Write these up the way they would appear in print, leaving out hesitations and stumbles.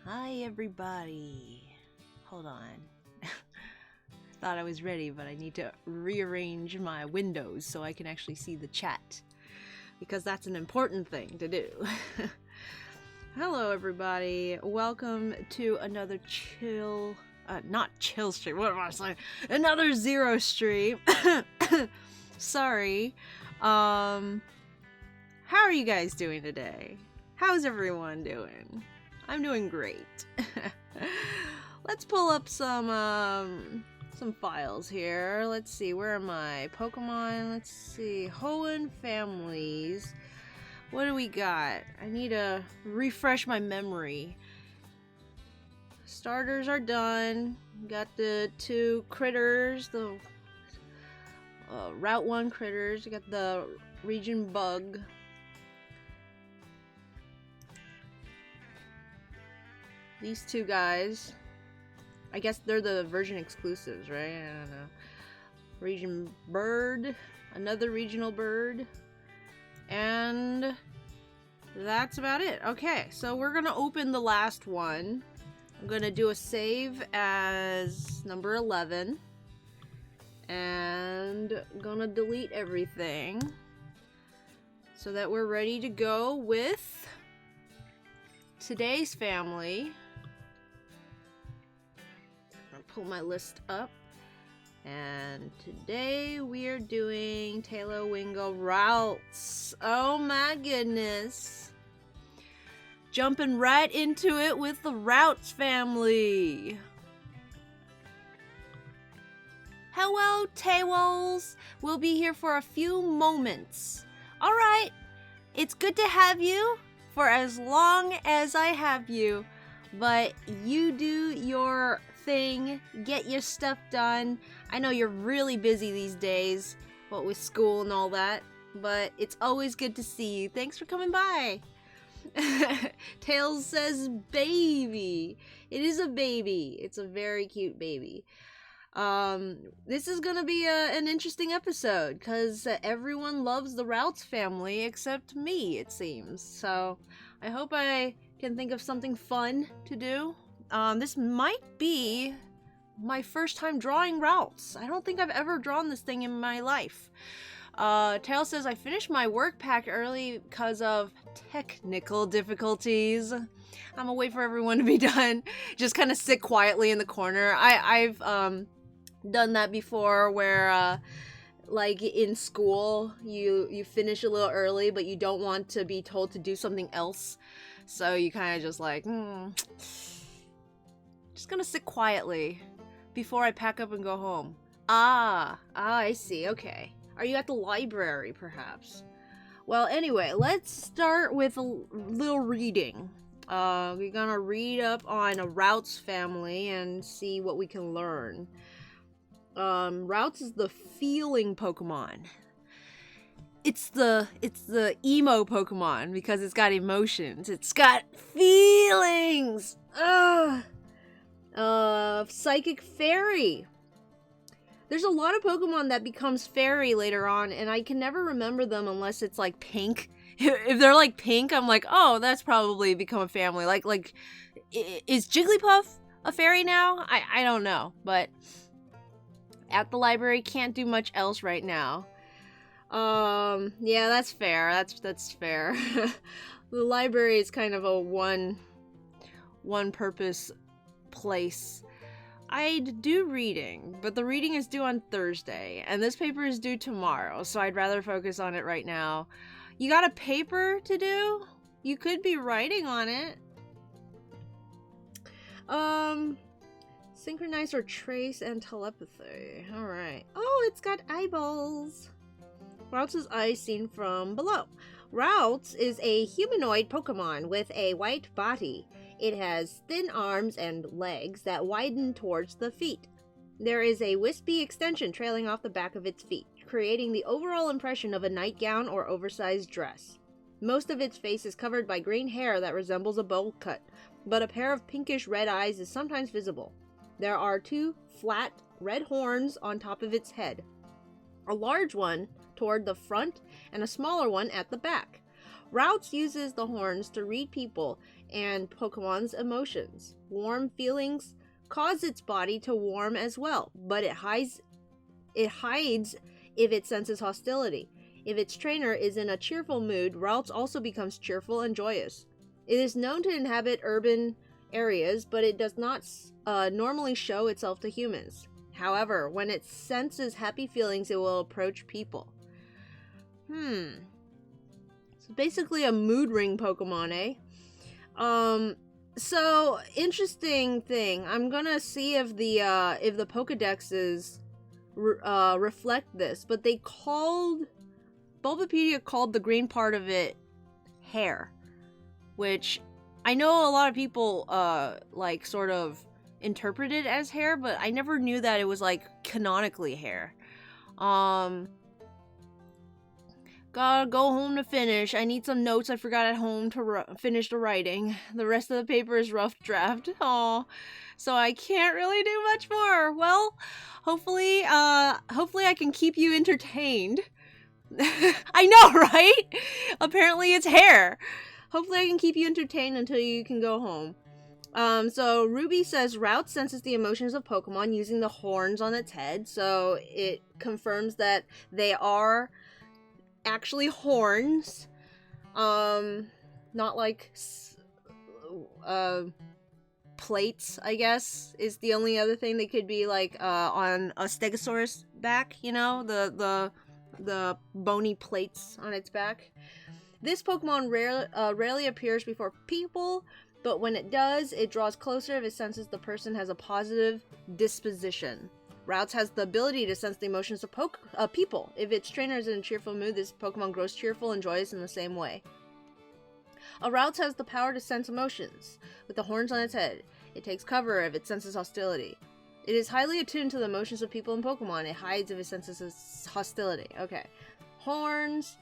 Hi everybody. Hold on. Thought I was ready, but I need to rearrange my windows so I can actually see the chat, because that's an important thing to do. Hello everybody. Welcome to another not chill stream. What am I saying? Another zero stream. Sorry. How are you guys doing today? How's everyone doing? I'm doing great. Let's pull up some files here. Let's see, where are my Pokemon? Let's see, Hoenn families. What do we got? I need to refresh my memory. Starters are done. Got the two critters, the Route 1 critters. You got the region bug. These two guys, I guess they're the version exclusives, right? I don't know. Region bird, another regional bird, and that's about it. Okay, so we're gonna open the last one. I'm gonna do a save as number 11, and I'm gonna delete everything so that we're ready to go with today's family. Pull my list up, and today we are doing Tailowingo Ralts. Oh my goodness, jumping right into it with the Ralts family. Hello Tailwolves, we'll be here for a few moments. Alright, it's good to have you for as long as I have you, but you do your thing, get your stuff done. I know you're really busy these days, what with school and all that, but it's always good to see you. Thanks for coming by. Tails says baby. It is a baby. It's a very cute baby. This is gonna be an interesting episode because everyone loves the Ralts family except me, it seems. So I hope I can think of something fun to do. This might be my first time drawing Ralts. I don't think I've ever drawn this thing in my life. Tail says I finished my work pack early because of technical difficulties. I'm gonna wait for everyone to be done. Just kind of sit quietly in the corner. I've done that before where like in school you finish a little early, but you don't want to be told to do something else. So you kind of just like, just gonna sit quietly before I pack up and go home. I see, okay. Are you at the library, perhaps? Well, anyway, let's start with a little reading. We're gonna read up on a Ralts family and see what we can learn. Ralts is the feeling Pokemon. It's the emo Pokemon because it's got emotions. It's got feelings. Psychic Fairy. There's a lot of Pokemon that becomes Fairy later on, and I can never remember them unless it's like pink. If they're like pink, I'm like, oh, that's probably become a family. Like, is Jigglypuff a fairy now? I don't know, but at the library can't do much else right now. Yeah, that's fair. That's fair. The library is kind of a one purpose place. I do reading, but the reading is due on Thursday, and this paper is due tomorrow, so I'd rather focus on it right now. You got a paper to do? You could be writing on it. Synchronize or trace and telepathy. Alright. Oh, it's got eyeballs. Ralts' eyes seen from below. Ralts is a humanoid Pokemon with a white body. It has thin arms and legs that widen towards the feet. There is a wispy extension trailing off the back of its feet, creating the overall impression of a nightgown or oversized dress. Most of its face is covered by green hair that resembles a bowl cut, but a pair of pinkish red eyes is sometimes visible. There are two flat red horns on top of its head. A large one toward the front and a smaller one at the back. Ralts uses the horns to read people and Pokemon's emotions. Warm feelings cause its body to warm as well, but it hides if it senses hostility. If its trainer is in a cheerful mood, Ralts also becomes cheerful and joyous. It is known to inhabit urban areas, but it does not normally show itself to humans. However, when it senses happy feelings, it will approach people. So basically a mood ring Pokemon, eh? So interesting thing. I'm gonna see if the Pokedexes reflect this, but Bulbapedia called the green part of it hair, which I know a lot of people like sort of interpret it as hair, but I never knew that it was like canonically hair. Gotta go home to finish. I need some notes I forgot at home to finish the writing. The rest of the paper is rough draft. Aw, so I can't really do much more. Well, hopefully I can keep you entertained. I know, right? Apparently it's hair. Hopefully I can keep you entertained until you can go home. So Ruby says Ralts senses the emotions of Pokemon using the horns on its head, so it confirms that they are actually horns. Not like plates, I guess, is the only other thing they could be like on a Stegosaurus back, you know, the bony plates on its back. This Pokemon rarely appears before people, but when it does, it draws closer if it senses the person has a positive disposition. Ralts has the ability to sense the emotions of people. If its trainer is in a cheerful mood, this Pokemon grows cheerful and joyous in the same way. A Ralts has the power to sense emotions. With the horns on its head, it takes cover if it senses hostility. It is highly attuned to the emotions of people and Pokemon. It hides if it senses hostility. Okay. Horns,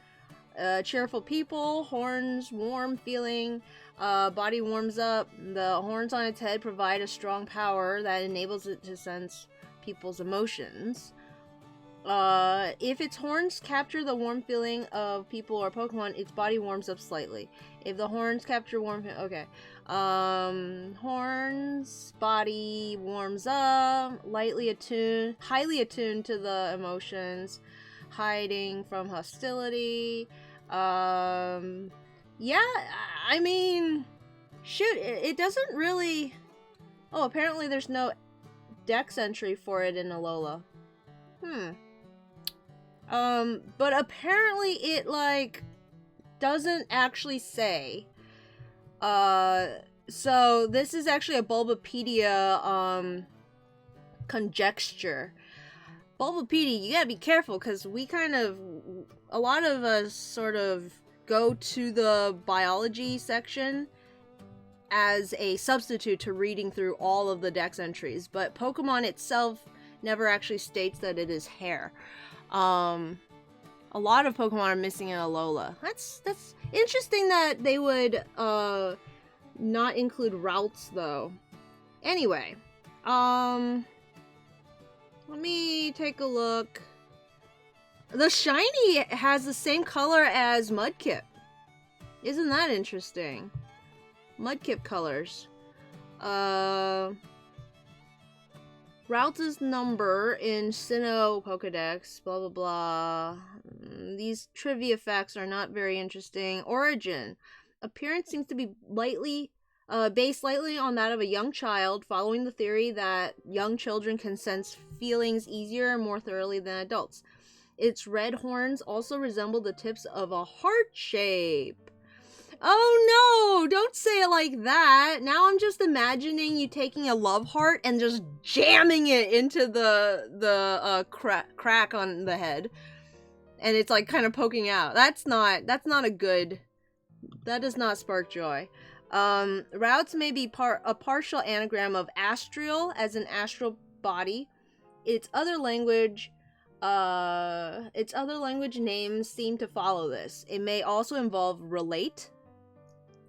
cheerful people, horns, warm feeling, body warms up. The horns on its head provide a strong power that enables it to sense people's emotions. If its horns capture the warm feeling of people or Pokemon, its body warms up slightly. If the horns capture horns, body warms up, highly attuned to the emotions, hiding from hostility. Yeah, I mean, shoot, it doesn't really... Oh, apparently there's no Dex entry for it in Alola. But apparently it, like, doesn't actually say. So this is actually a Bulbapedia, conjecture. Bulbapedia, you gotta be careful, because a lot of us sort of go to the biology section as a substitute to reading through all of the Dex entries, but Pokemon itself never actually states that it is hair. A lot of Pokemon are missing in Alola. That's interesting that they would not include Ralts though. Anyway, let me take a look. The shiny has the same color as Mudkip. Isn't that interesting? Mudkip colors. Ralts' number in Sinnoh Pokedex, blah blah blah. These trivia facts are not very interesting. Origin. Appearance seems to be based slightly on that of a young child, following the theory that young children can sense feelings easier and more thoroughly than adults. Its red horns also resemble the tips of a heart shape. Oh no, don't say it like that. Now I'm just imagining you taking a love heart and just jamming it into the crack on the head. And it's like kind of poking out. That does not spark joy. Ralts may be a partial anagram of astral, as an astral body. Its other language names seem to follow this. It may also involve relate,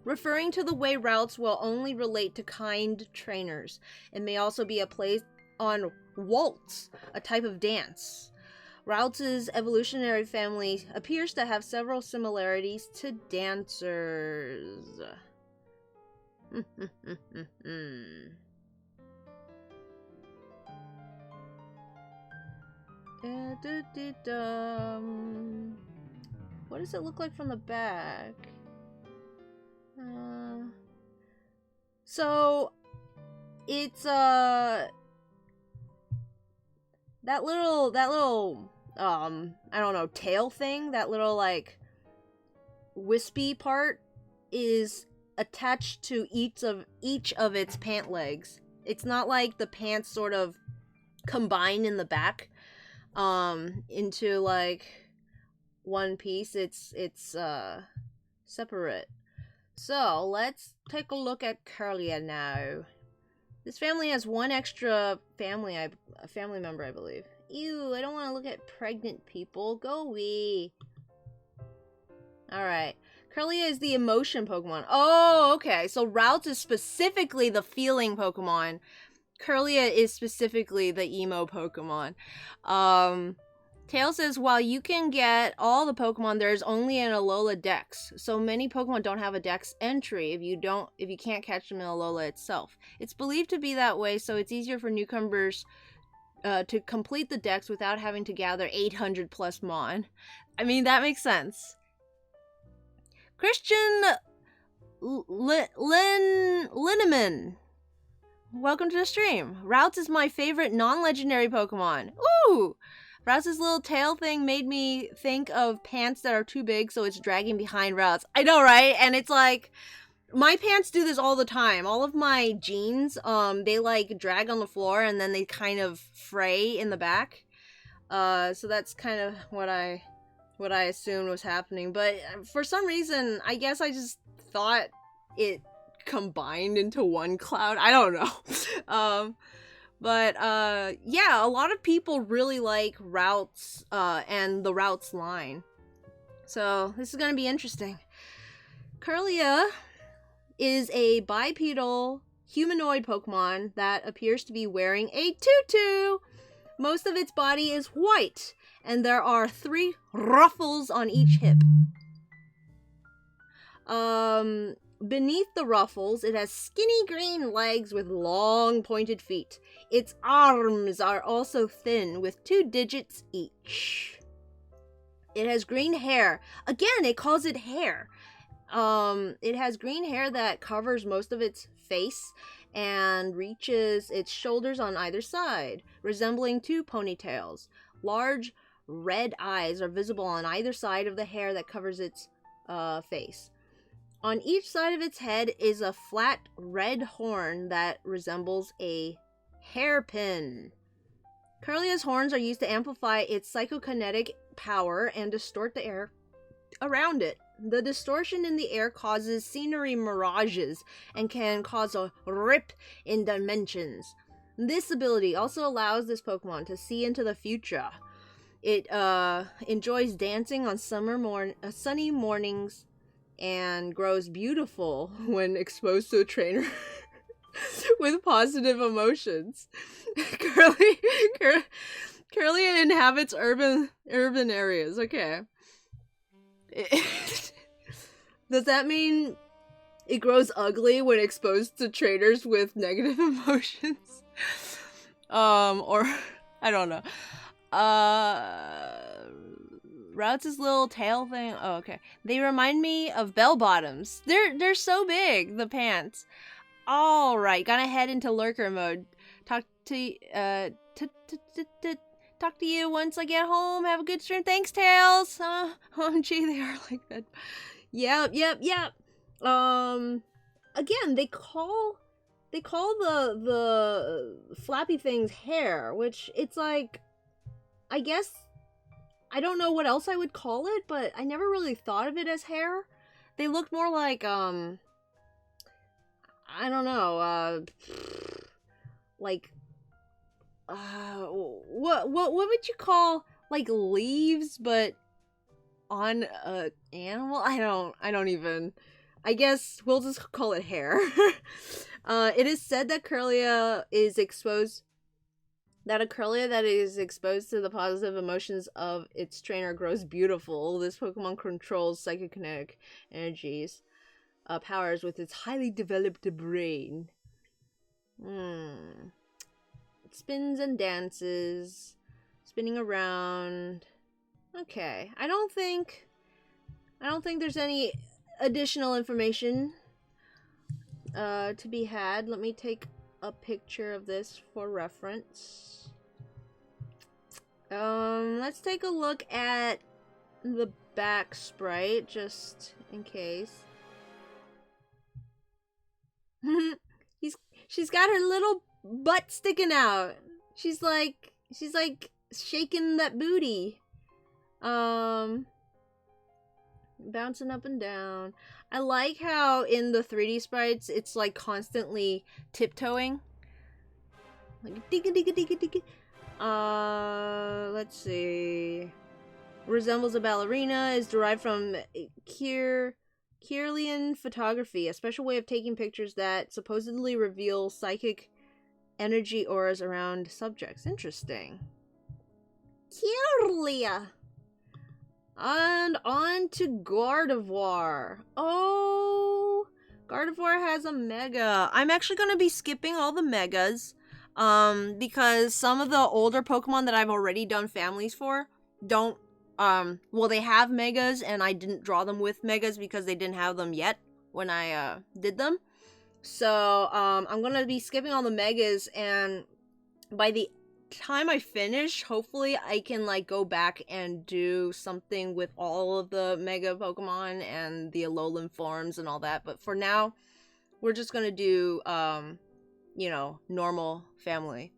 referring to the way Ralts will only relate to kind trainers. It may also be a play on waltz, a type of dance. Ralts' evolutionary family appears to have several similarities to dancers. What does it look like from the back? So it's that little I don't know, tail thing, that little like wispy part is attached to each of its pant legs. It's not like the pants sort of combine in the back into like one piece. It's separate. So let's take a look at Curlia now. This family has one extra family member, I believe. Ew, I don't want to look at pregnant people. Go away. Alright. Curlia is the emotion Pokemon. Oh, okay. So Ralts is specifically the feeling Pokemon. Curlia is specifically the emo Pokemon. Tail says, while you can get all the Pokemon, there's only an Alola Dex. So many Pokemon don't have a Dex entry if you can't catch them in Alola itself. It's believed to be that way, so it's easier for newcomers to complete the Dex without having to gather 800 plus Mon. I mean, that makes sense. Christian Linneman. Welcome to the stream. Ralts is my favorite non-legendary Pokemon. Ooh! Ralts' little tail thing made me think of pants that are too big, so it's dragging behind Ralts. I know, right? And it's like, my pants do this all the time. All of my jeans, they like drag on the floor and then they kind of fray in the back. So that's kind of what I assumed was happening. But for some reason, I guess I just thought it combined into one cloud. I don't know. Yeah, a lot of people really like Ralts and the Ralts line. So this is going to be interesting. Curlia is a bipedal humanoid Pokemon that appears to be wearing a tutu. Most of its body is white, and there are 3 ruffles on each hip. Beneath the ruffles, it has skinny green legs with long pointed feet. Its arms are also thin with 2 digits each. It has green hair. Again, it calls it hair. It has green hair that covers most of its face and reaches its shoulders on either side, resembling 2 ponytails. Large red eyes are visible on either side of the hair that covers its face. On each side of its head is a flat red horn that resembles a hairpin. Curlia's horns are used to amplify its psychokinetic power and distort the air around it. The distortion in the air causes scenery mirages and can cause a rip in dimensions. This ability also allows this Pokemon to see into the future. It enjoys dancing on sunny mornings and grows beautiful when exposed to a trainer with positive emotions. Curlia inhabits urban areas. Okay. Does that mean it grows ugly when exposed to trainers with negative emotions? Or I don't know. Ralts' little tail thing. Oh, okay. They remind me of bell bottoms. They're so big, the pants. All right, gonna head into lurker mode. Talk to you once I get home. Have a good stream. Thanks, Tails. Gee, they are like that. Yep. Again, they call the flappy things hair, which it's like, I guess, I don't know what else I would call it, but I never really thought of it as hair. They look more like, I don't know, like, what would you call, like, leaves, but on a animal? I don't even, I guess we'll just call it hair. It is said that Curlia is exposed. That a Curlia that is exposed to the positive emotions of its trainer grows beautiful. This Pokemon controls psychokinetic energies, powers with its highly developed brain. It spins and dances, spinning around. Okay, I don't think there's any additional information to be had. Let me take a picture of this for reference. Let's take a look at the back sprite, just in case. She's got her little butt sticking out. She's like shaking that booty. Bouncing up and down. I like how in the 3D sprites, it's like constantly tiptoeing. Like digga digga digga digga. Let's see. Resembles a ballerina, is derived from Kirlian photography, a special way of taking pictures that supposedly reveal psychic energy auras around subjects. Interesting. Kirlia. And on to Gardevoir. Oh, Gardevoir has a Mega. I'm actually going to be skipping all the Megas. Because some of the older Pokemon that I've already done families for don't, well, they have Megas, and I didn't draw them with Megas because they didn't have them yet when I, did them. So, I'm gonna be skipping all the Megas, and by the time I finish, hopefully I can, like, go back and do something with all of the Mega Pokemon and the Alolan forms and all that. But for now, we're just gonna do, you know, normal family.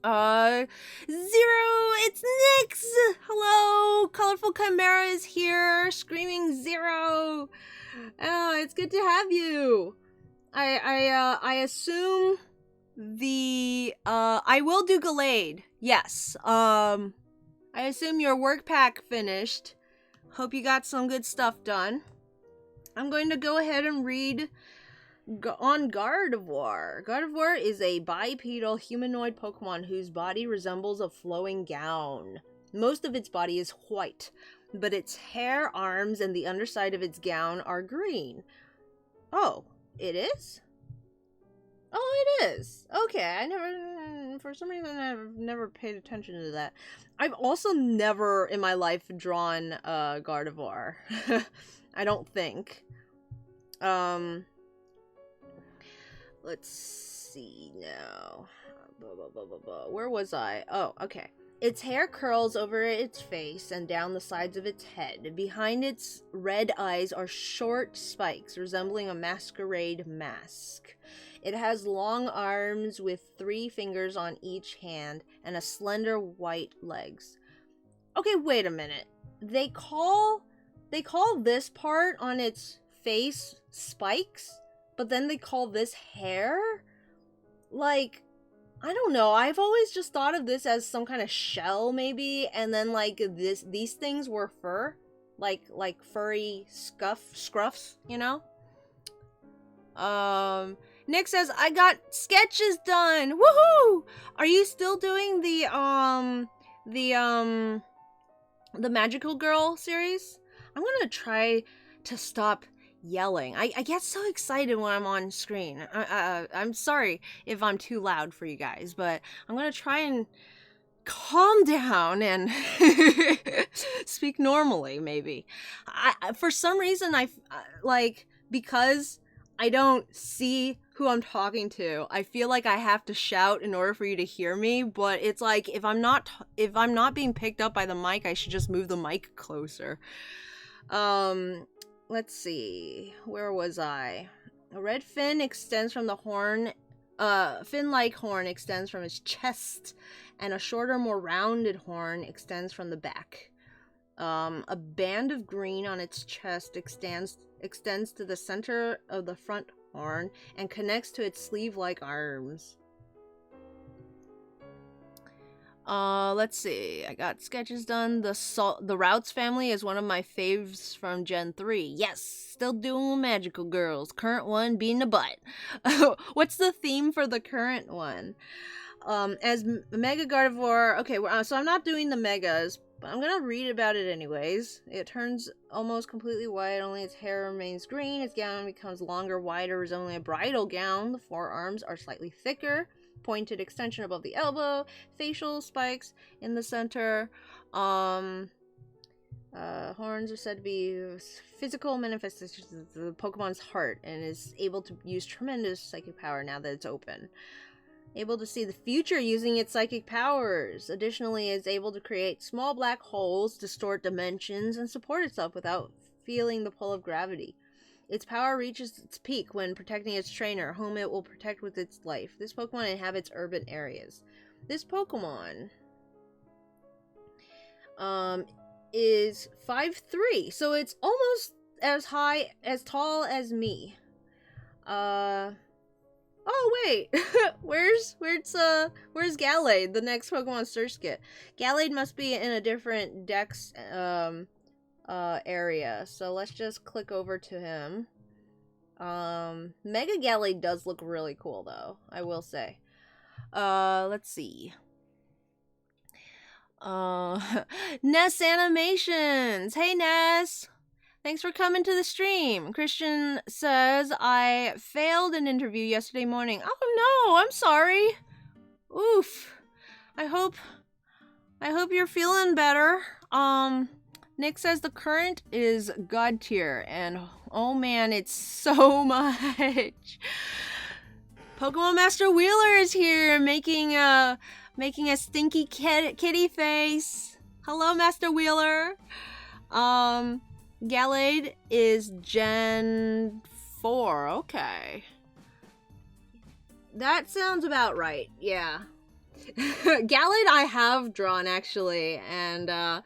Zero, it's Nyx! Hello, Colorful Chimera is here, screaming Zero! Oh, it's good to have you! I assume I will do Gallade, yes. I assume your work pack finished. Hope you got some good stuff done. I'm going to go ahead and read on Gardevoir. Gardevoir is a bipedal humanoid Pokemon whose body resembles a flowing gown. Most of its body is white, but its hair, arms, and the underside of its gown are green. Oh, it is? Oh, it is. Okay, for some reason, I've never paid attention to that. I've also never in my life drawn Gardevoir. I don't think. Let's see now. Where was I? Oh, okay. Its hair curls over its face and down the sides of its head. Behind its red eyes are short spikes resembling a masquerade mask. It has long arms with 3 fingers on each hand and a slender white legs. Okay, wait a minute. They call this part on its face spikes? But then they call this hair? Like, I don't know. I've always just thought of this as some kind of shell, maybe, and then like these things were fur, like furry scruffs, you know. Nick says I got sketches done. Woohoo! Are you still doing the Magical Girl series? I'm gonna try to stop yelling. I get so excited when I'm on screen. I'm sorry if I'm too loud for you guys, but I'm gonna try and calm down and speak normally, maybe. For some reason, because I don't see who I'm talking to, I feel like I have to shout in order for you to hear me, but it's like, if I'm not being picked up by the mic, I should just move the mic closer. Let's see, where was I? A red fin extends from the horn, fin-like horn extends from its chest, and a shorter, more rounded horn extends from the back. A band of green on its chest extends to the center of the front horn and connects to its sleeve-like arms. Let's see. I got sketches done. The Ralts family is one of my faves from Gen 3. Yes, still doing Magical Girls. Current one being a butt. What's the theme for the current one? as Mega Gardevoir, okay, so I'm not doing the Megas, but I'm gonna read about it anyways. It turns almost completely white, only its hair remains green. Its gown becomes longer, wider, resembling a bridal gown. The forearms are slightly thicker, pointed extension above the elbow, facial spikes in the center. Horns are said to be physical manifestations of the Pokemon's heart and is able to use tremendous psychic power now that it's open. Able to see the future using its psychic powers. Additionally, it's able to create small black holes, distort dimensions, and support itself without feeling the pull of gravity. Its power reaches its peak when protecting its trainer, whom it will protect with its life. This Pokemon inhabits urban areas. This Pokemon is 5'3", so it's almost as tall as me. Oh wait, where's Gallade, the next Pokemon search kit? Gallade must be in a different Dex area, so let's just click over to him. Mega Gallade does look really cool though, I will say. Let's see. Ness Animations. Hey Ness. Thanks for coming to the stream. Christian says, I failed an interview yesterday morning. Oh no, I'm sorry. Oof. I hope you're feeling better. Nick says the current is God tier, and oh man, it's so much. Pokemon Master Wheeler is here, making a stinky kitty face. Hello, Master Wheeler. Gallade is Gen 4. Okay. That sounds about right. Yeah. Gallade I have drawn, actually, and I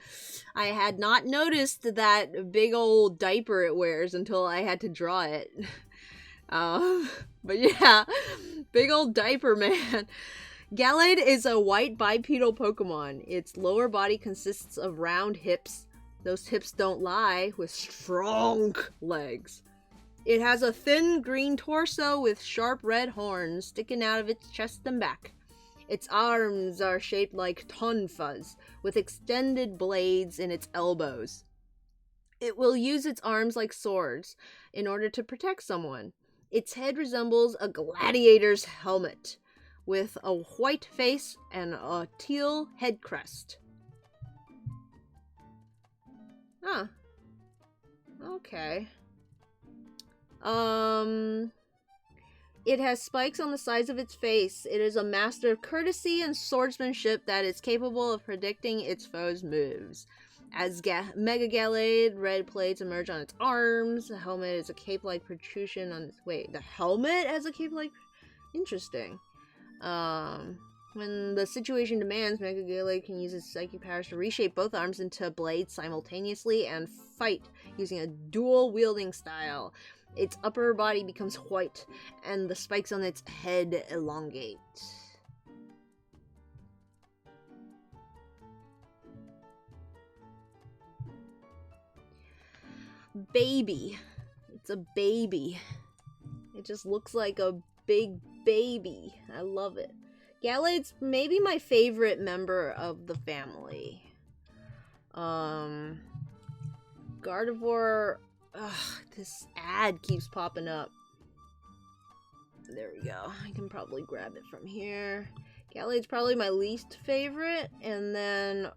had not noticed that big old diaper it wears until I had to draw it. But yeah, big old diaper, man. Gallade is a white bipedal Pokemon. Its lower body consists of round hips. Those hips don't lie, with strong legs. It has a thin green torso with sharp red horns sticking out of its chest and back. Its arms are shaped like tonfas, with extended blades in its elbows. It will use its arms like swords in order to protect someone. Its head resembles a gladiator's helmet, with a white face and a teal head crest. Huh. Okay. It has spikes on the sides of its face. It is a master of courtesy and swordsmanship that is capable of predicting its foes' moves. As Mega Gallade, red plates emerge on its arms. The helmet is a cape-like protrusion on its... Wait, the helmet has a cape-like... Interesting. When the situation demands, Mega Gallade can use its psychic powers to reshape both arms into blades simultaneously and fight using a dual wielding style. Its upper body becomes white, and the spikes on its head elongate. Baby. It's a baby. It just looks like a big baby. I love it. Gallade's maybe my favorite member of the family. Gardevoir... Ugh, this ad keeps popping up. There we go. I can probably grab it from here. Gallade's probably my least favorite, and then,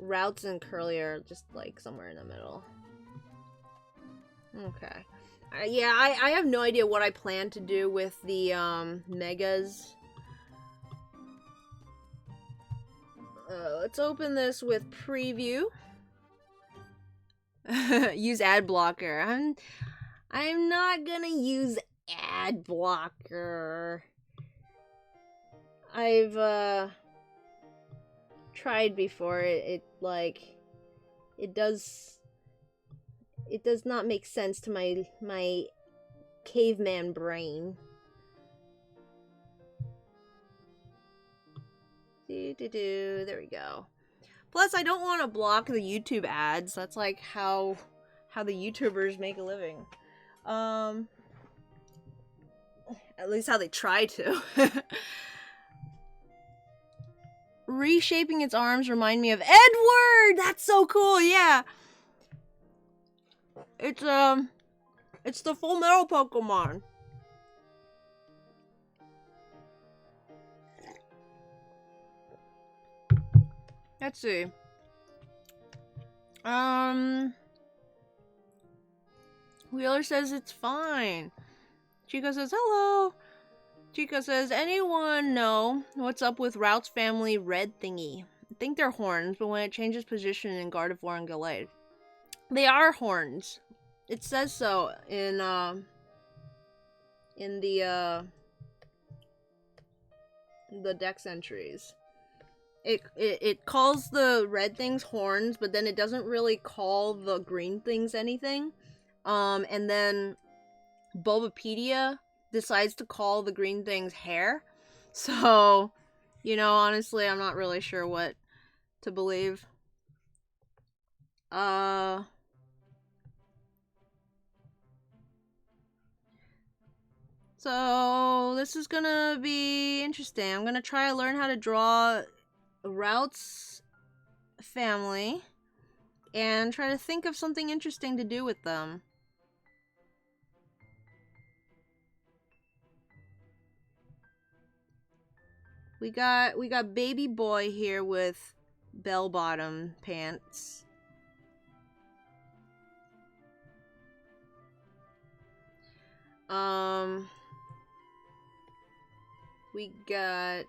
Ralts and Curly are just, like, somewhere in the middle. Okay. Yeah, I have no idea what I plan to do with the, Megas. Let's open this with preview. Use ad blocker. I'm not gonna use ad blocker. I've, tried before. It does not make sense to my caveman brain. There we go. Plus, I don't want to block the YouTube ads. That's like how the YouTubers make a living. At least how they try to. Reshaping its arms remind me of Edward! That's so cool, yeah! It's the Full Metal Pokemon. Let's see. Wheeler says it's fine. Chico says hello. Chico says, anyone know what's up with Ralts' family red thingy? I think they're horns, but when it changes position in Gardevoir and Gallade. They are horns. It says so in the dex entries. It calls the red things horns, but then it doesn't really call the green things anything. And then Bulbapedia decides to call the green things hair. So, you know, honestly, I'm not really sure what to believe. So, this is gonna be interesting. I'm gonna try to learn how to draw Ralts' family and try to think of something interesting to do with them. We got baby boy here with bell-bottom pants. We got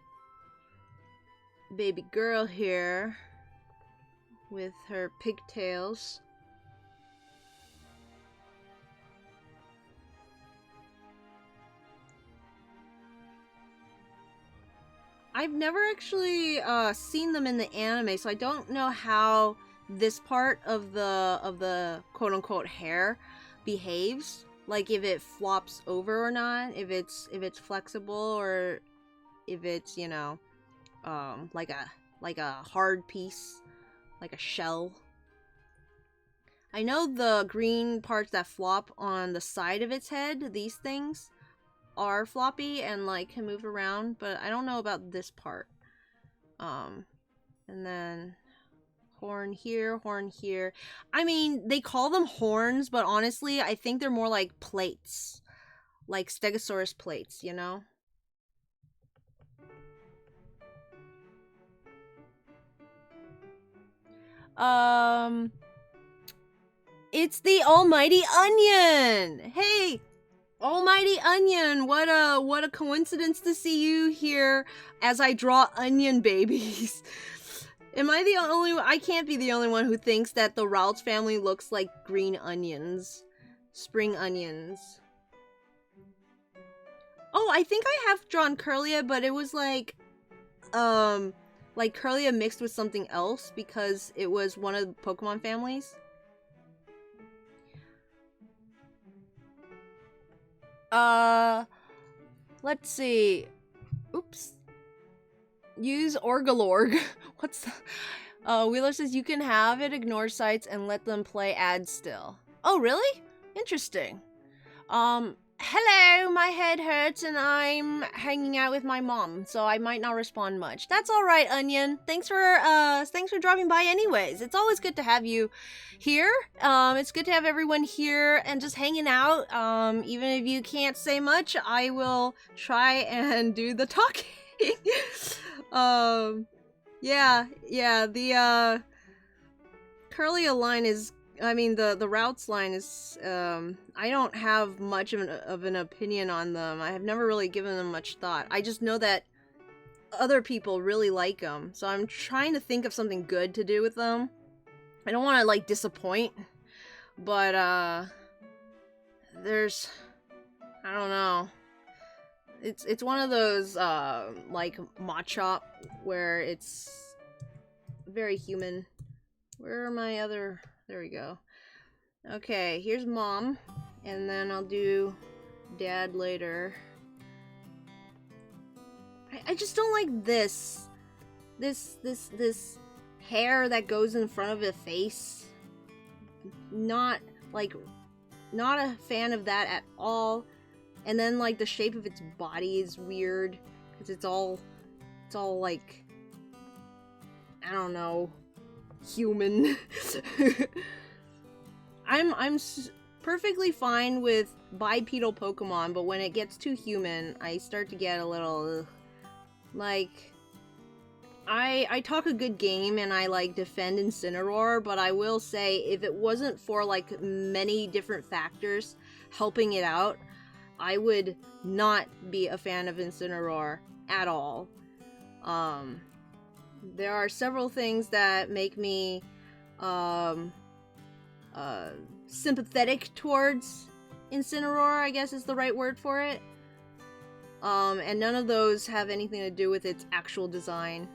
baby girl here with her pigtails. I've never actually seen them in the anime, so I don't know how this part of the quote-unquote hair behaves. Like if it flops over or not, if it's flexible or if it's, you know, like a hard piece, like a shell. I know the green parts that flop on the side of its head, these things, are floppy and like can move around, but I don't know about this part. And then horn here, horn here. I mean, they call them horns, but honestly, I think they're more like plates. Like Stegosaurus plates, you know? It's the Almighty Onion! Hey! Almighty Onion, what a coincidence to see you here as I draw onion babies. Am I the only one? I can't be the only one who thinks that the Ralts family looks like green onions. Spring onions. Oh, I think I have drawn Curlia, but it was like Curlia mixed with something else because it was one of the Pokemon families. Let's see. Oops. Use Orgalorg. What's the... Wheeler says you can have it ignore sites and let them play ads still. Oh, really? Interesting. Hello, my head hurts and I'm hanging out with my mom, so I might not respond much. That's alright, Onion. Thanks for dropping by anyways. It's always good to have you here. It's good to have everyone here and just hanging out. Even if you can't say much, I will try and do the talking. Yeah, the, Curlia line is, I mean, the Ralts line is, I don't have much of an opinion on them. I have never really given them much thought. I just know that other people really like them, so I'm trying to think of something good to do with them. I don't want to, like, disappoint, but, there's, I don't know. It's one of those, like, Machop, where it's very human. Where are my other... There we go. Okay, here's Mom, and then I'll do Dad later. I just don't like this hair that goes in front of the face. Not a fan of that at all. And then like the shape of its body is weird because it's all like, I don't know, human. I'm perfectly fine with bipedal Pokemon, but when it gets too human, I start to get a little ugh. Like, I talk a good game and I like defend Incineroar, but I will say if it wasn't for like many different factors helping it out, I would not be a fan of Incineroar at all. There are several things that make me sympathetic towards Incineroar, I guess is the right word for it. And none of those have anything to do with its actual design.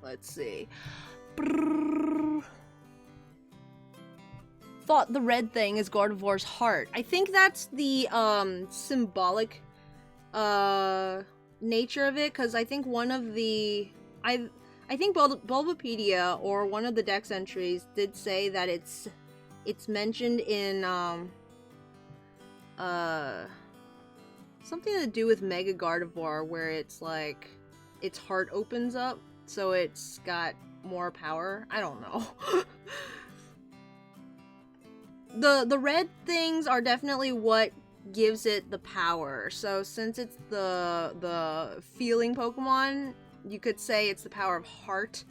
Let's see. Thought the red thing is Gardevoir's heart. I think that's the symbolic nature of it, because I think one of the I think Bulbapedia or one of the Dex entries did say that it's mentioned in something to do with Mega Gardevoir, where it's like its heart opens up, so it's got more power. I don't know. The red things are definitely what gives it the power. So since it's the feeling Pokemon, you could say it's the power of heart.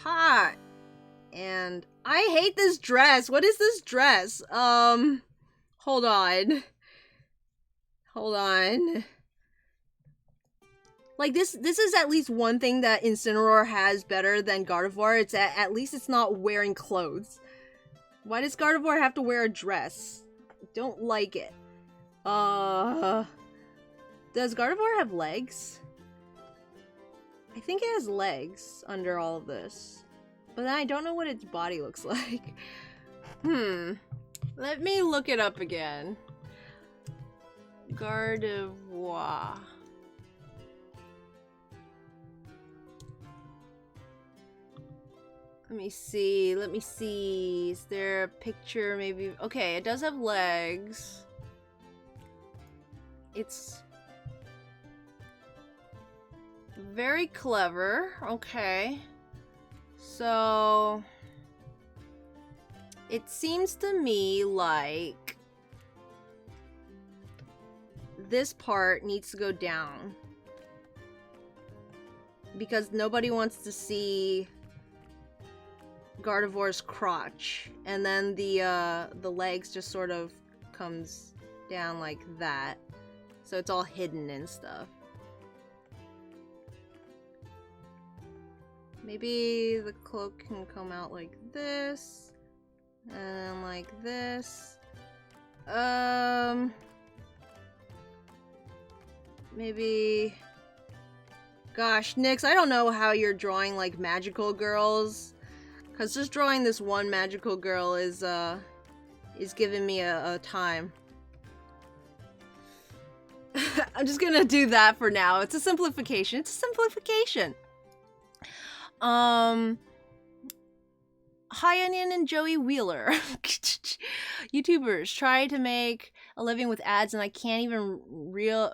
Ha! And I hate this dress. What is this dress? Hold on. Like, this is at least one thing that Incineroar has better than Gardevoir. It's at least it's not wearing clothes. Why does Gardevoir have to wear a dress? I don't like it. Does Gardevoir have legs? I think it has legs under all of this. But then I don't know what its body looks like. Let me look it up again. Gardevoir. Let me see. Is there a picture maybe? Okay, it does have legs. It's very clever. Okay. So it seems to me like this part needs to go down because nobody wants to see Gardevoir's crotch, and then the legs just sort of comes down like that, so it's all hidden and stuff. Maybe the cloak can come out like this, and like this. Maybe. Gosh, Nyx, I don't know how you're drawing like magical girls. Cause just drawing this one magical girl is giving me a time. I'm just gonna do that for now. It's a simplification. Hi Onion and Joey Wheeler. YouTubers try to make a living with ads and I can't even real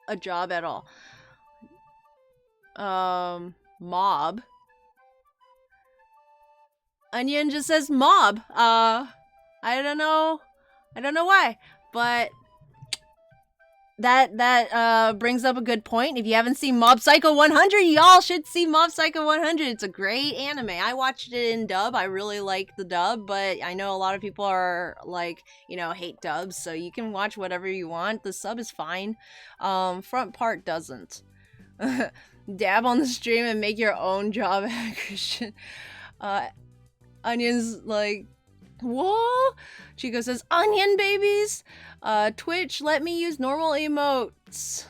a job at all. Mob. Onion just says mob. I don't know why, but that brings up a good point. If you haven't seen Mob Psycho 100, y'all should see Mob Psycho 100. It's a great anime. I watched it in dub. I really like the dub, but I know a lot of people are like, you know, hate dubs, so you can watch whatever you want. The sub is fine. Front part doesn't. Dab on the stream and make your own job at Christian. Onion's like, whoa. Chico says, onion babies. Twitch, let me use normal emotes.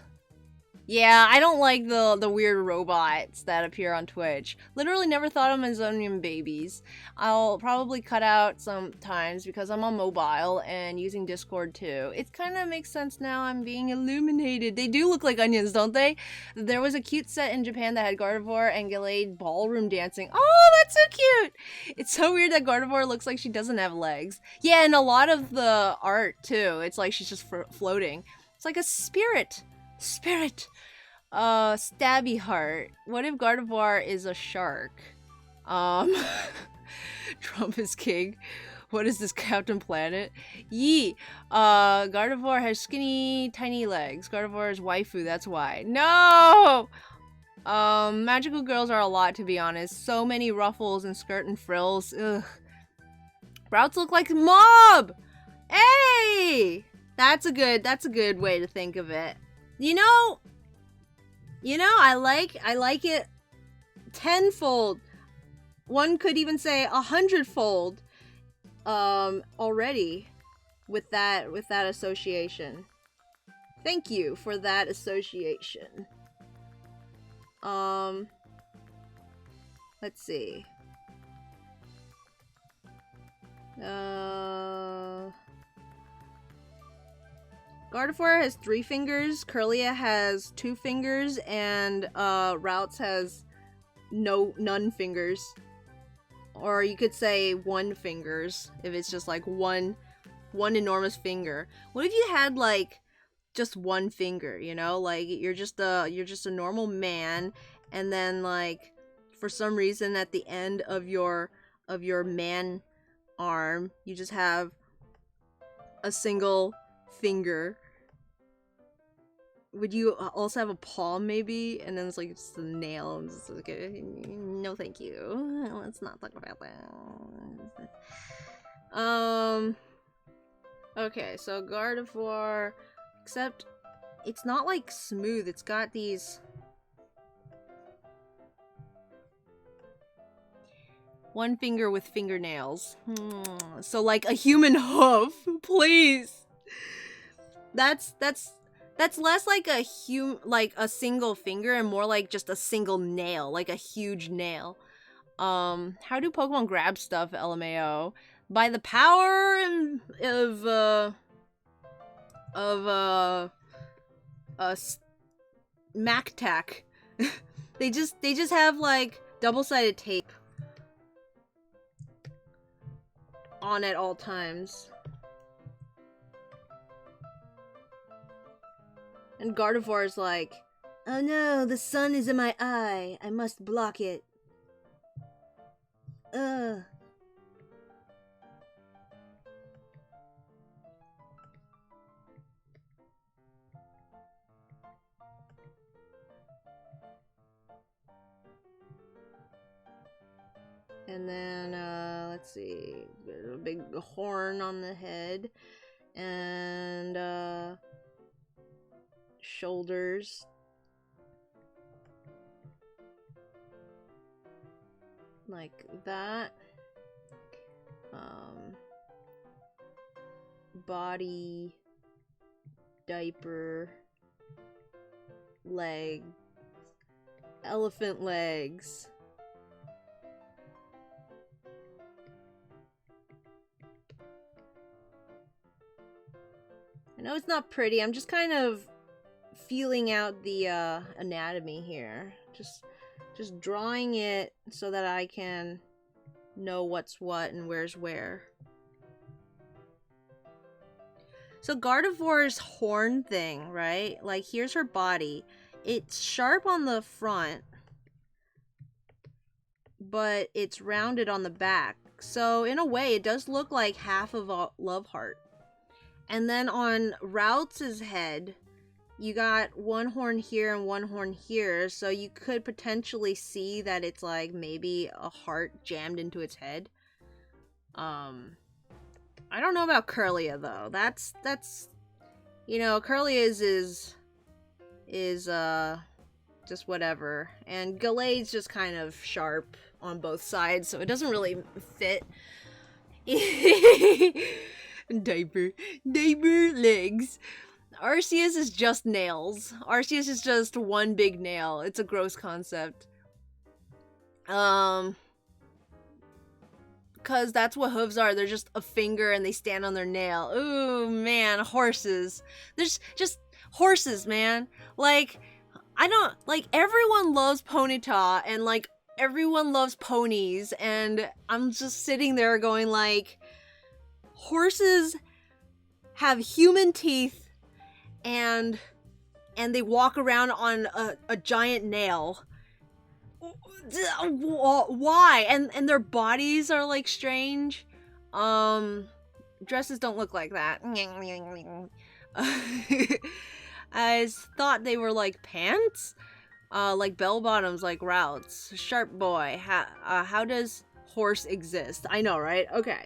Yeah, I don't like the weird robots that appear on Twitch. Literally never thought of them as onion babies. I'll probably cut out sometimes because I'm on mobile and using Discord too. It kind of makes sense now. I'm being illuminated. They do look like onions, don't they? There was a cute set in Japan that had Gardevoir and Gallade ballroom dancing. Oh, that's so cute! It's so weird that Gardevoir looks like she doesn't have legs. Yeah, and a lot of the art too. It's like she's just floating. It's like a spirit. Spirit. Stabby Heart. What if Gardevoir is a shark? Trump is king. What is this, Captain Planet? Yee. Gardevoir has skinny, tiny legs. Gardevoir is waifu, that's why. No! Magical girls are a lot, to be honest. So many ruffles and skirt and frills. Ugh. Ralts look like Mob! Hey! That's a good way to think of it. You know, I like it tenfold. One could even say 100-fold already with that association. Thank you for that association. Let's see. Gardevoir has 3 fingers, Curlia has 2 fingers, and Ralts has none fingers. Or you could say 1 fingers if it's just like one enormous finger. What if you had like just 1 finger, you know? Like you're just a normal man, and then like for some reason at the end of your man arm, you just have a single finger. Would you also have a palm maybe? And then it's like just a nail and just like, no thank you. Let's not talk about that. Okay, so Gardevoir, except it's not like smooth, it's got these one finger with fingernails. So like a human hoof, please. That's less like a single finger and more like just a single nail, like a huge nail. How do Pokemon grab stuff, LMAO? By the power of MacTac. they just have like double-sided tape on at all times. And Gardevoir is like, oh no, the sun is in my eye. I must block it. Ugh. And then, let's see, a big horn on the head, and, shoulders. Like that. Body, diaper, leg, elephant legs. I know it's not pretty, I'm just kind of feeling out the anatomy here. Just drawing it so that I can know what's what and where's where. So Gardevoir's horn thing, right? Like here's her body. It's sharp on the front, but it's rounded on the back. So in a way, it does look like half of a love heart. And then on Ralts' head, you got one horn here and one horn here, so you could potentially see that it's like maybe a heart jammed into its head. I don't know about Curlia though. That's you know, Curlia's is just whatever. And Gallade's just kind of sharp on both sides, so it doesn't really fit. Diaper legs. Arceus is just nails. Arceus is just one big nail. It's a gross concept. Because that's what hooves are. They're just a finger and they stand on their nail. Ooh, man, horses. There's just horses, man. Like, I don't, like, everyone loves Ponyta and, like, everyone loves ponies. And I'm just sitting there going, like, horses have human teeth and they walk around on a giant nail. Why? And their bodies are like strange. Dresses don't look like that. I thought they were like pants, like bell bottoms, like Ralts. Sharp boy. How does horse exist? I know, right? Okay.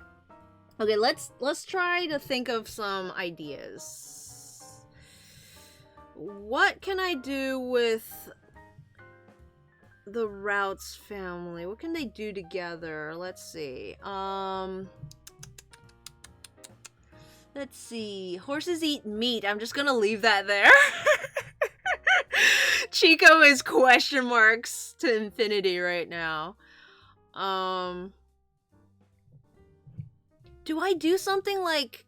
Let's try to think of some ideas. What can I do with the Ralts family? What can they do together? Let's see. Let's see. Horses eat meat. I'm just gonna leave that there. Chico is question marks to infinity right now. Do I do something like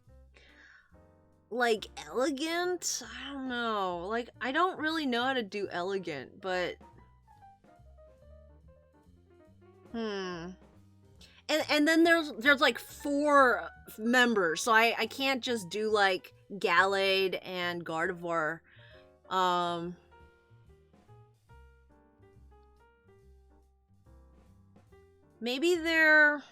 elegant? I don't know. Like, I don't really know how to do elegant, but and then there's like 4 members, so I can't just do like Gallade and Gardevoir. Maybe they're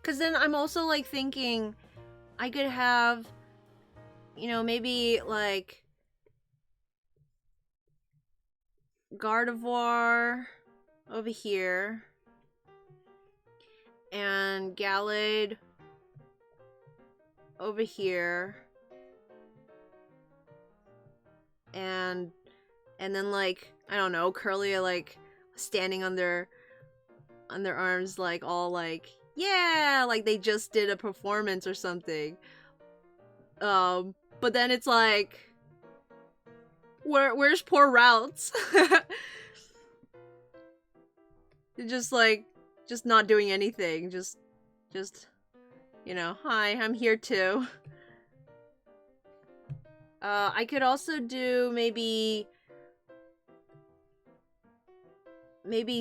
Because then I'm also like thinking I could have, you know, maybe like Gardevoir over here and Gallade over here, and then like, I don't know, Curlia like standing on their arms, like all like, yeah, like they just did a performance or something. But then it's like, where's poor Ralts? just not doing anything, just you know, hi, I'm here too. I could also do maybe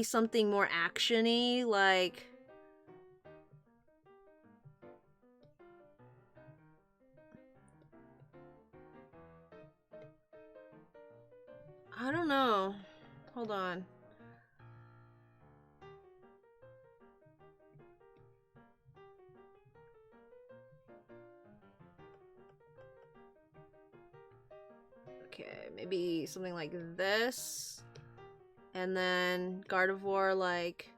something more action-y, like I don't know. Hold on. Okay, maybe something like this. And then Gardevoir, like...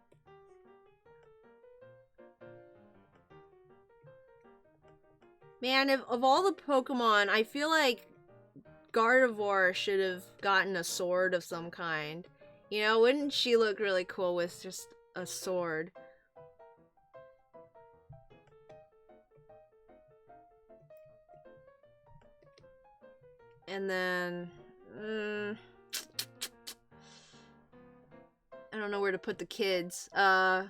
Man, of all the Pokemon, I feel like Gardevoir should have gotten a sword of some kind. You know, wouldn't she look really cool with just a sword? And then... I don't know where to put the kids. Could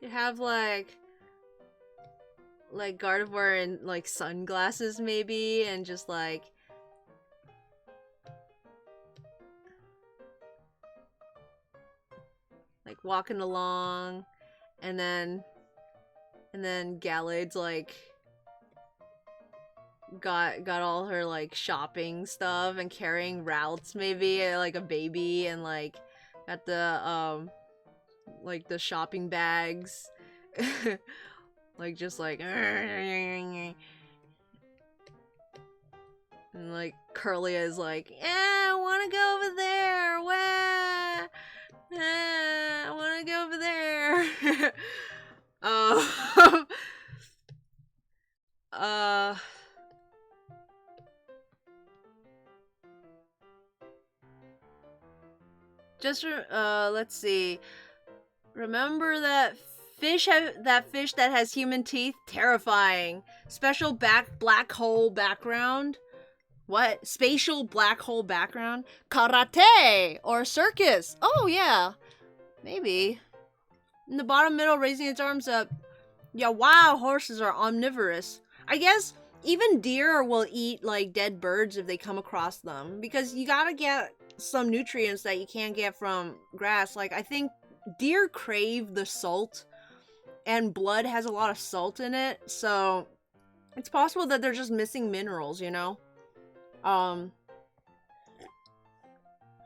have like Gardevoir in like sunglasses maybe, and just like walking along, and then Gallade's like got all her like shopping stuff and carrying Ralts maybe, like a baby, and like got the like the shopping bags. Like just like and like Curlia is like, yeah, I wanna go over there, where? I wanna go over there. Just, let's see. Remember that fish that has human teeth? Terrifying. Special black hole background? What? Spatial black hole background? Karate! Or circus! Oh, yeah. Maybe. In the bottom middle, raising its arms up. Yeah, wow, horses are omnivorous. I guess even deer will eat, like, dead birds if they come across them. Because you gotta get some nutrients that you can't get from grass. Like, I think deer crave the salt. And blood has a lot of salt in it. So, it's possible that they're just missing minerals, you know?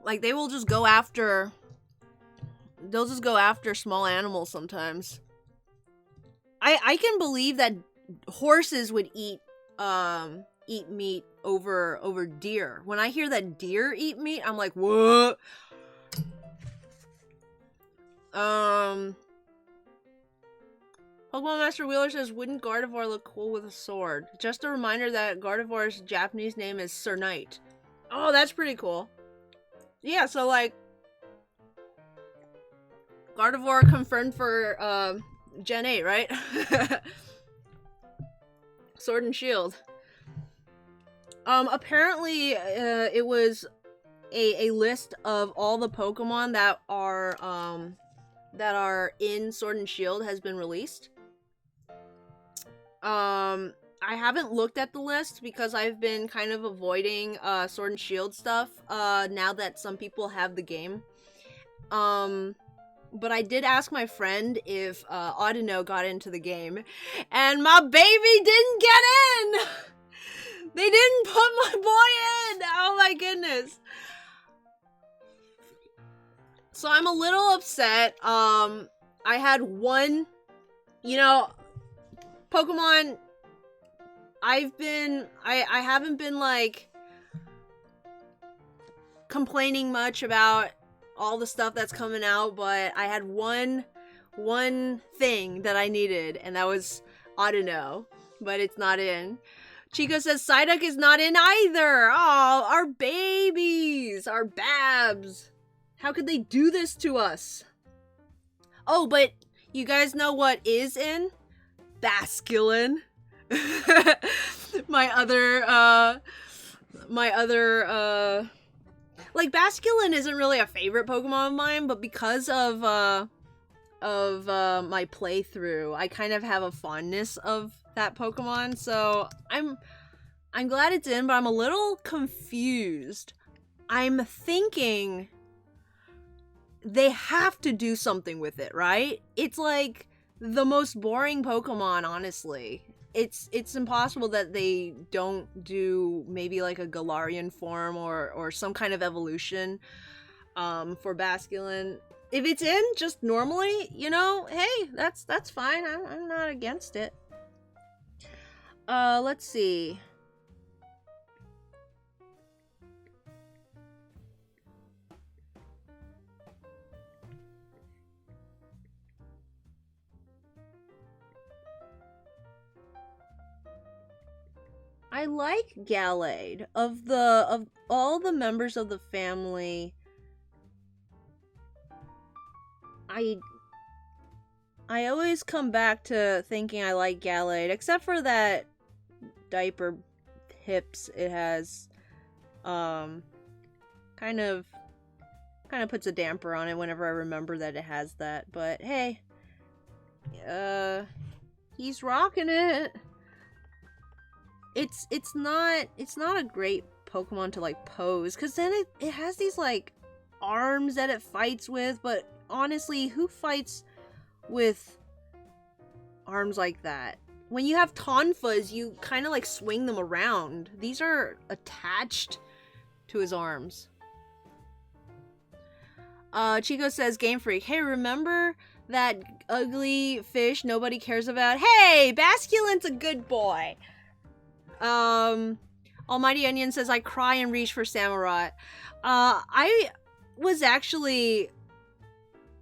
Like, they will just go after... They'll just go after small animals sometimes. I can believe that horses would eat meat over deer. When I hear that deer eat meat, I'm like, what? Pokemon Master Wheeler says, wouldn't Gardevoir look cool with a sword? Just a reminder that Gardevoir's Japanese name is Sir Knight. Oh, that's pretty cool. Yeah, so like, Gardevoir confirmed for Gen 8, right? Sword and Shield. Apparently, it was a list of all the Pokemon that are in Sword and Shield has been released. I haven't looked at the list because I've been kind of avoiding Sword and Shield stuff now that some people have the game. But I did ask my friend if Audino got into the game, and my baby didn't get in! They didn't put my boy in! Oh my goodness. So I'm a little upset. I had one, you know, Pokemon, I haven't been like complaining much about all the stuff that's coming out, but I had one thing that I needed, and that was Audino, but it's not in. Chico says Psyduck is not in either. Oh, our babies, our babs. How could they do this to us? Oh, but you guys know what is in? Basculin. my other like, Basculin isn't really a favorite Pokemon of mine, but because of my playthrough, I kind of have a fondness of that Pokemon, so I'm glad it's in, but I'm a little confused. I'm thinking they have to do something with it, right? It's like the most boring Pokemon, honestly. It's impossible that they don't do maybe like a Galarian form or some kind of evolution for Basculin. If it's in just normally, you know, hey, that's fine. I'm not against it. Let's see. I like Gallade. Of all the members of the family, I always come back to thinking I like Gallade, except for that diaper hips it has. Kind of puts a damper on it whenever I remember that it has that. But hey, he's rocking it. It's not a great Pokemon to like pose, because then it has these like arms that it fights with, but honestly, who fights with arms like that? When you have Tonfas, you kind of like swing them around. These are attached to his arms. Chico says, Game Freak, hey, remember that ugly fish nobody cares about? Hey, Basculin's a good boy. Almighty Onion says, I cry and reach for Samurott. I was actually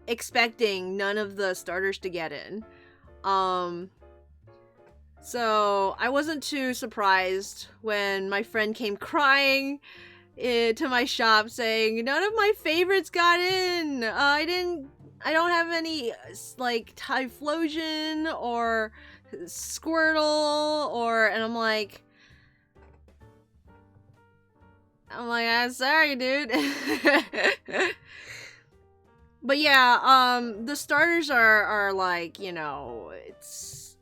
expecting none of the starters to get in. So I wasn't too surprised when my friend came crying to my shop saying none of my favorites got in. I don't have any like Typhlosion or Squirtle and I'm like, I'm sorry, dude. But yeah, the starters are like, you know, it's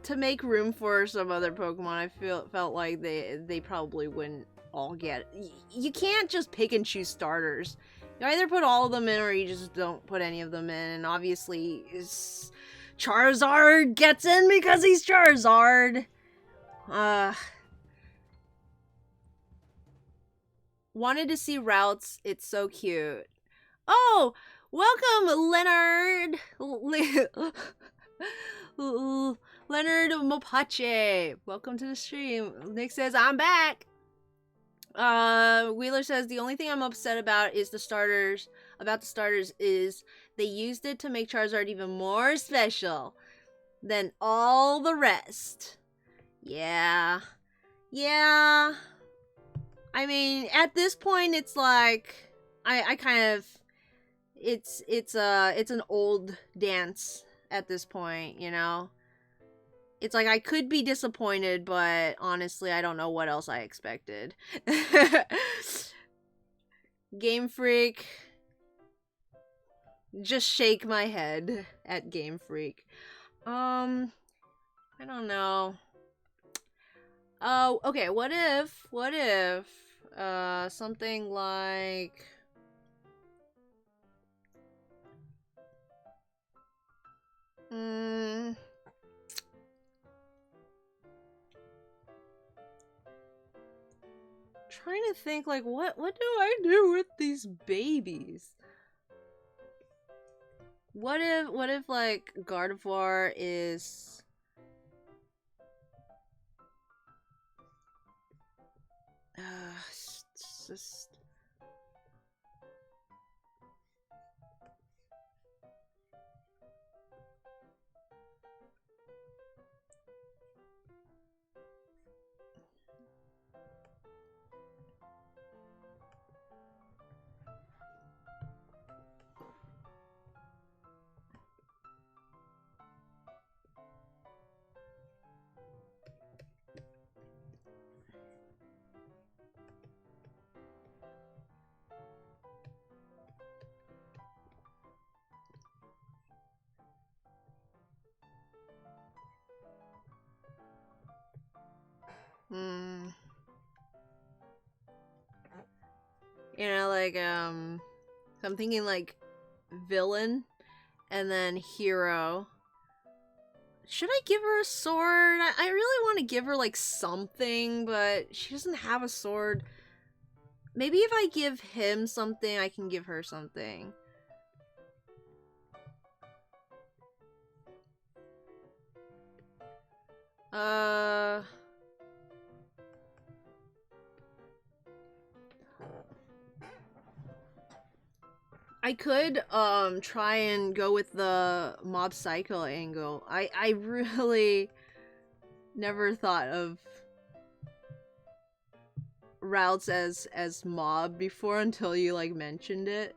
to make room for some other Pokemon. I felt like they probably wouldn't all get it. You can't just pick and choose starters. You either put all of them in or you just don't put any of them in. And obviously, Charizard gets in because he's Charizard. Wanted to see Ralts. It's so cute. Oh, welcome, Leonard. Leonard Mapache. Welcome to the stream. Nick says, I'm back. Wheeler says, the only thing I'm upset about is the starters is they used it to make Charizard even more special than all the rest. Yeah. Yeah. I mean, at this point, it's like, I kind of, it's an old dance at this point, you know? It's like I could be disappointed, but honestly, I don't know what else I expected. Game Freak. Just shake my head at Game Freak. I don't know. Oh, okay, what if, something like... Trying to think, like, what do I do with these babies? What if like Gardevoir is it's just you know, like I'm thinking like villain and then hero. Should I give her a sword? I really want to give her like something, but she doesn't have a sword. Maybe if I give him something, I can give her something. I could try and go with the mob cycle angle. I really never thought of Ralts as mob before until you like mentioned it.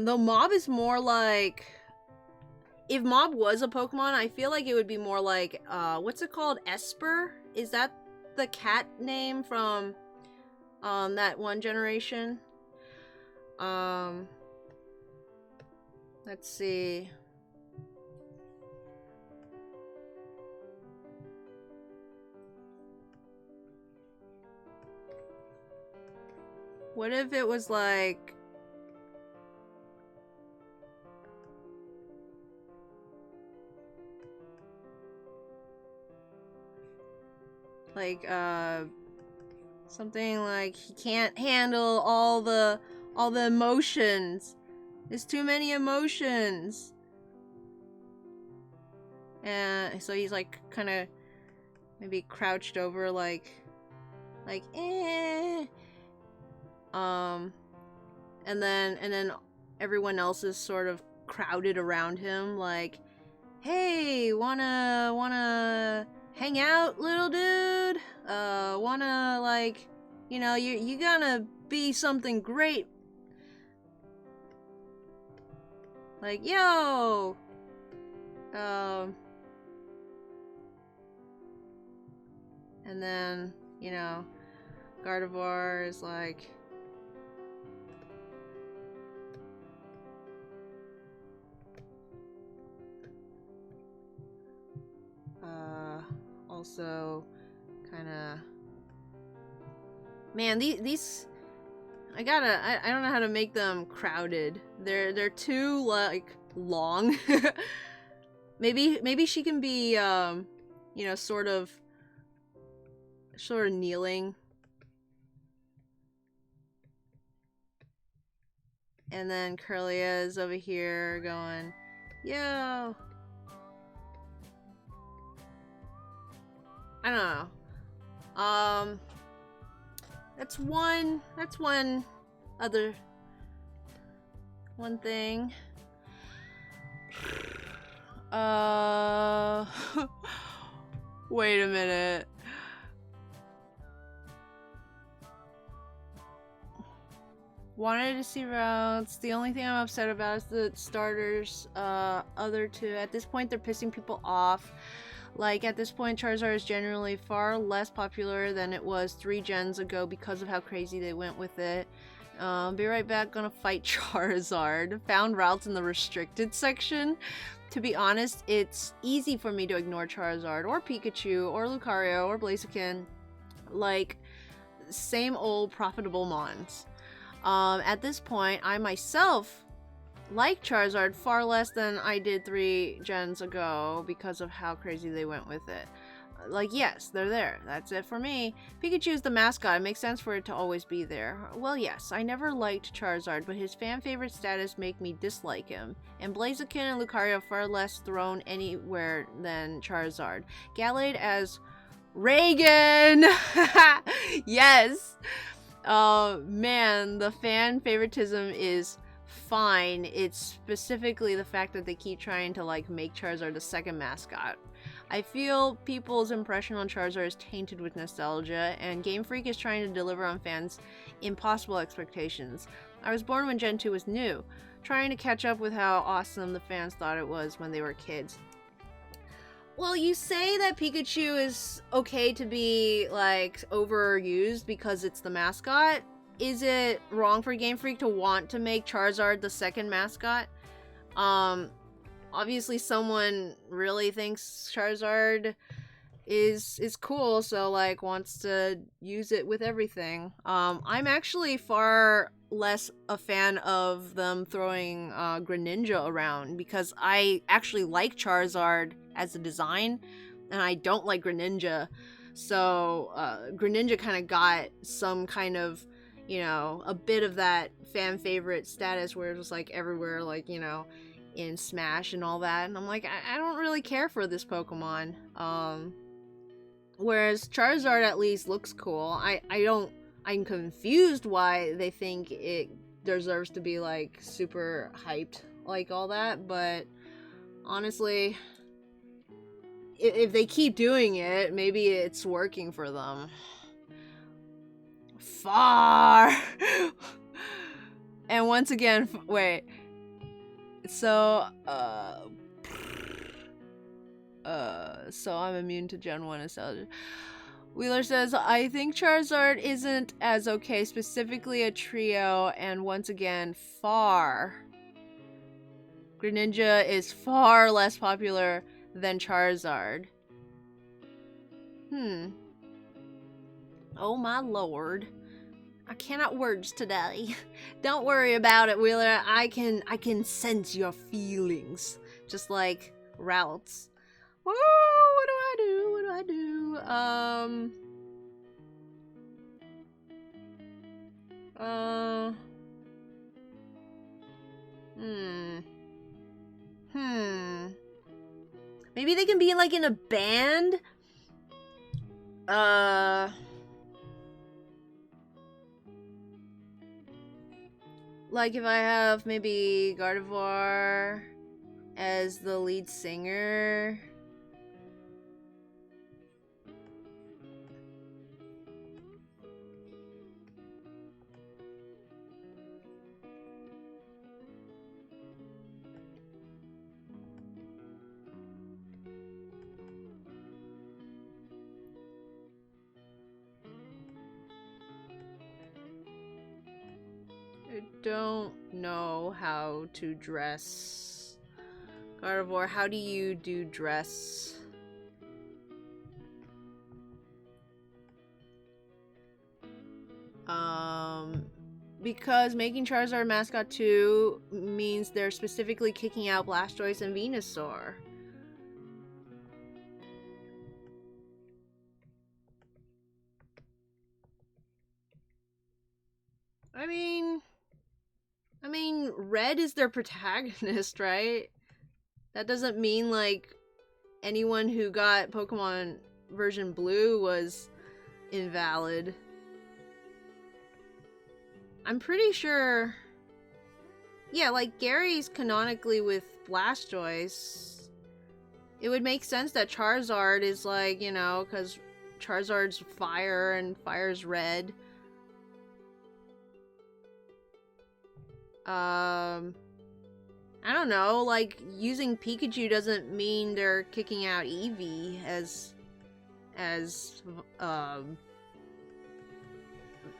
The mob is more like, if mob was a Pokemon, I feel like it would be more like, what's it called? Esper? Is that the cat name from, that one generation? Let's see. What if it was like... something like he can't handle all the emotions. There's too many emotions. And so he's like kind of maybe crouched over like eh. And then everyone else is sort of crowded around him, like, hey, wanna hang out, little dude? Wanna, like, you know, you gonna be something great. Like, yo! And then, you know, Gardevoir is like, also kind of, man, these I don't know how to make them crowded. They're too like long. maybe she can be you know, sort of kneeling. And then Curlia is over here going, yo. I don't know. That's one thing. Wait a minute. Wanted to see Ralts. The only thing I'm upset about is the starters, other two. At this point, they're pissing people off. Like, at this point, Charizard is generally far less popular than it was 3 gens ago because of how crazy they went with it. Be right back, gonna fight Charizard. Found Ralts in the restricted section. To be honest, it's easy for me to ignore Charizard, or Pikachu, or Lucario, or Blaziken. Like, same old profitable mons. At this point, I myself like Charizard far less than I did 3 gens ago because of how crazy they went with it. Like, yes, they're there. That's it for me. Pikachu is the mascot. It makes sense for it to always be there. Well, yes, I never liked Charizard, but his fan favorite status make me dislike him. And Blaziken and Lucario are far less thrown anywhere than Charizard. Gallade as Reagan! Yes! Man, the fan favoritism is fine. It's specifically the fact that they keep trying to, like, make Charizard the second mascot. I feel people's impression on Charizard is tainted with nostalgia, and Game Freak is trying to deliver on fans' impossible expectations. I was born when Gen 2 was new, trying to catch up with how awesome the fans thought it was when they were kids. Well, you say that Pikachu is okay to be, like, overused because it's the mascot. Is it wrong for Game Freak to want to make Charizard the second mascot? Obviously someone really thinks Charizard is cool, so, like, wants to use it with everything. I'm actually far less a fan of them throwing Greninja around, because I actually like Charizard as a design, and I don't like Greninja. So Greninja kind of got some kind of, you know, a bit of that fan favorite status where it was, like, everywhere, like, you know, in Smash and all that. And I'm like, I don't really care for this Pokemon. Whereas Charizard at least looks cool. I'm confused why they think it deserves to be, like, super hyped like all that, but honestly, if they keep doing it, maybe it's working for them. Far! And once again, wait. So, so I'm immune to Gen 1 nostalgia. Wheeler says, I think Charizard isn't as okay, specifically a trio, and once again, far. Greninja is far less popular than Charizard. Oh my lord. I cannot words today. Don't worry about it, Wheeler. I can sense your feelings. Just like Ralts. Whoa, what do I do? What do I do? Maybe they can be, like, in a band? Uh, like if I have maybe Gardevoir as the lead singer. I don't know how to dress. Gardevoir, how do you do dress? Because making Charizard mascot 2 means they're specifically kicking out Blastoise and Venusaur. I mean, Red is their protagonist, right? That doesn't mean, like, anyone who got Pokemon version Blue was invalid. I'm pretty sure... Yeah, like, Gary's canonically with Blastoise. It would make sense that Charizard is, like, you know, because Charizard's fire and fire's red. I don't know, like, using Pikachu doesn't mean they're kicking out Eevee as a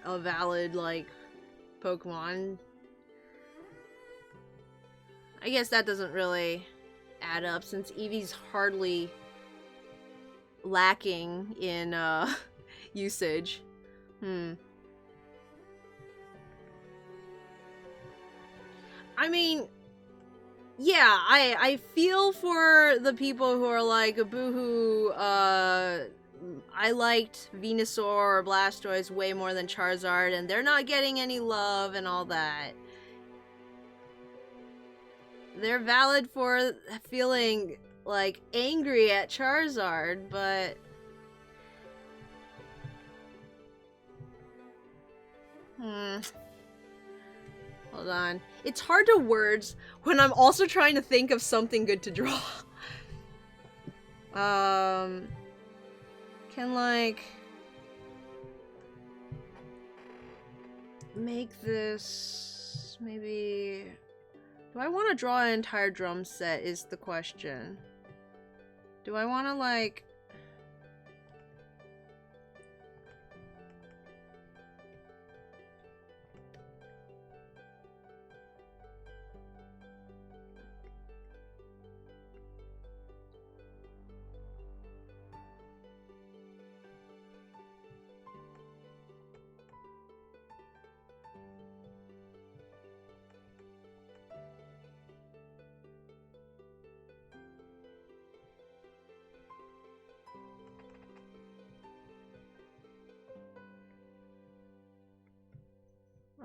valid, like, Pokemon. I guess that doesn't really add up since Eevee's hardly lacking in, usage. I mean, yeah, I feel for the people who are like, boohoo, I liked Venusaur or Blastoise way more than Charizard, and they're not getting any love and all that. They're valid for feeling, like, angry at Charizard, but... Hold on. It's hard to words when I'm also trying to think of something good to draw. Can, like... make this... maybe... Do I want to draw an entire drum set is the question. Do I want to, like...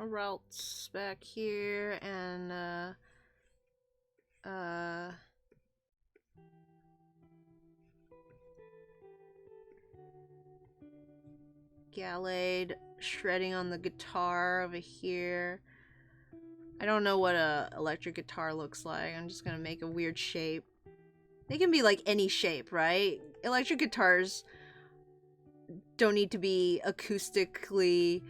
a Ralts back here, and, Gallade shredding on the guitar over here. I don't know what a electric guitar looks like. I'm just gonna make a weird shape. They can be like any shape, right? Electric guitars don't need to be acoustically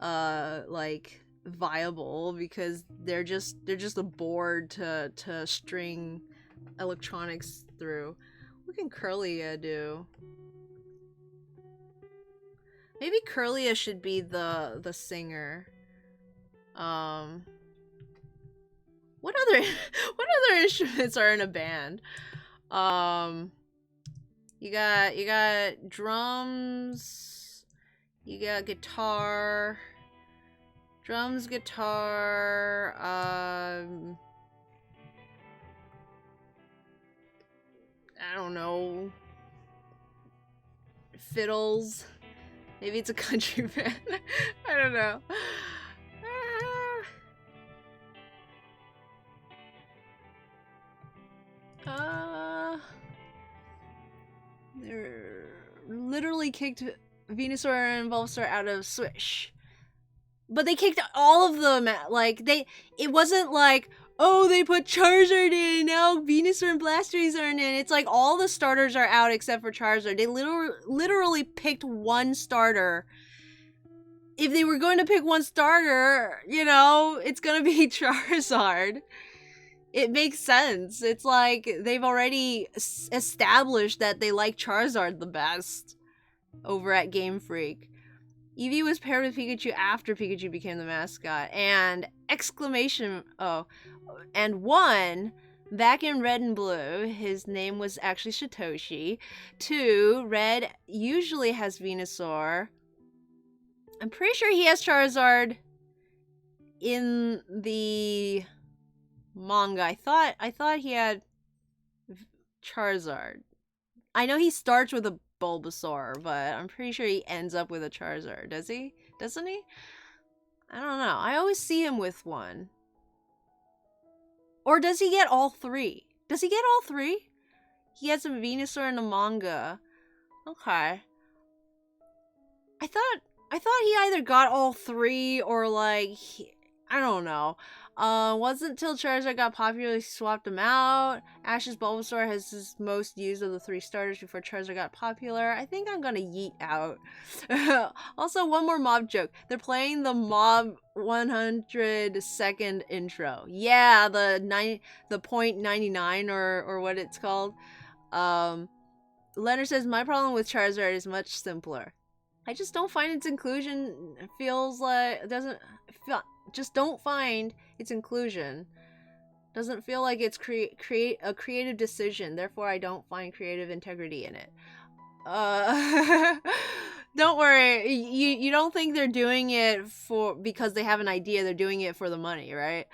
like viable because they're just a board to string electronics through. What can Curlia do? Maybe Curlia should be the singer. What other instruments are in a band? You got drums, you got guitar, drums, guitar, I don't know, fiddles. Maybe it's a country band. I don't know. They're literally kicked Venusaur and Bulbasaur out of Swish. But they kicked all of them out. Like, it wasn't like, oh, they put Charizard in, now Venusaur and Blastoise aren't in. It's like all the starters are out except for Charizard. They literally picked one starter. If they were going to pick one starter, you know, it's gonna be Charizard. It makes sense. It's like they've already established that they like Charizard the best over at Game Freak. Eevee was paired with Pikachu after Pikachu became the mascot. And and one, back in Red and Blue, his name was actually Satoshi. 2, Red usually has Venusaur. I'm pretty sure he has Charizard in the manga. I thought he had Charizard. I know he starts with a Bulbasaur, but I'm pretty sure he ends up with a Charizard. Does he? Doesn't he? I don't know. I always see him with one. Or does he get all 3? Does he get all 3? He has a Venusaur in the manga. Okay. I thought he either got all 3 or like I don't know. Wasn't until Charizard got popular he swapped him out. Ash's Bulbasaur has his most used of the 3 starters before Charizard got popular. I think I'm gonna yeet out. Also, one more mob joke. They're playing the Mob 100-second intro. Yeah, the .99 or what it's called. Leonard says, my problem with Charizard is much simpler. I just don't find its inclusion just don't find its inclusion. Doesn't feel like it's a creative decision. Therefore, I don't find creative integrity in it. Don't worry. You don't think they're doing it because they have an idea. They're doing it for the money, right?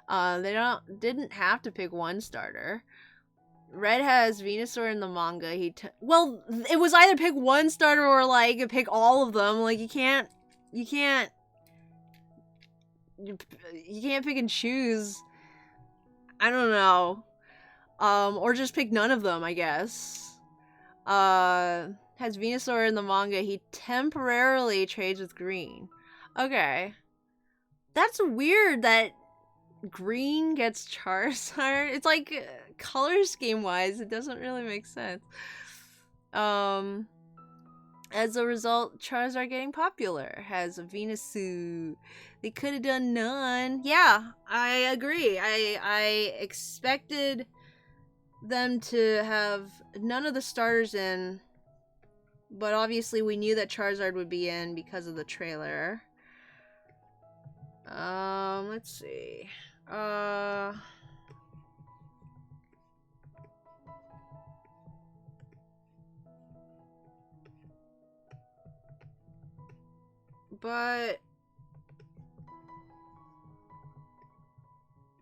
They didn't have to pick one starter. Red has Venusaur in the manga. Well, it was either pick one starter or like pick all of them. Like you can't pick and choose. I don't know. Or just pick none of them, I guess. Has Venusaur in the manga. He temporarily trades with green. Okay. That's weird that green gets Charizard. It's like color scheme wise, it doesn't really make sense. As a result, Charizard getting popular has a Venusaur. They could have done none. Yeah, I agree. I expected them to have none of the starters in, but obviously we knew that Charizard would be in because of the trailer. Let's see. But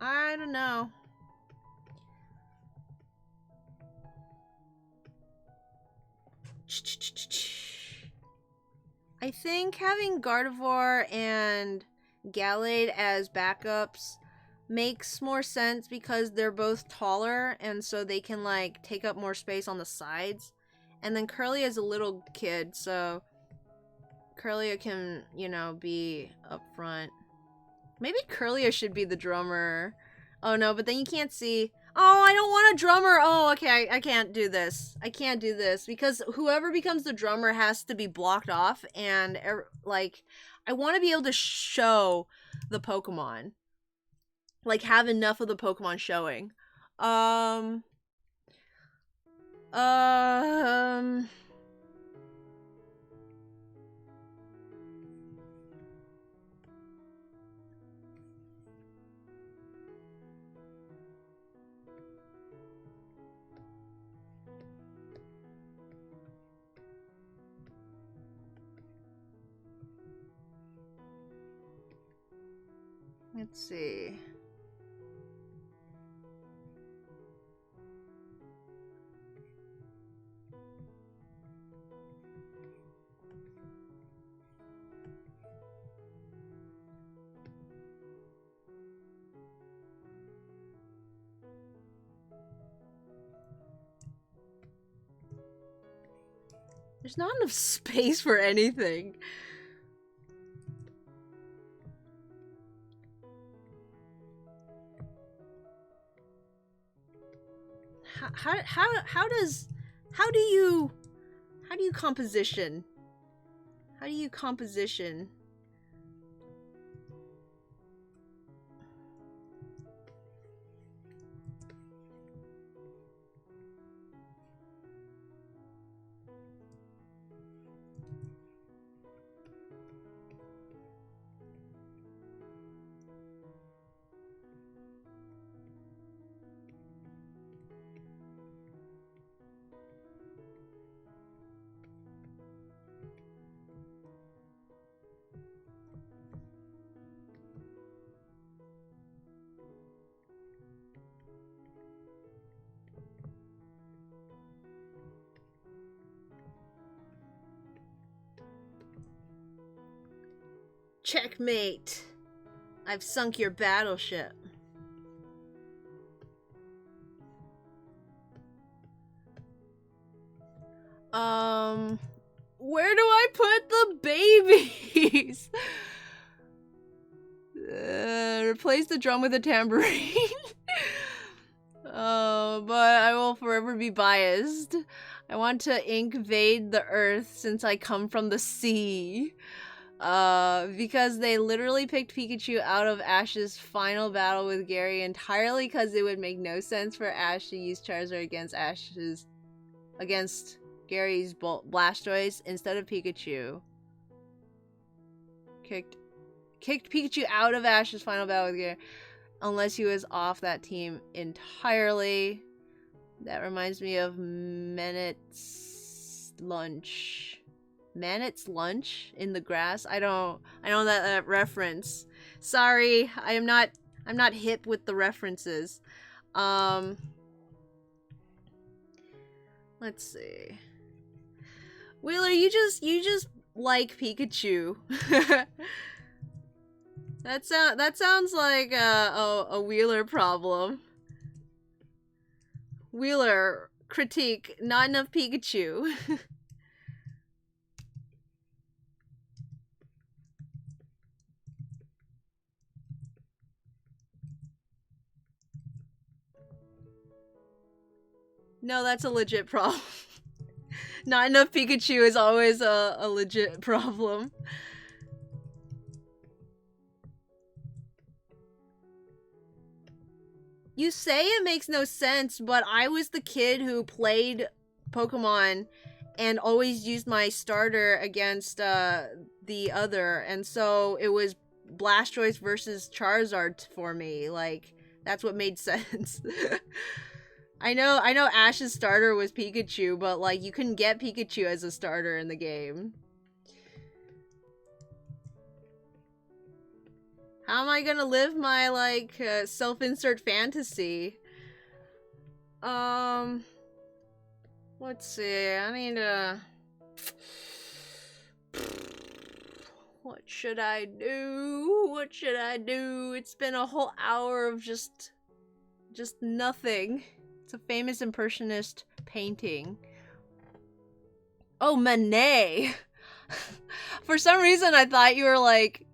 I don't know. I think having Gardevoir and Gallade as backups makes more sense because they're both taller and so they can like take up more space on the sides. And then Curly is a little kid, so Curlia can, you know, be up front. Maybe Curlia should be the drummer. Oh no, but then you can't see. Oh, I don't want a drummer. Oh, okay, I can't do this. I can't do this because whoever becomes the drummer has to be blocked off, and like, I want to be able to show the Pokemon. Like, have enough of the Pokemon showing. Let's see. There's not enough space for anything. How do you composition? How do you composition? Checkmate. I've sunk your battleship. Where do I put the babies? Replace the drum with a tambourine. But I will forever be biased. I want to invade the earth since I come from the sea. Because they literally picked Pikachu out of Ash's final battle with Gary entirely because it would make no sense for Ash to use Charizard against Gary's Blastoise instead of Pikachu. Kicked Pikachu out of Ash's final battle with Gary unless he was off that team entirely. That reminds me of Manet's lunch. Manet's lunch in the grass. I know that reference. Sorry, I'm not hip with the references. Let's see. Wheeler, you just like Pikachu. That sounds like a Wheeler problem. Wheeler critique, not enough Pikachu. No, that's a legit problem. Not enough Pikachu is always a legit problem. You say it makes no sense, but I was the kid who played Pokemon and always used my starter against the other, and so it was Blastoise versus Charizard for me. Like, that's what made sense. I know Ash's starter was Pikachu, but like you couldn't get Pikachu as a starter in the game. How am I gonna live my like self-insert fantasy? Let's see. I need to. What should I do? What should I do? It's been a whole hour of just nothing. It's a famous impressionist painting. Oh, Manet. For some reason, I thought you were like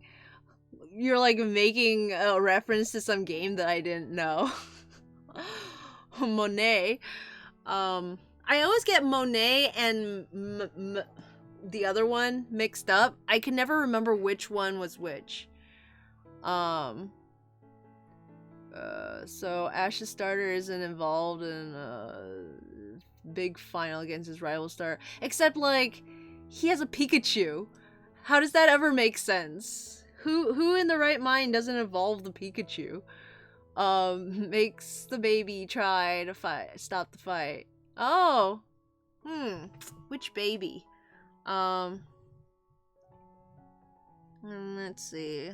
making a reference to some game that I didn't know. Monet. I always get Monet and the other one mixed up. I can never remember which one was which. So Ash's starter isn't involved in a big final against his rival star. Except, like, he has a Pikachu. How does that ever make sense? Who in the right mind doesn't evolve the Pikachu? Makes the baby try to stop the fight. Oh! Which baby? Let's see.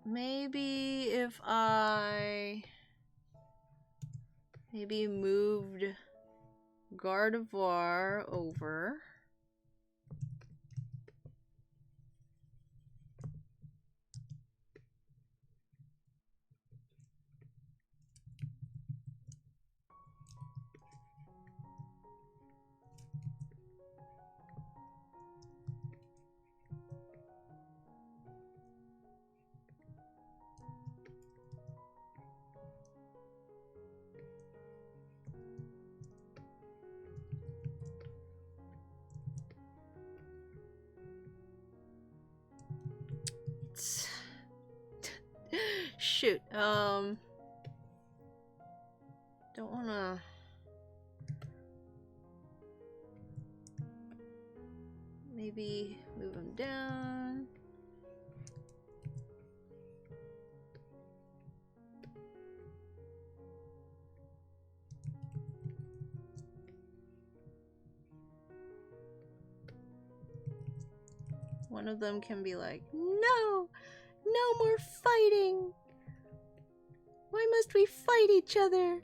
Maybe if I moved Gardevoir over. shoot. Don't wanna... Maybe move him down. One of them can be like, no! No more fighting! Why must we fight each other?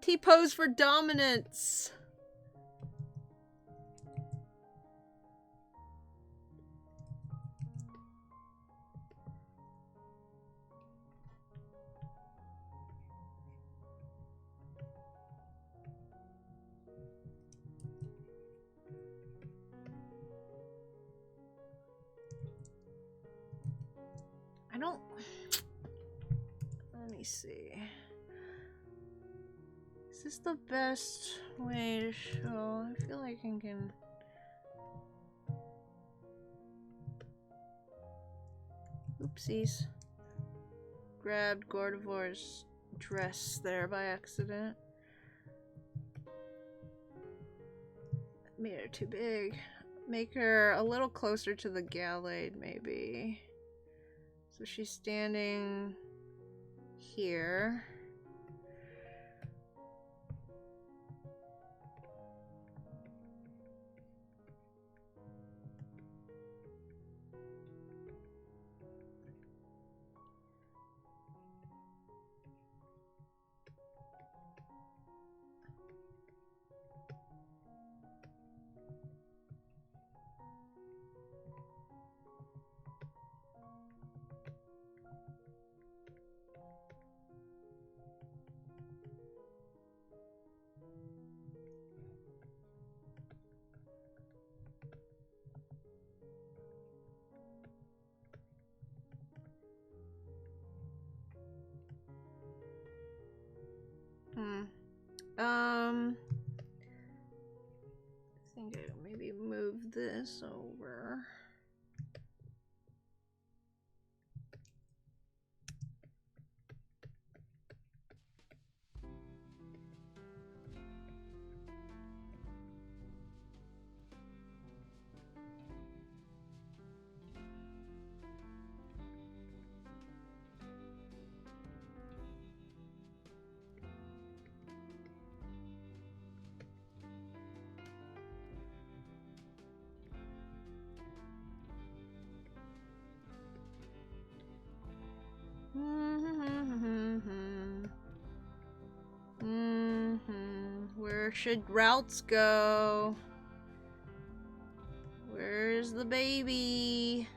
T-pose for dominance! I don't... Let me see. Is this the best way to show? I feel like I can... Oopsies. Grabbed Gordivor's dress there by accident. Made her too big. Make her a little closer to the Gallade, maybe. So she's standing here. I think I'll maybe move this over. Where should Ralts go? Where's the baby?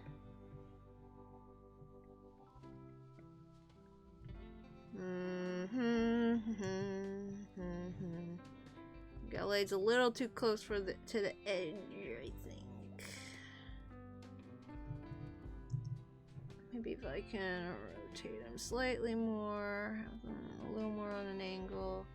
Gallade's a little too close for to the edge, I think. Maybe if I can rotate him slightly more, have him a little more on an angle.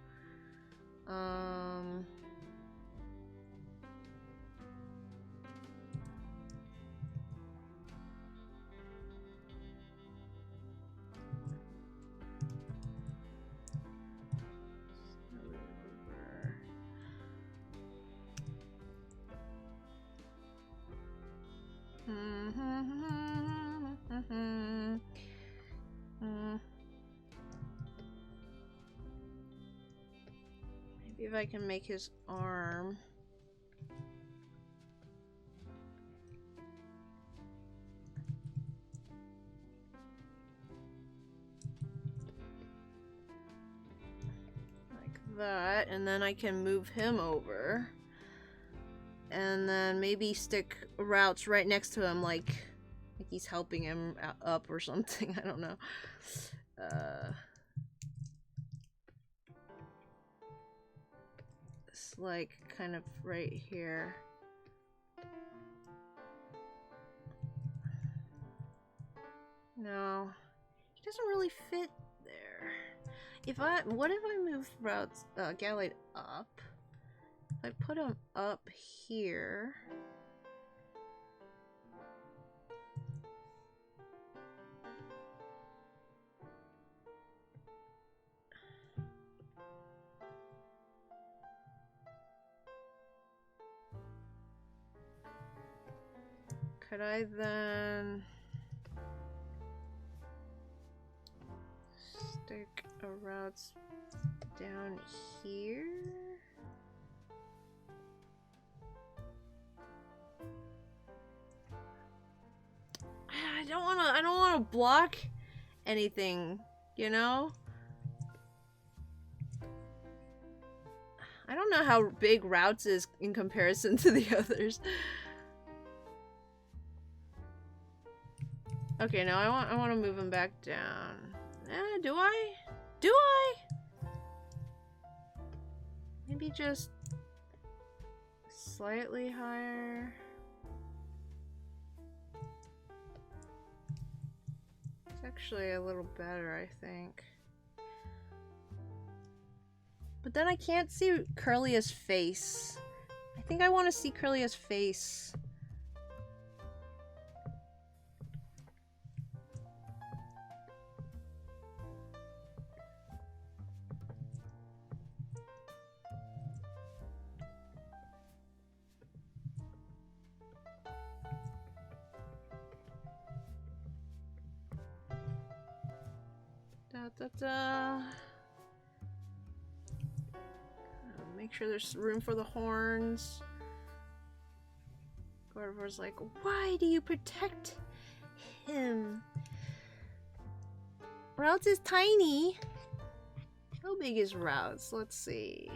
Maybe if I can make his arm. Like that, and then I can move him over. And then maybe stick Ralts right next to him, like he's helping him up or something. I don't know. It's like kind of right here. No, he doesn't really fit there. What if I move Ralts Gallade up? I put them up here. Could I then stick a Ralts down here? I don't wanna block anything, you know? I don't know how big Ralts is in comparison to the others. Okay, now I want to move him back down. Do I? Do I? Maybe just slightly higher. It's actually a little better, I think. But then I can't see Curlia's face. I think I want to see Curlia's face. Make sure there's room for the horns. Gardevoir's like, why do you protect him? Ralts is tiny. How big is Ralts? Let's see.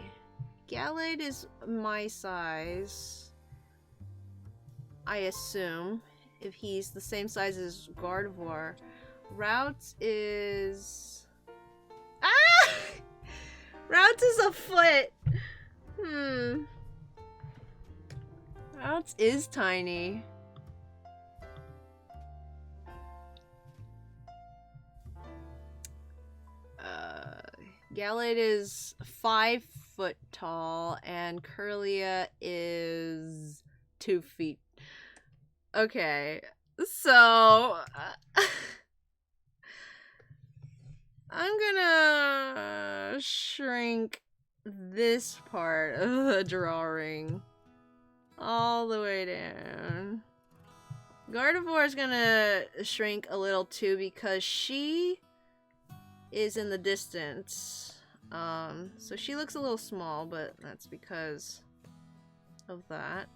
Gallade is my size, I assume, if he's the same size as Gardevoir. Ralts is... Ah! Ralts is a foot! Ralts is tiny. Gallade is 5 foot tall, and Curlia is 2 feet. Okay, so... I'm gonna shrink this part of the drawing all the way down. Gardevoir is gonna shrink a little too because she is in the distance. So she looks a little small, but that's because of that.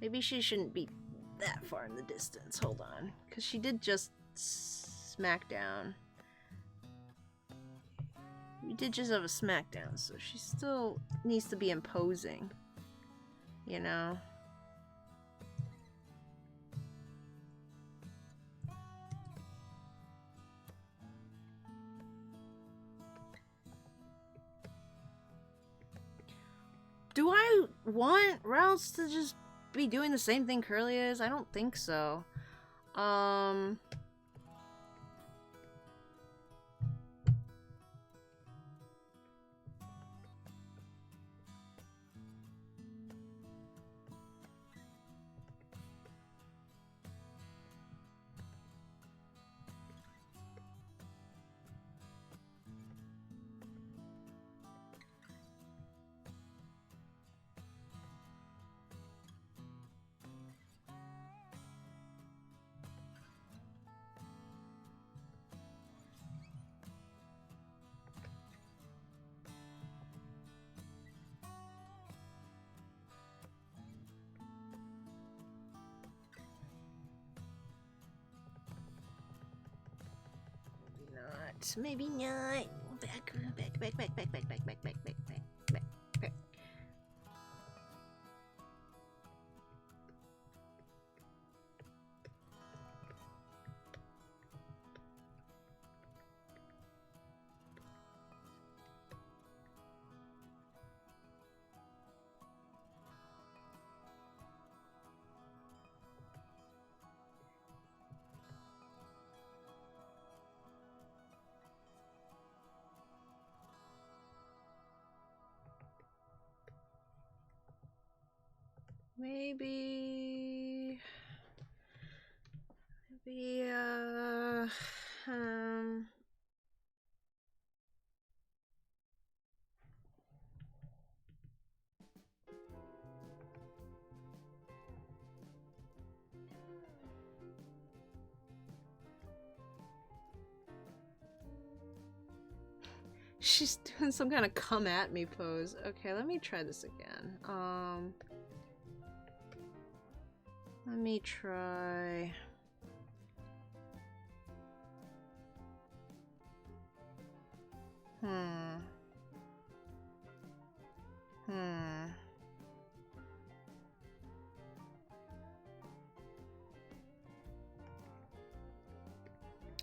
Maybe she shouldn't be that far in the distance. Hold on, because she did just smack down. We did just have a smackdown, so she still needs to be imposing, you know? Do I want Ralts to just be doing the same thing Curly is? I don't think so. Maybe not. Back. Maybe... She's doing some kind of come at me pose. Okay, let me try this again. Let me try...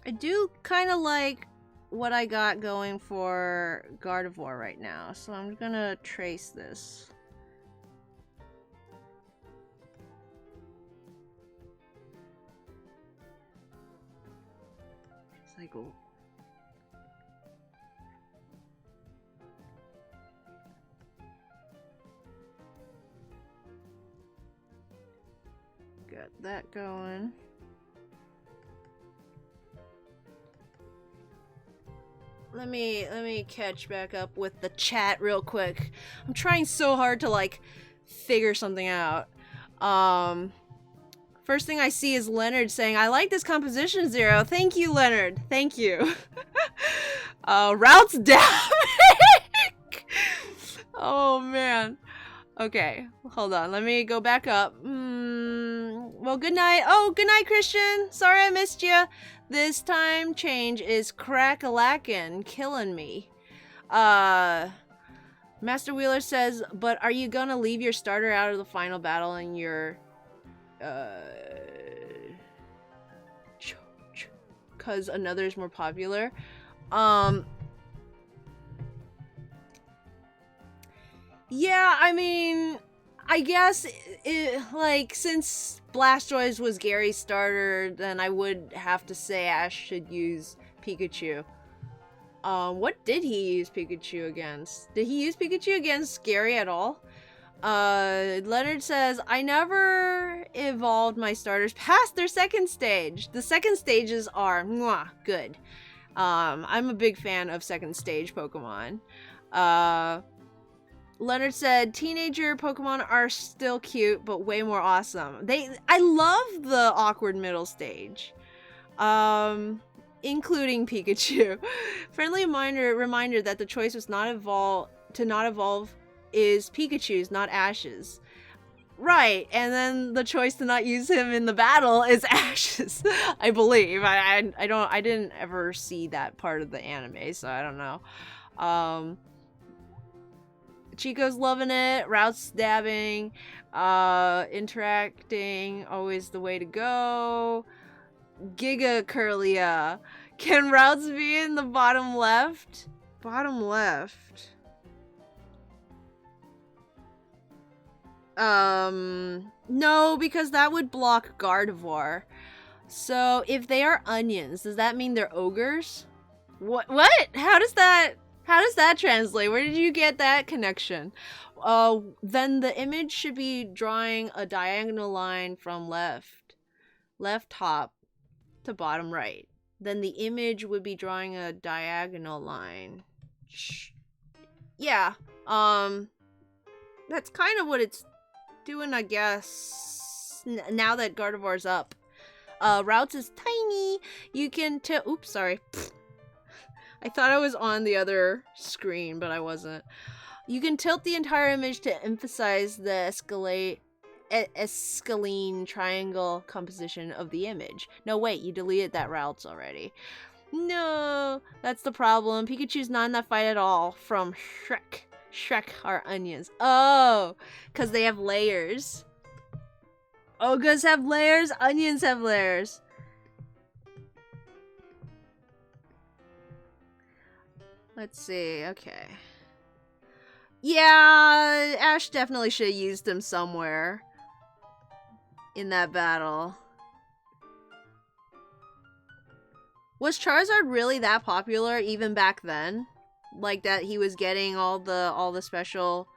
I do kind of like what I got going for Gardevoir right now, so I'm gonna trace this. Cycle. Got that going. Let me catch back up with the chat real quick. I'm trying so hard to like figure something out. First thing I see is Leonard saying, "I like this composition, Zero." Thank you, Leonard. Thank you. Ralts down. Oh man. Okay, hold on. Let me go back up. Well, good night. Oh, good night, Christian. Sorry I missed you. This time change is crack-a-lackin', killing me. Master Wheeler says, but are you gonna leave your starter out of the final battle in your... Cause another is more popular? Yeah, I mean... I guess, like, since Blastoise was Gary's starter, then I would have to say Ash should use Pikachu. What did he use Pikachu against? Did he use Pikachu against Gary at all? Leonard says, I never evolved my starters past their second stage. The second stages are, mwah, good. I'm a big fan of second stage Pokemon. Leonard said, teenager Pokemon are still cute, but way more awesome. I love the awkward middle stage. Including Pikachu. Friendly reminder that the choice was not evolve is Pikachu's, not Ash's. Right, and then the choice to not use him in the battle is Ash's, I believe. I didn't ever see that part of the anime, so I don't know. Chico's loving it. Ralts dabbing. Interacting. Always the way to go. Giga Curlia. Can Ralts be in the bottom left? Bottom left. No, because that would block Gardevoir. So if they are onions, does that mean they're ogres? What? How does that translate? Where did you get that connection? Then the image should be drawing a diagonal line from left top to bottom right. Then the image would be drawing a diagonal line. Yeah. That's kind of what it's doing, I guess. Now that Gardevoir's up. Ralts is tiny. You can tell. Oops, sorry. I thought I was on the other screen, but I wasn't. You can tilt the entire image to emphasize the escaline triangle composition of the image. No, wait, you deleted that Ralts already. No, that's the problem. Pikachu's not in that fight at all. From Shrek. Shrek are onions. Oh, because they have layers. Ogres have layers, onions have layers. Let's see, okay. Yeah, Ash definitely should have used him somewhere in that battle. Was Charizard really that popular even back then? Like that he was getting all the special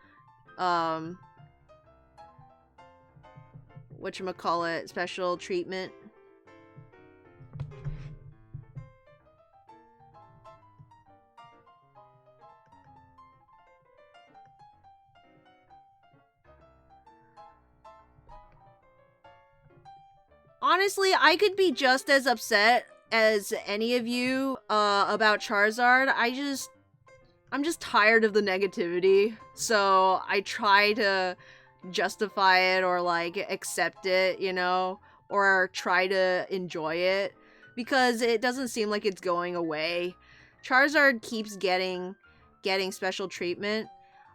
whatchamacallit, special treatment. Honestly, I could be just as upset as any of you about Charizard. I'm just tired of the negativity. So I try to justify it or like accept it, you know, or try to enjoy it because it doesn't seem like it's going away. Charizard keeps getting special treatment.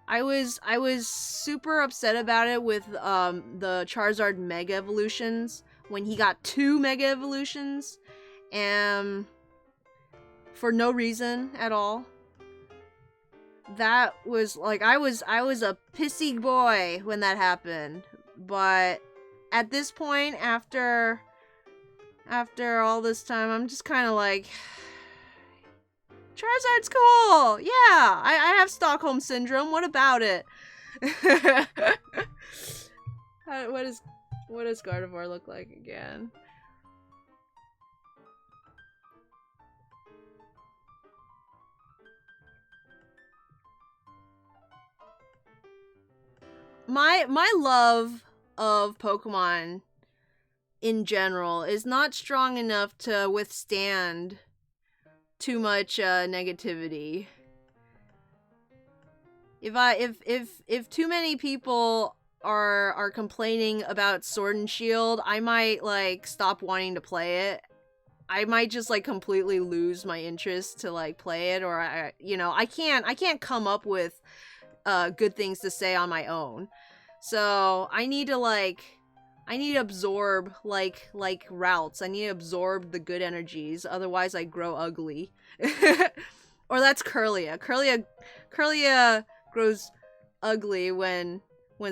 I was super upset about it with the Charizard Mega Evolutions when he got 2 Mega Evolutions and for no reason at all. That was like I was a pissy boy when that happened. But at this point after all this time, I'm just kind of like Charizard's cool. Yeah, I have Stockholm syndrome. What about it? What does Gardevoir look like again? My love of Pokemon in general is not strong enough to withstand too much negativity. If too many people are complaining about Sword and Shield, I might like stop wanting to play it. I might just like completely lose my interest to like play it, or I can't come up with good things to say on my own. So I need to absorb like Ralts. I need to absorb the good energies, otherwise I grow ugly. Or that's Curlia. Curlia grows ugly when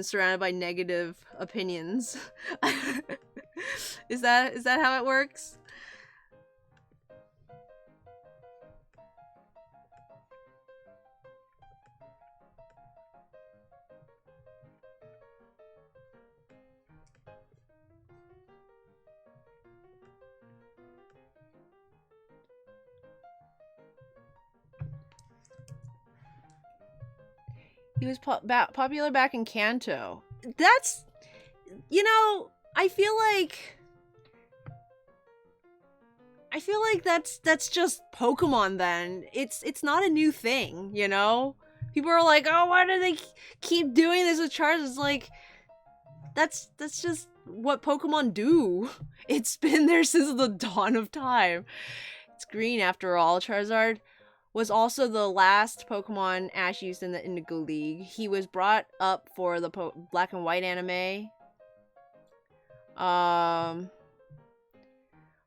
surrounded by negative opinions. Is that how it works? He was popular back in Kanto. That's, I feel like that's just Pokemon then. It's not a new thing, you know? People are like, oh, why do they keep doing this with Charizard? It's like, that's just what Pokemon do. It's been there since the dawn of time. It's green after all. Charizard was also the last Pokemon Ash used in the Indigo League. He was brought up for the Black and White anime. I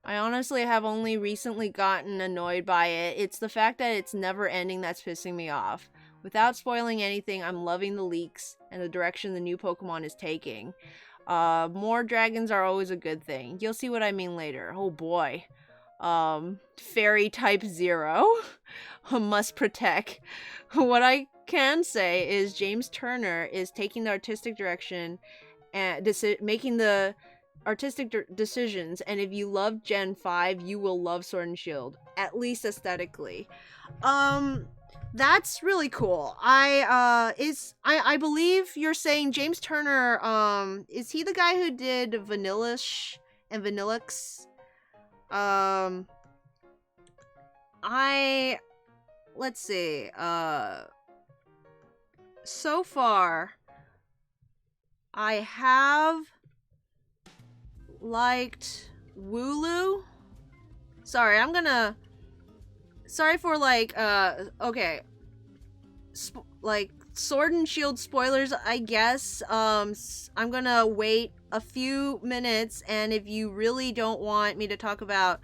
honestly have only recently gotten annoyed by it. It's the fact that it's never ending that's pissing me off. Without spoiling anything, I'm loving the leaks and the direction the new Pokemon is taking. More dragons are always a good thing. You'll see what I mean later. Oh boy. Fairy type 0. Must protect. What I can say is James Turner is taking the artistic direction and making the artistic decisions, and if you love Gen 5, you will love Sword and Shield, at least aesthetically. That's really cool. I believe you're saying James Turner, is he the guy who did Vanillish and Vanillix? Let's see, so far, I have liked Wooloo. Sorry for like, okay. Like, Sword and Shield spoilers, I guess. I'm gonna wait a few minutes, and if you really don't want me to talk about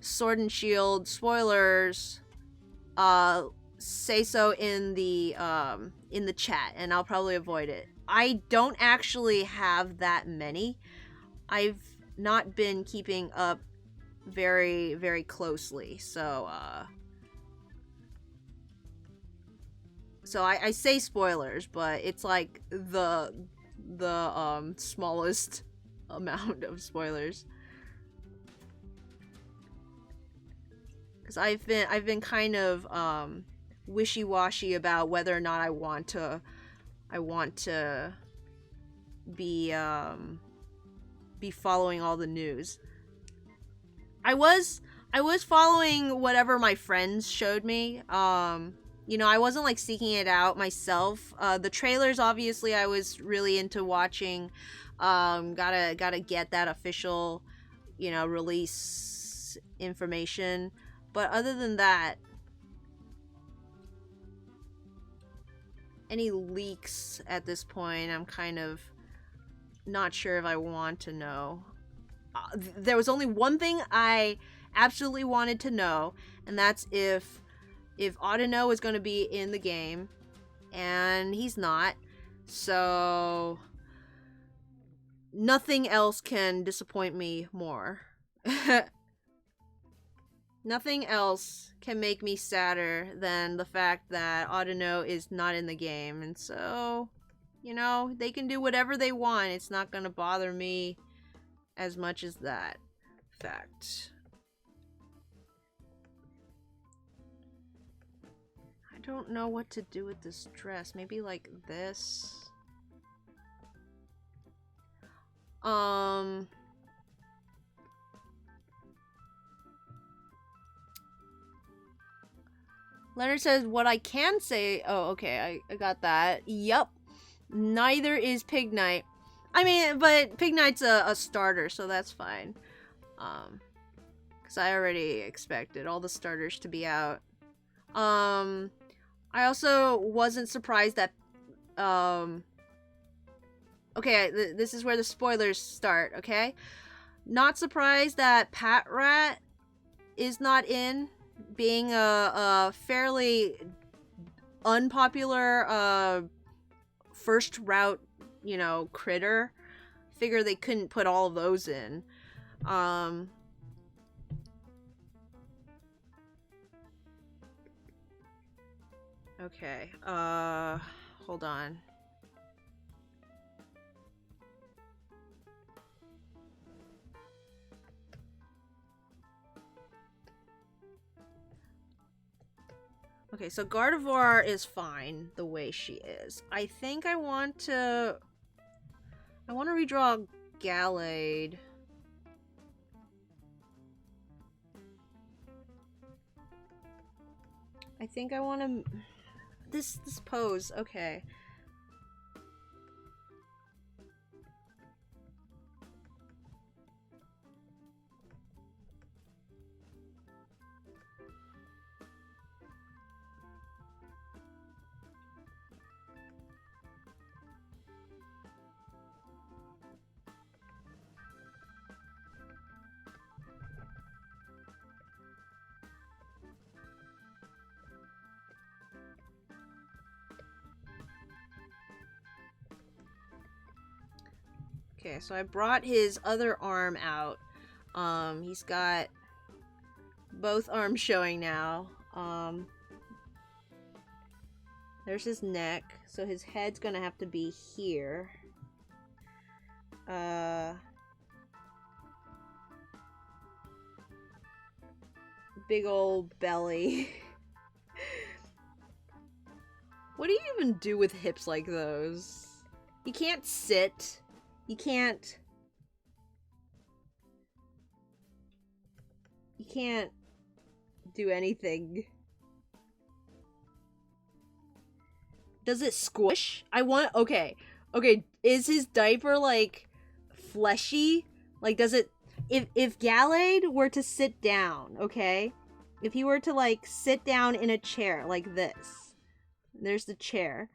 Sword and Shield spoilers, say so in the chat, and I'll probably avoid it. I don't actually have that many. I've not been keeping up very, very closely, so I say spoilers, but it's like the smallest amount of spoilers. Because I've been kind of wishy-washy about whether or not I want to be following all the news. I was following whatever my friends showed me. You know, I wasn't like seeking it out myself. The trailers, obviously, I was really into watching. Gotta get that official, you know, release information. But other than that, any leaks at this point, I'm kind of not sure if I want to know. There was only one thing I absolutely wanted to know, and that's if Audino is going to be in the game, and he's not. So nothing else can disappoint me more. Nothing else can make me sadder than the fact that Audino is not in the game. And so, you know, they can do whatever they want. It's not going to bother me as much as that fact. I don't know what to do with this dress. Maybe like this. Leonard says, what I can say... Oh, okay, I got that. Yup. Neither is Pig Knight. I mean, but Pig Knight's a starter, so that's fine. Because I already expected all the starters to be out. I also wasn't surprised that... Okay, this is where the spoilers start, okay? Not surprised that Pat Rat is not in, being a fairly unpopular first route, you know, critter. Figure they couldn't put all of those in. Okay, hold on. Okay, so Gardevoir is fine the way she is. I think I want to redraw Gallade. I think I want to... This pose, okay. Okay, so I brought his other arm out. He's got both arms showing now. There's his neck, so his head's gonna have to be here. Big old belly. What do you even do with hips like those? You can't sit. You can't do anything. Does it squish? Okay, is his diaper like fleshy? Like, does it, if Gallade were to sit down, okay? If he were to like sit down in a chair like this, there's the chair,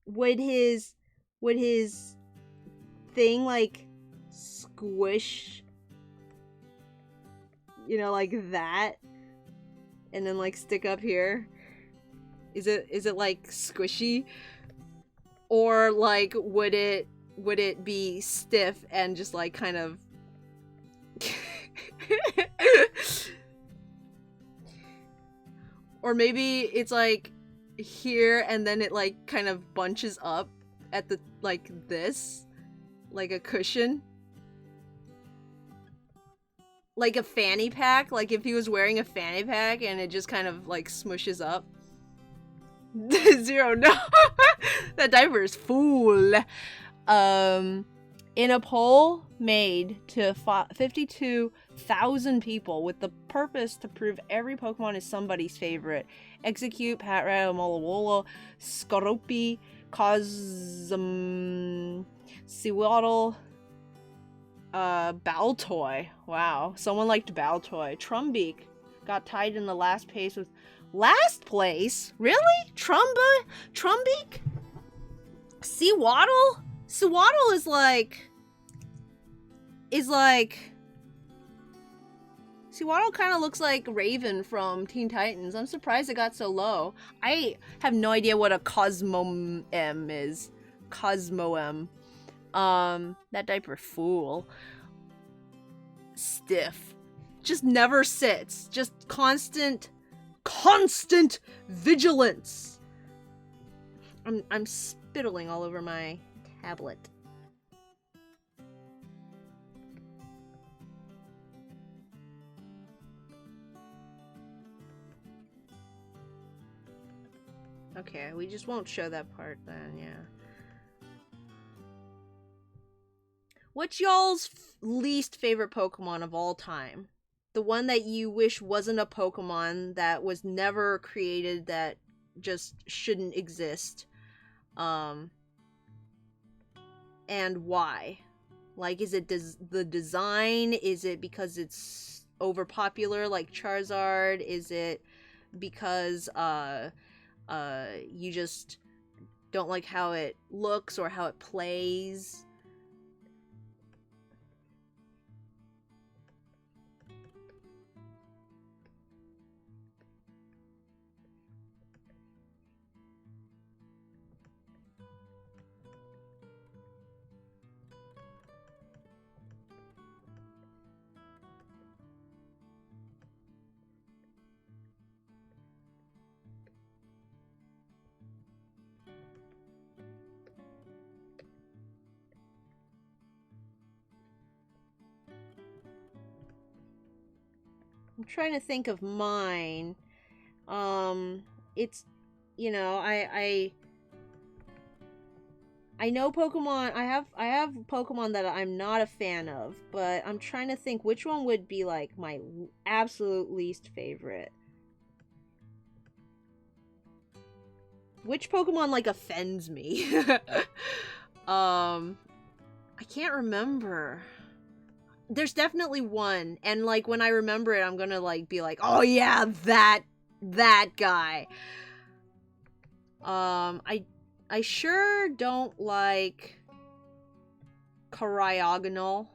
would his thing like squish, you know, like that, and then like stick up here? Is it like squishy, or like would it be stiff and just like kind of or maybe it's like here and then it like kind of bunches up at the like this, like a cushion? like a fanny pack, like if he was wearing a fanny pack and it just kind of like smushes up. Zero, no. That diaper is full. In a poll made to 52,000 people with the purpose to prove every Pokemon is somebody's favorite, Execute, Patrat, Molawolo, Skorupi, Sewaddle, Baltoy. Wow, someone liked Baltoy. Trumbeak got tied in the last place with... Last place? Really? Trumbeak? Sewaddle? Sewaddle is like... Sewaddle kind of looks like Raven from Teen Titans. I'm surprised it got so low. I have no idea what a Cosmoem is. Cosmoem. That diaper fool. Stiff. Just never sits. Just constant vigilance. I'm spittling all over my tablet. Okay, we just won't show that part then, yeah. What's y'all's least favorite Pokemon of all time? The one that you wish wasn't a Pokemon, that was never created, that just shouldn't exist. And why? Like, is it the design? Is it because it's overpopular like Charizard? Is it because you just don't like how it looks or how it plays? I'm trying to think of mine. It's, you know, I know Pokemon. I have Pokemon that I'm not a fan of, but I'm trying to think which one would be like my absolute least favorite. Which Pokemon like offends me? I can't remember. There's definitely one, and like when I remember it, I'm gonna like be like, oh yeah, that guy. I sure don't like Cryogonal.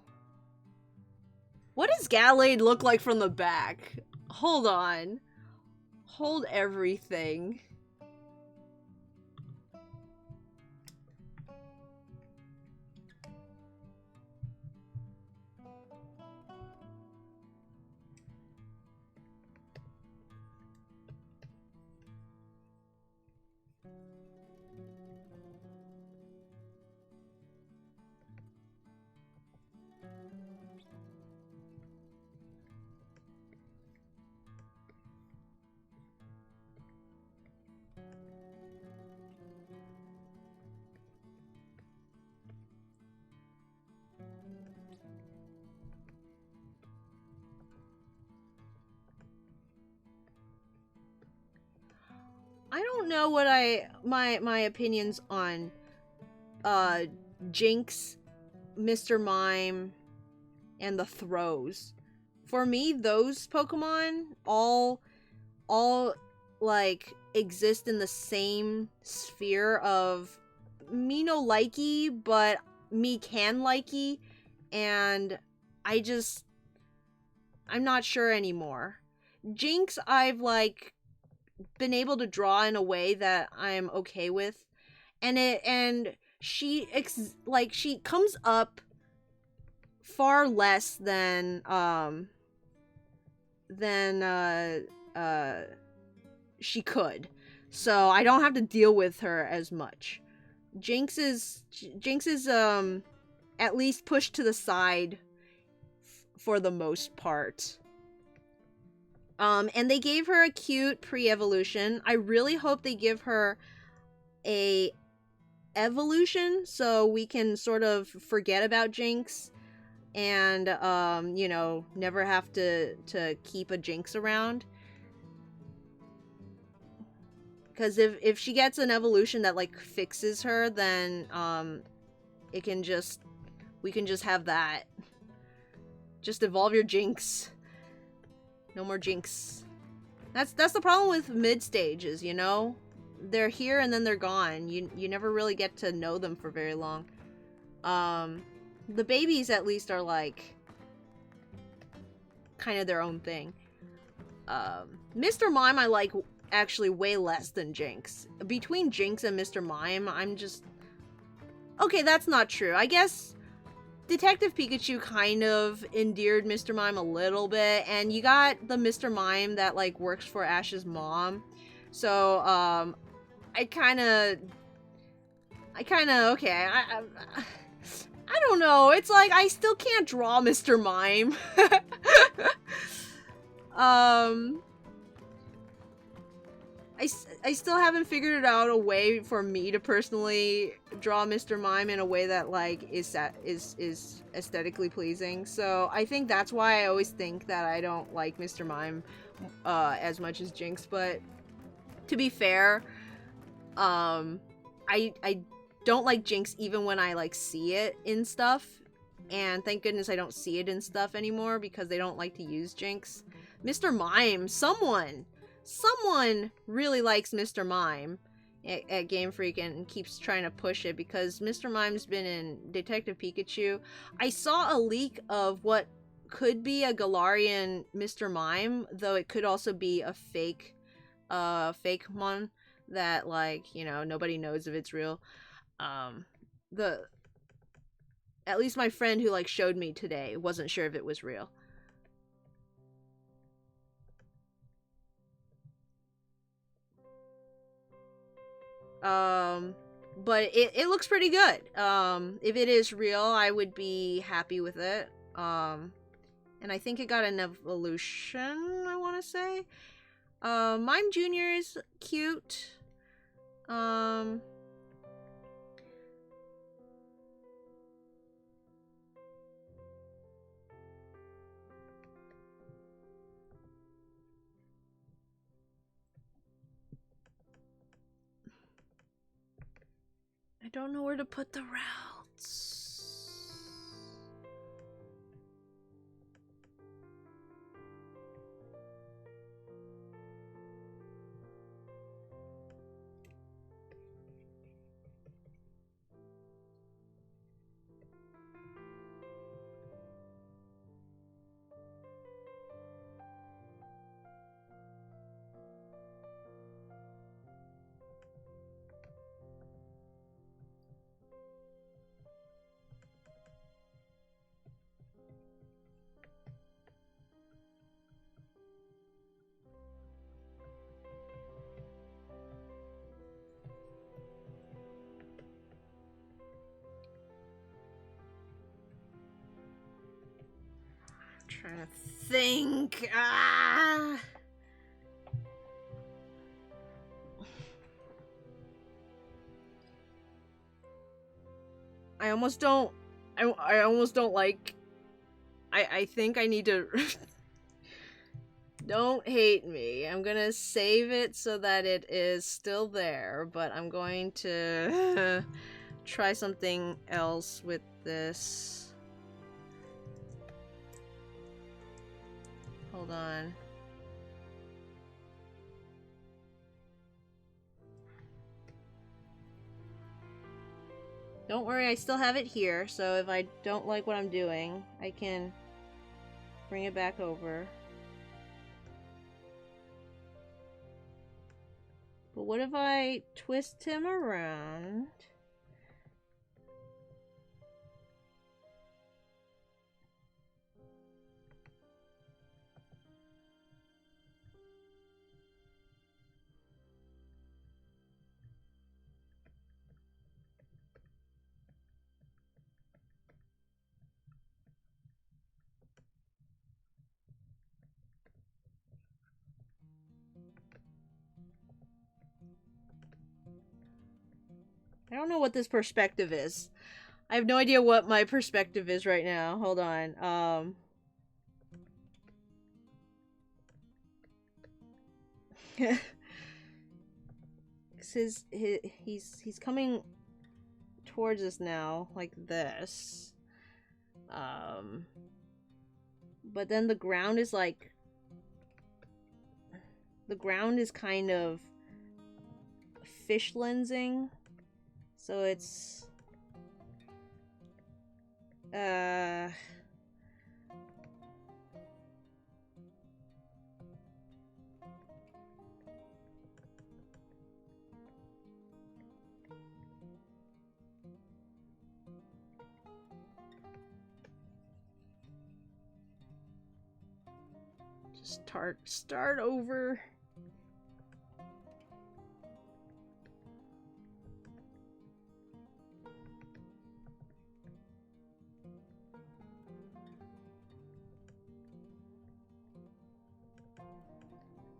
What does Gallade look like from the back? Hold on. Hold everything. I don't know what my opinions on Jinx, Mr. Mime, and the Throws. For me, those Pokemon all like exist in the same sphere of me no likey, but me can likey, and I'm not sure anymore. Jinx, I've like been able to draw in a way that I'm okay with, and she comes up far less than she could, so I don't have to deal with her as much. Jinx is at least pushed to the side for the most part. And they gave her a cute pre-evolution. I really hope they give her a evolution so we can sort of forget about Jinx and you know, never have to keep a Jinx around. Because if she gets an evolution that like fixes her, then it can just, we can just have that. Just evolve your Jinx. No more Jinx. That's the problem with mid stages, you know? They're here and then they're gone. You never really get to know them for very long. The babies at least are like kind of their own thing. Mr. Mime I like actually way less than Jinx. Between Jinx and Mr. Mime, I'm just... Okay, that's not true. I guess Detective Pikachu kind of endeared Mr. Mime a little bit, and you got the Mr. Mime that like works for Ash's mom. So, I kind of, okay, I don't know. It's like, I still can't draw Mr. Mime. I still haven't figured out a way for me to personally draw Mr. Mime in a way that like is aesthetically pleasing. So I think that's why I always think that I don't like Mr. Mime as much as Jinx. But to be fair, I don't like Jinx even when I like see it in stuff. And thank goodness I don't see it in stuff anymore because they don't like to use Jinx. Mr. Mime, someone really likes Mr. Mime at Game Freak and keeps trying to push it because Mr. Mime's been in Detective Pikachu. I saw a leak of what could be a Galarian Mr. Mime, though it could also be a fake mon that, like, you know, nobody knows if it's real. At least my friend who like showed me today wasn't sure if it was real. But it looks pretty good. If it is real, I would be happy with it. And I think it got an evolution, I want to say. Mime Jr. is cute. I don't know where to put the Ralts. Trying to think. I almost don't. I almost don't like. I think I need to. Don't hate me. I'm gonna save it so that it is still there, but I'm going to try something else with this. Hold on. Don't worry, I still have it here, so if I don't like what I'm doing, I can bring it back over. But what if I twist him around? don't know what this perspective is. I have no idea what my perspective is right now. Hold on. He's coming towards us now, like this. But then the ground is like... The ground is kind of fish lensing. So it's... Just start over.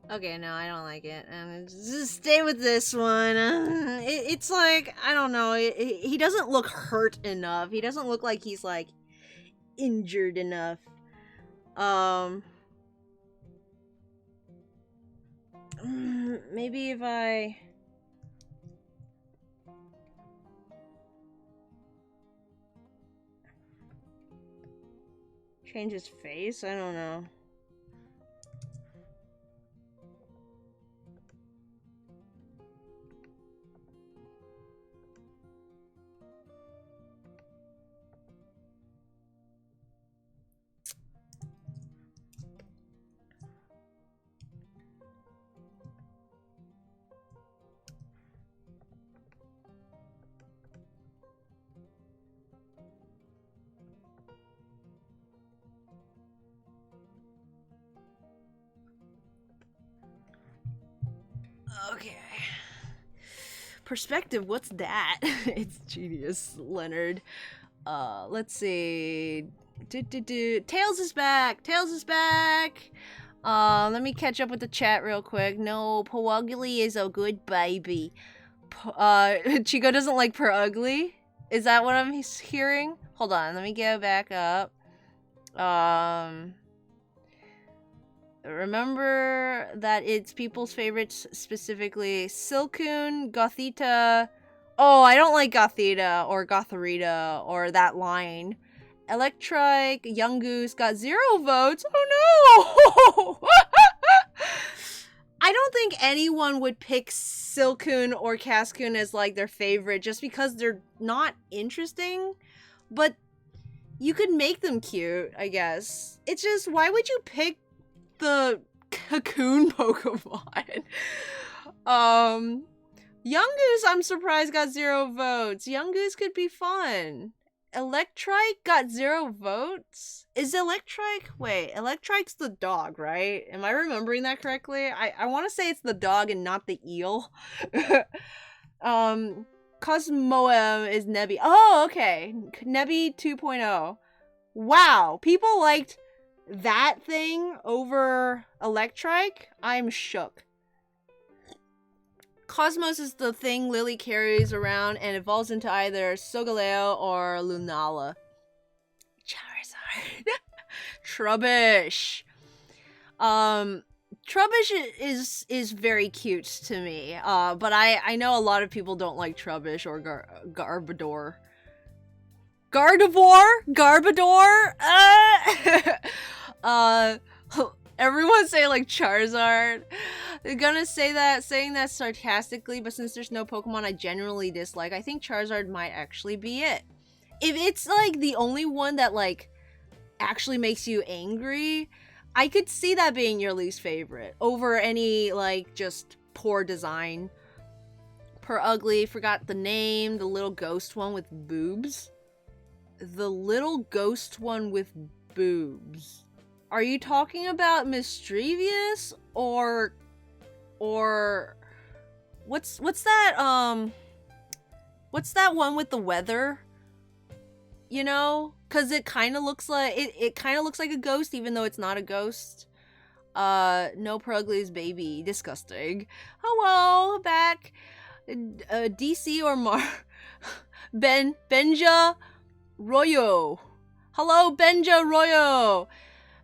Okay, no, I don't like it. Just stay with this one. It's like, I don't know. He doesn't look hurt enough. He doesn't look like he's, like, injured enough. Maybe if I... change his face? I don't know. Okay. Perspective, what's that? It's genius, Leonard. Let's see. Tails is back! Tails is back! Let me catch up with the chat real quick. No, Ugly is a good baby. Chico doesn't like Ugly? Is that what I'm hearing? Hold on, let me go back up. Remember that it's people's favorites, specifically Silcoon, Gothita. Oh, I don't like Gothita or Gotharita or that line. Electrike, Young Goose got 0 votes. Oh no! I don't think anyone would pick Silcoon or Cascoon as like their favorite just because they're not interesting. But you could make them cute, I guess. It's just, why would you pick the Cocoon Pokemon? Young Goose, I'm surprised, got 0 votes. Young Goose could be fun. Electrike got 0 votes? Is Electrike... Wait, Electrike's the dog, right? Am I remembering that correctly? I want to say it's the dog and not the eel. Cosmoem is Nebby. Oh, okay. Nebby 2.0. Wow, people liked that thing over Electrike? I'm shook. Cosmos is the thing Lily carries around and evolves into either Sogaleo or Lunala. Charizard. Trubbish. Trubbish is very cute to me. But I know a lot of people don't like Trubbish or Garbodor. Garbodor? Everyone say like Charizard. They're gonna saying that sarcastically, but since there's no Pokemon I genuinely dislike, I think Charizard might actually be it. If it's like the only one that like actually makes you angry, I could see that being your least favorite over any like just poor design. Ugly, forgot the name, the little ghost one with boobs. The little ghost one with boobs. Are you talking about Mischievous or what's that what's that one with the weather? You know, cuz it kind of looks like it kind of looks like a ghost even though it's not a ghost. No Ugly's baby, disgusting. Hello, back. DC or Benja Royo. Hello, Benja Royo.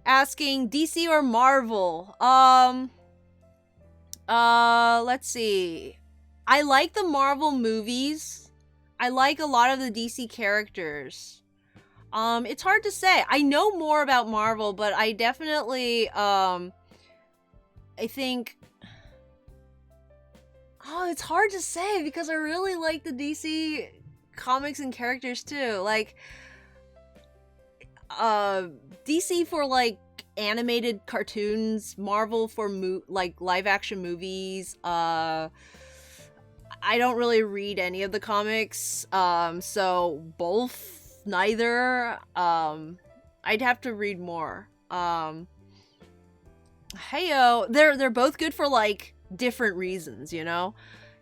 Asking DC or Marvel. Let's see. I like the Marvel movies. I like a lot of the DC characters. It's hard to say. I know more about Marvel, but I definitely, I think... Oh, it's hard to say because I really like the DC comics and characters too. Like, DC for like animated cartoons, Marvel for like live action movies. I don't really read any of the comics, so both, neither. I'd have to read more. Heyo, they're both good for like different reasons, you know?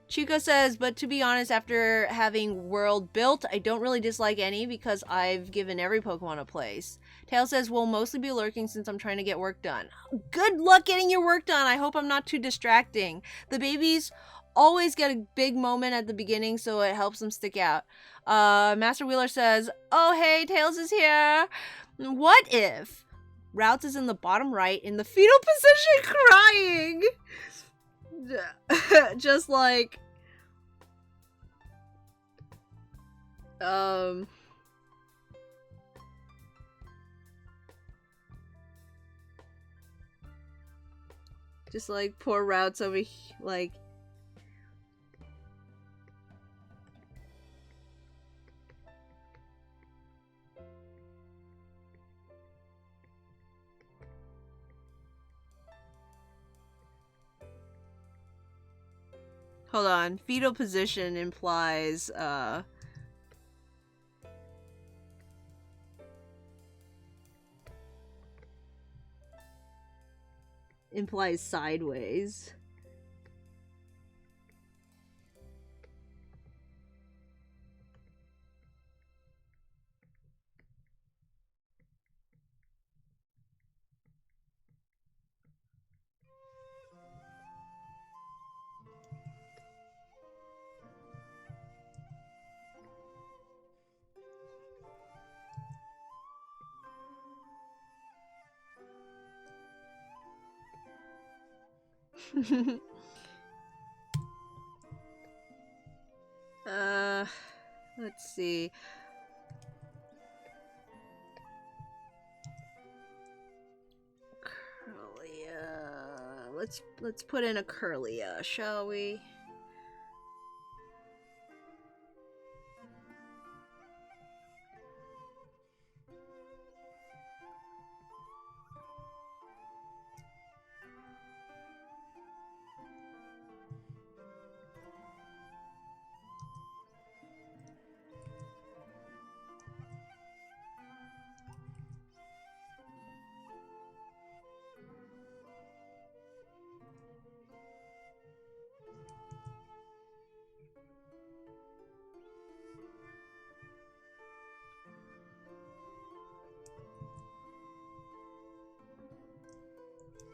Chico says, but to be honest, after having World built, I don't really dislike any because I've given every Pokemon a place. Tail says, we'll mostly be lurking since I'm trying to get work done. Good luck getting your work done. I hope I'm not too distracting. The babies always get a big moment at the beginning, so it helps them stick out. Master Wheeler says, oh hey, Tails is here. What if Ralts is in the bottom right in the fetal position crying? Just like just like poor Ralts over here, like hold on. Fetal position implies, implies sideways. Let's see. Curlia. Let's put in a Curlia, shall we?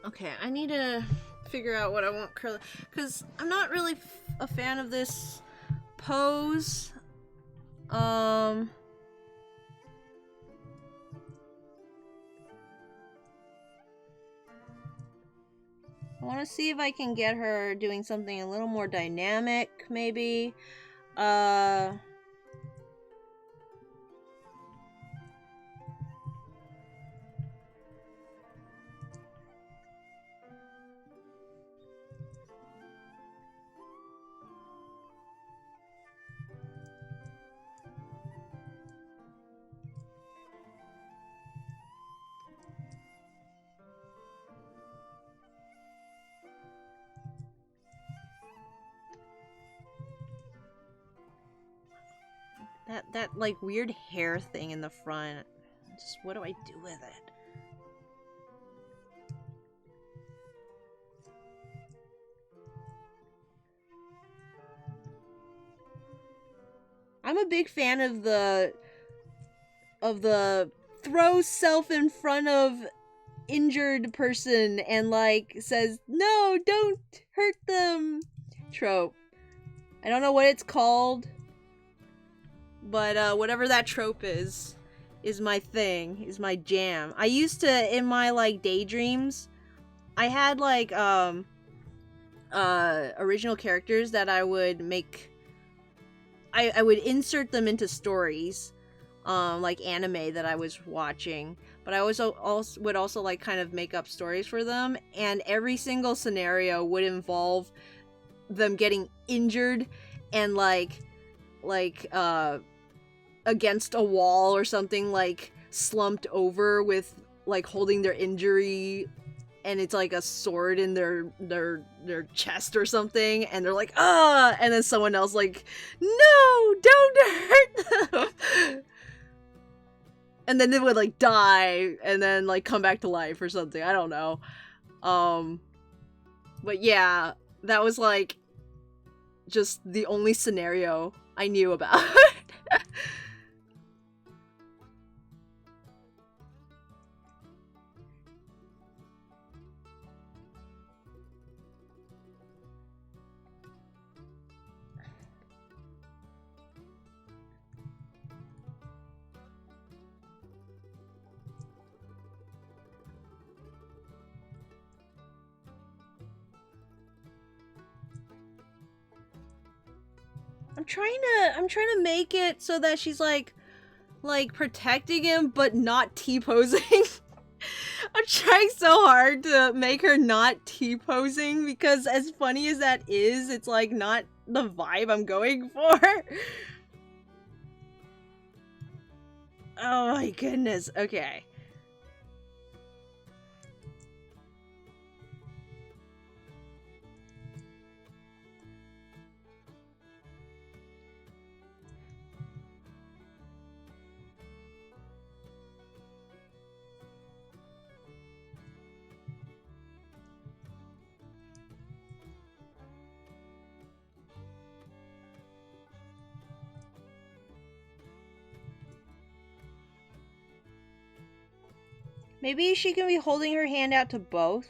Okay, I need to figure out what I want Curly, because I'm not really a fan of this pose. I want to see if I can get her doing something a little more dynamic, maybe. That like weird hair thing in the front. Just what do I do with it? I'm a big fan of the throw self in front of injured person and like says, "No, don't hurt them" trope. I don't know what it's called. But whatever that trope is my thing, is my jam. I used to, in my like daydreams, I had like original characters that I would make. I would insert them into stories, like anime that I was watching, but I was also would also like kind of make up stories for them, and every single scenario would involve them getting injured and like against a wall or something, like slumped over with like holding their injury, and it's like a sword in their chest or something, and they're like, ah, and then someone else like, no, don't hurt them. And then they would like die and then like come back to life or something. I don't know. But yeah, that was like just the only scenario I knew about. I'm trying to make it so that she's like protecting him but not T-posing. I'm trying so hard to make her not T-posing, because as funny as that is, it's like not the vibe I'm going for. Oh my goodness. Okay. Maybe she can be holding her hand out to both.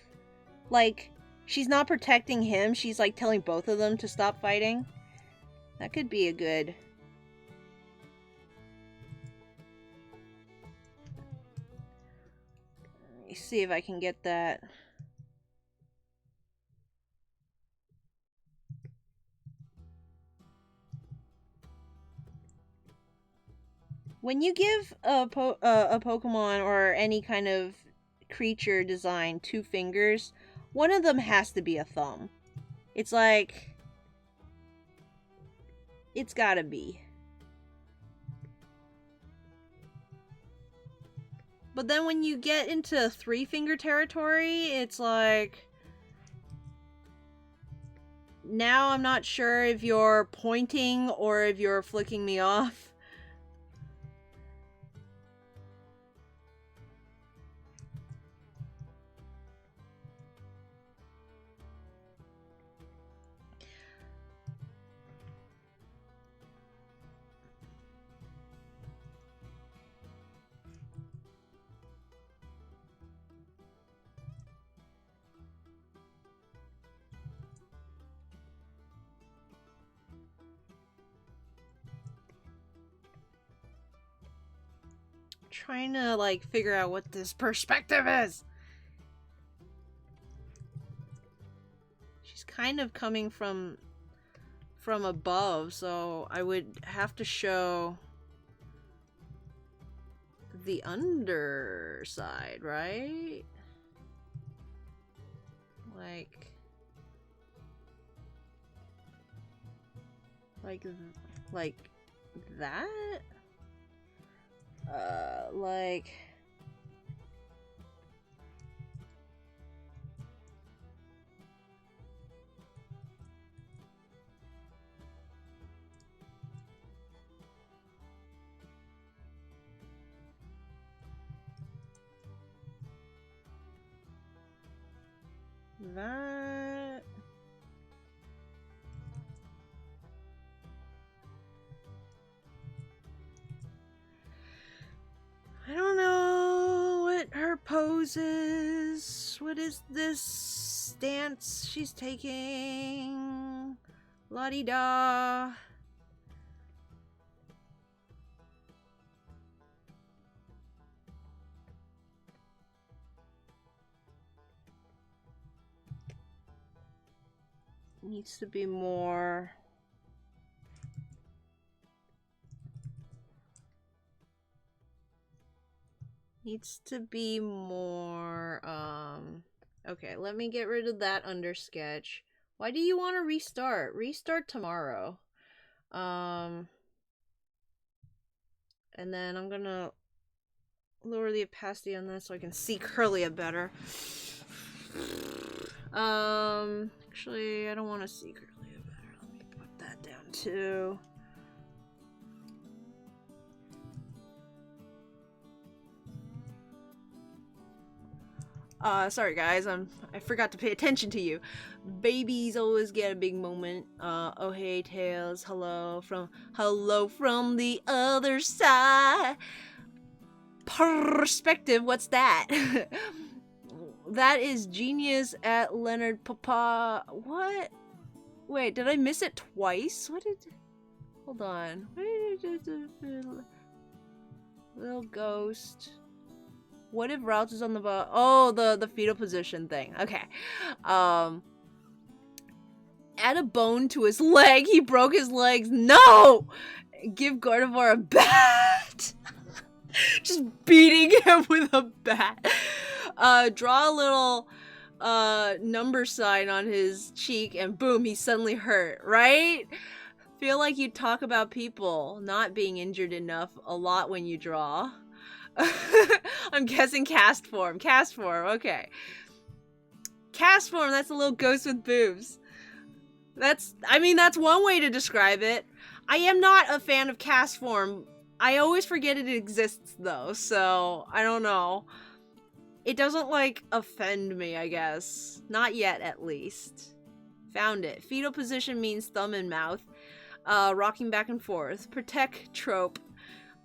Like, she's not protecting him, she's like telling both of them to stop fighting. That could be a good... Let me see if I can get that. When you give a Pokemon or any kind of creature design 2 fingers, one of them has to be a thumb. It's like... It's gotta be. But then when you get into 3-finger territory, it's like... Now I'm not sure if you're pointing or if you're flicking me off. Trying to like figure out what this perspective is. She's kind of coming from above, so I would have to show the underside, right? Like that? Like... that... I don't know what her pose is. What is this stance she's taking? La-di-da. Needs to be more... Needs to be more, okay, let me get rid of that under sketch. Why do you want to restart? Restart tomorrow. And then I'm gonna lower the opacity on this so I can see Curlia better. Actually, I don't want to see Curlia better. Let me put that down too. Sorry guys, I forgot to pay attention to you. Babies always get a big moment. Oh hey Tails, hello from the other side. Perspective, what's that? That is genius at Leonard Papa. What? Wait, did I miss it twice? What did... Hold on. Little ghost. What if Ralts is on the boat? Oh, the fetal position thing. Okay. Add a bone to his leg. He broke his legs. No! Give Gardevoir a bat. Just beating him with a bat. Draw a little number sign on his cheek and boom, he's suddenly hurt, right? Feel like you talk about people not being injured enough a lot when you draw. I'm guessing cast form. Cast form, okay. Cast form, that's a little ghost with boobs. I mean, that's one way to describe it. I am not a fan of cast form. I always forget it exists, though, so I don't know. It doesn't, like, offend me, I guess. Not yet, at least. Found it. Fetal position means thumb and mouth. Rocking back and forth. Protect trope.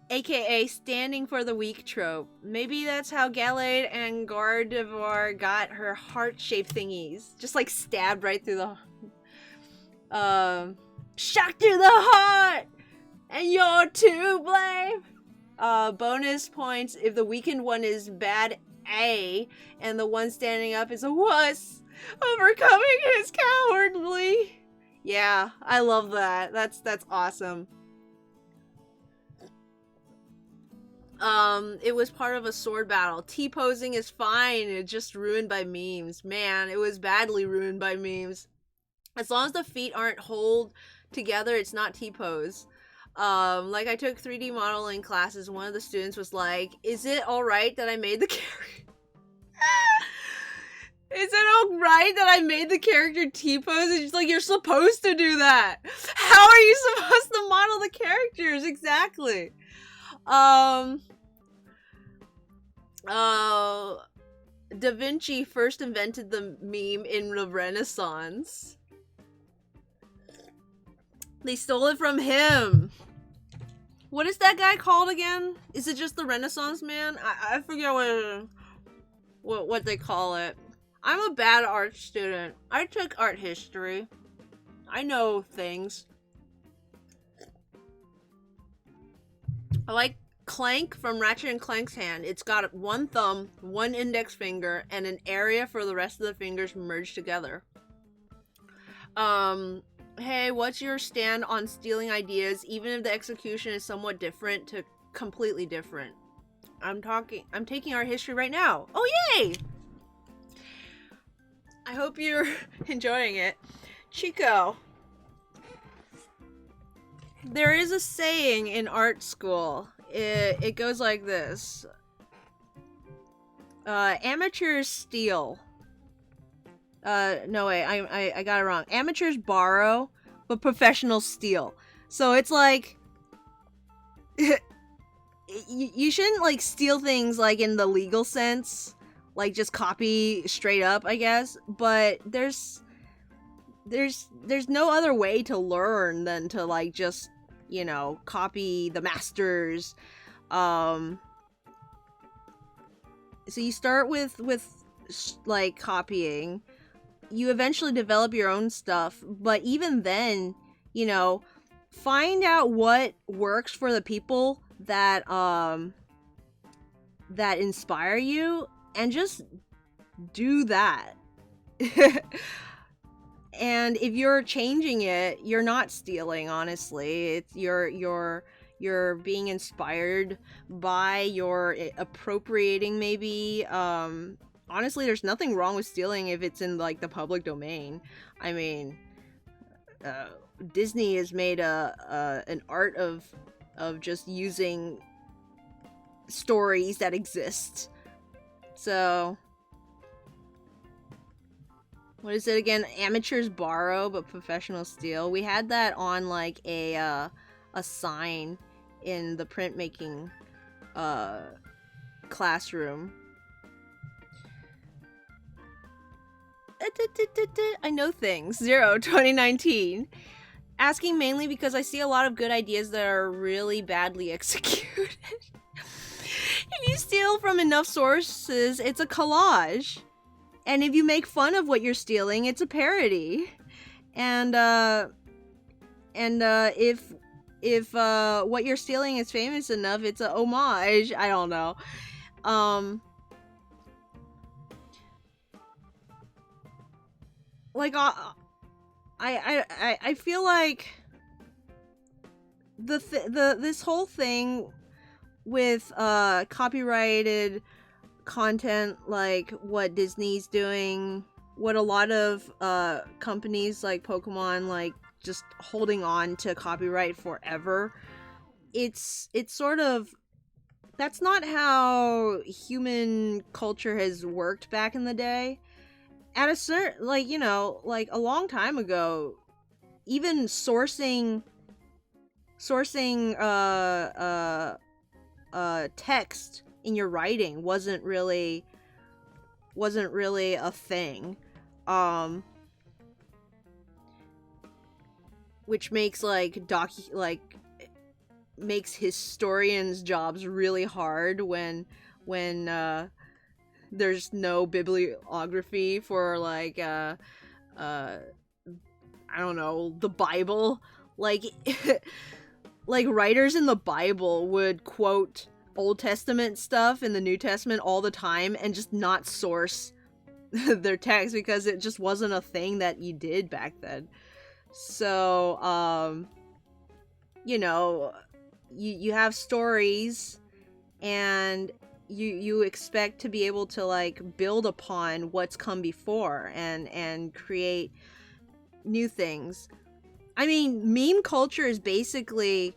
AKA standing for the weak trope. Maybe that's how Gallade and Gardevoir got her heart-shaped thingies. Just, like, stabbed right through the... Shot through the heart! And you're to blame! Bonus points if the weakened one is bad A, and the one standing up is a wuss. Overcoming his cowardly. Yeah, I love that. That's awesome. It was part of a sword battle. T-posing is fine. It's just ruined by memes. Man, it was badly ruined by memes. As long as the feet aren't hold together, it's not T-pose. Like I took 3D modeling classes. One of the students was like, is it alright that I made the character? Is it alright that I made the character T-pose? It's just like, you're supposed to do that. How are you supposed to model the characters? Exactly. Da Vinci first invented the meme in the Renaissance. They stole it from him. What is that guy called again? Is it just the Renaissance man? I forget what they call it. I'm a bad art student. I took art history. I know things. I like Clank from Ratchet & Clank's hand. It's got one thumb, one index finger, and an area for the rest of the fingers merged together. Hey, what's your stand on stealing ideas, even if the execution is somewhat different to completely different? I'm taking art history right now. Oh, yay! I hope you're enjoying it. Chico. There is a saying in art school. It goes like this. Amateurs steal. No way, I got it wrong. Amateurs borrow, but professionals steal. So it's like... you shouldn't, like, steal things, like, in the legal sense. Like, just copy straight up, I guess. But there's no other way to learn than to, like, just, you know, copy the masters. So you start with like, copying. You eventually develop your own stuff, but even then, you know, find out what works for the people that that inspire you, and just do that. and if you're changing it, you're not stealing, honestly. It's you're being inspired by, you're appropriating, maybe. Honestly, there's nothing wrong with stealing if it's in like the public domain. I mean, uh, Disney has made an art of just using stories that exist. So, what is it again? Amateurs borrow, but professionals steal. We had that on like a sign in the printmaking classroom. I know things. 2019. Asking mainly because I see a lot of good ideas that are really badly executed. If you steal from enough sources, it's a collage. And if you make fun of what you're stealing, it's a parody. And if what you're stealing is famous enough, it's a homage. I don't know. Like I feel like this whole thing with copyrighted content, like what Disney's doing, what a lot of companies like Pokemon, like just holding on to copyright forever, it's sort of, that's not how human culture has worked back in the day. At a certain, like, you know, like a long time ago, even sourcing text in your writing wasn't really a thing, which makes makes historians' jobs really hard when there's no bibliography for like I don't know, the Bible. Like like writers in the Bible would quote Old Testament stuff in the New Testament all the time and just not source their text because it just wasn't a thing that you did back then. So you know, you have stories, and you expect to be able to like build upon what's come before and create new things. I mean, meme culture is basically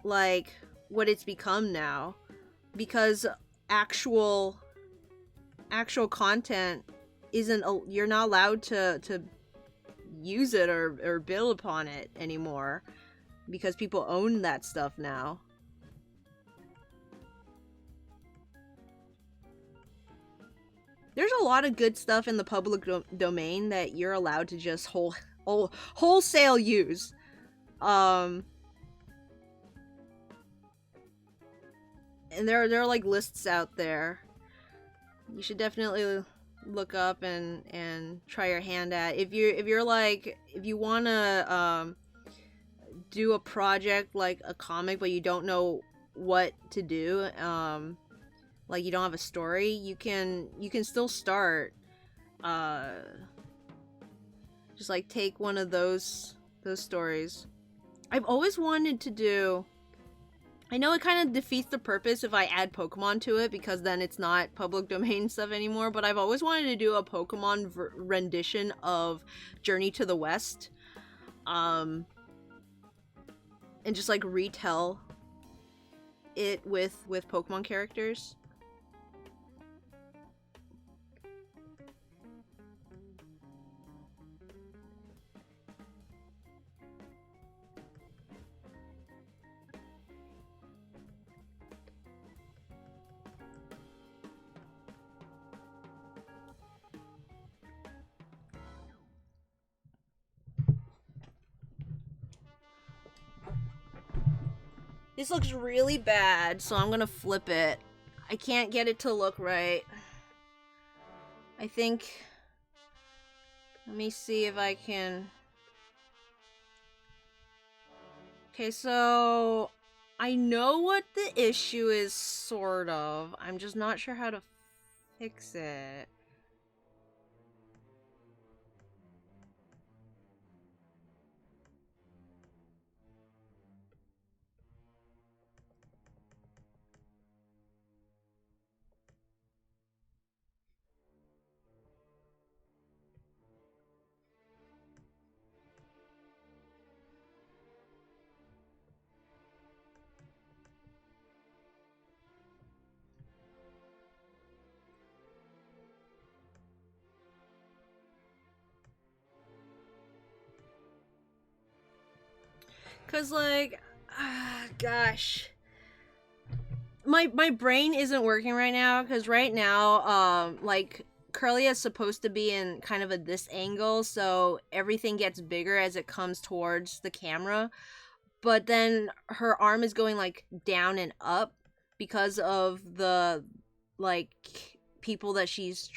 like what it's become now, because actual content isn't, you're not allowed to use it or build upon it anymore because people own that stuff now. There's a lot of good stuff in the public domain that you're allowed to just wholesale use. And there are like lists out there. You should definitely look up and try your hand at. If you're like, if you wanna do a project like a comic but you don't know what to do, like you don't have a story, you can still start. Just like take one of those stories. I've always wanted to do, I know it kind of defeats the purpose if I add Pokemon to it because then it's not public domain stuff anymore, but I've always wanted to do a Pokemon rendition of Journey to the West. And just like retell it with Pokemon characters. This looks really bad, so I'm gonna flip it. I can't get it to look right. I think... Let me see if I can... Okay, so... I know what the issue is, sort of. I'm just not sure how to fix it. Cause like, gosh, my brain isn't working right now. Cause right now, like Curly is supposed to be in kind of this angle, so everything gets bigger as it comes towards the camera. But then her arm is going like down and up because of the like people that she's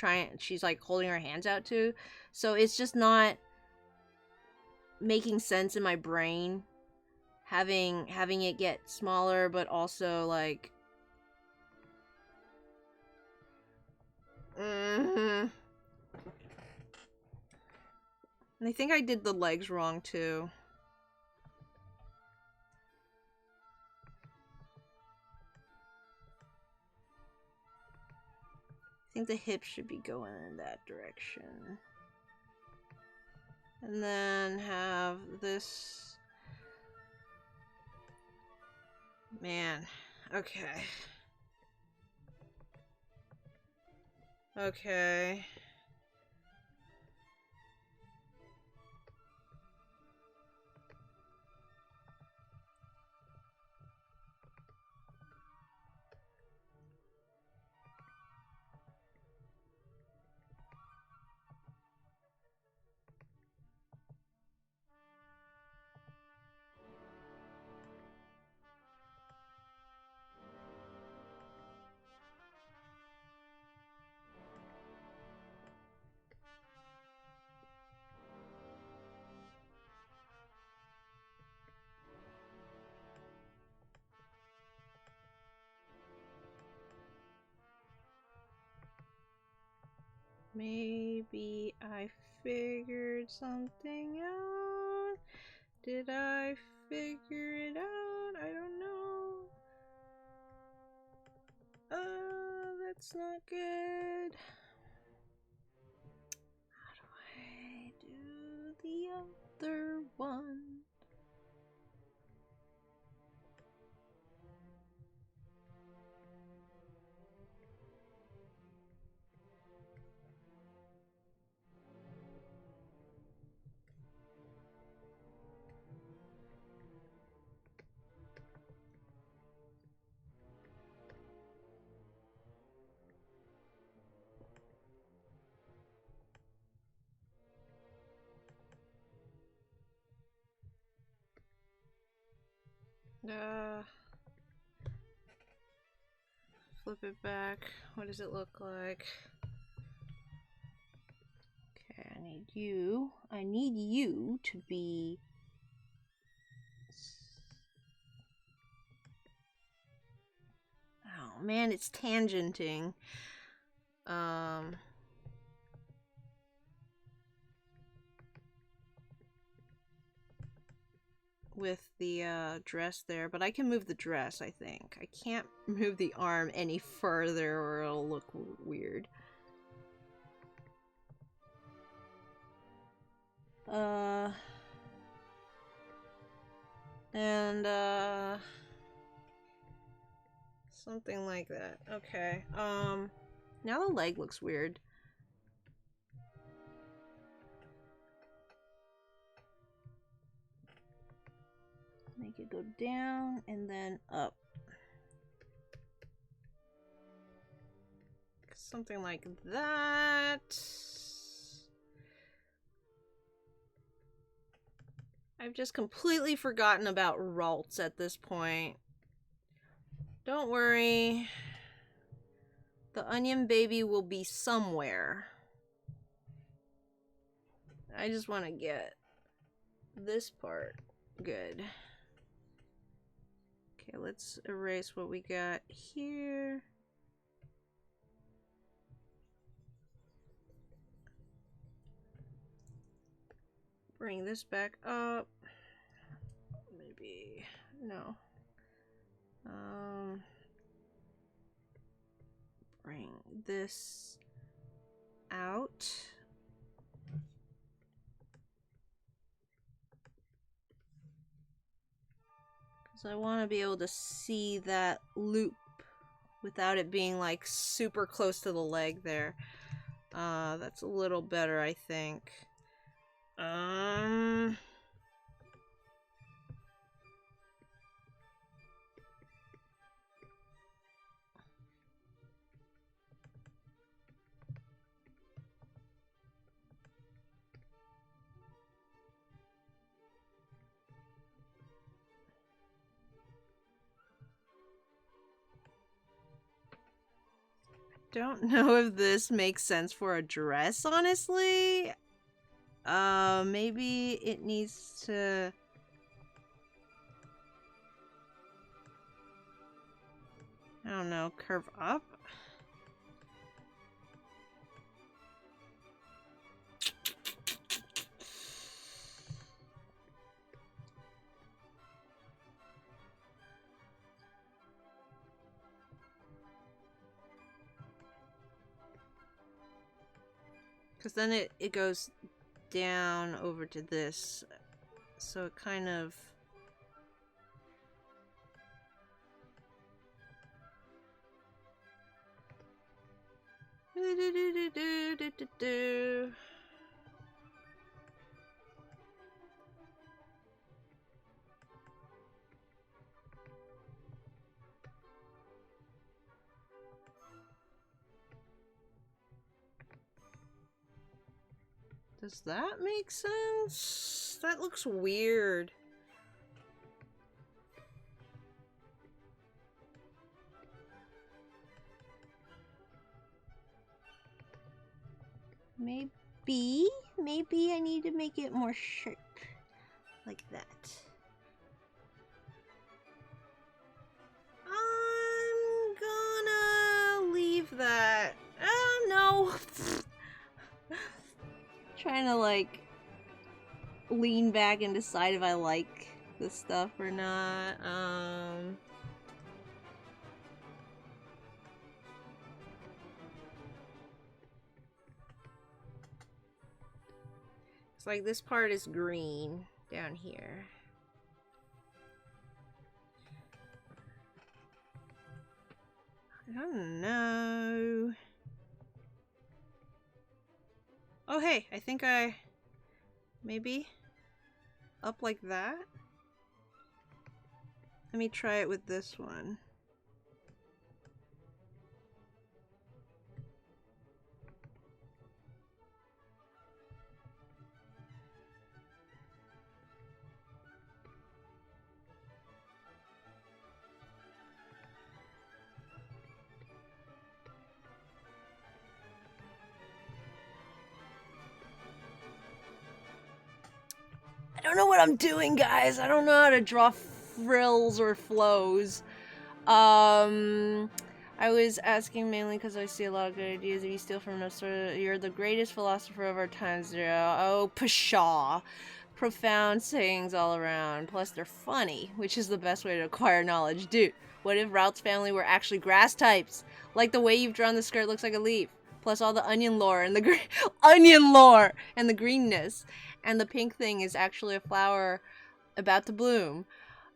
like holding her hands out to. So it's just not making sense in my brain having it get smaller, but also like and I think I did the legs wrong too. I think the hips should be going in that direction. And then have this. Man. Okay. Okay. Maybe I figured something out. Did I figure it out? I don't know. That's not good. How do I do the other one? Flip it back. What does it look like? Okay, I need you to be... Oh man, it's tangenting. With the dress there, but I can move the dress, I think. I can't move the arm any further or it'll look weird. And something like that. Okay. Now the leg looks weird. Make it go down and then up. Something like that. I've just completely forgotten about Ralts at this point. Don't worry. The onion baby will be somewhere. I just want to get this part good. Okay, let's erase what we got here. Bring this back up. Maybe, no. Bring this out. Because I want to be able to see that loop without it being like super close to the leg there. That's a little better, I think. don't know if this makes sense for a dress, honestly. Maybe it needs to... I don't know, curve up? Because then it goes down over to this, so it kind of... Does that make sense? That looks weird. Maybe I need to make it more sharp. Like that. I'm gonna leave that. No. Trying to like lean back and decide if I like this stuff or not. It's like this part is green down here. I don't know. Oh, hey, I think maybe up like that? Let me try it with this one. I don't know what I'm doing, guys. I don't know how to draw frills or flows. I was asking mainly because I see a lot of good ideas. If you steal from us, you're the greatest philosopher of our time, Zero. Oh, pshaw. Profound sayings all around. Plus, they're funny, which is the best way to acquire knowledge. Dude, what if Ralts' family were actually grass types? Like the way you've drawn the skirt looks like a leaf. Plus all the onion lore and the onion lore and the greenness. And the pink thing is actually a flower about to bloom.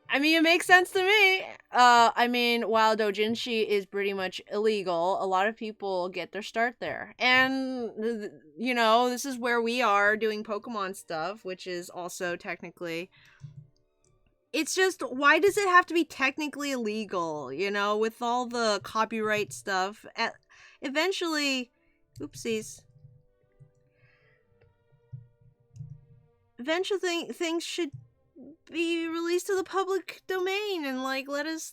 I mean, it makes sense to me. I mean, while doujinshi is pretty much illegal, a lot of people get their start there. And, you know, this is where we are doing Pokemon stuff, which is also technically... It's just, why does it have to be technically illegal, you know, with all the copyright stuff? Eventually... Oopsies. Eventually things should be released to the public domain and like let us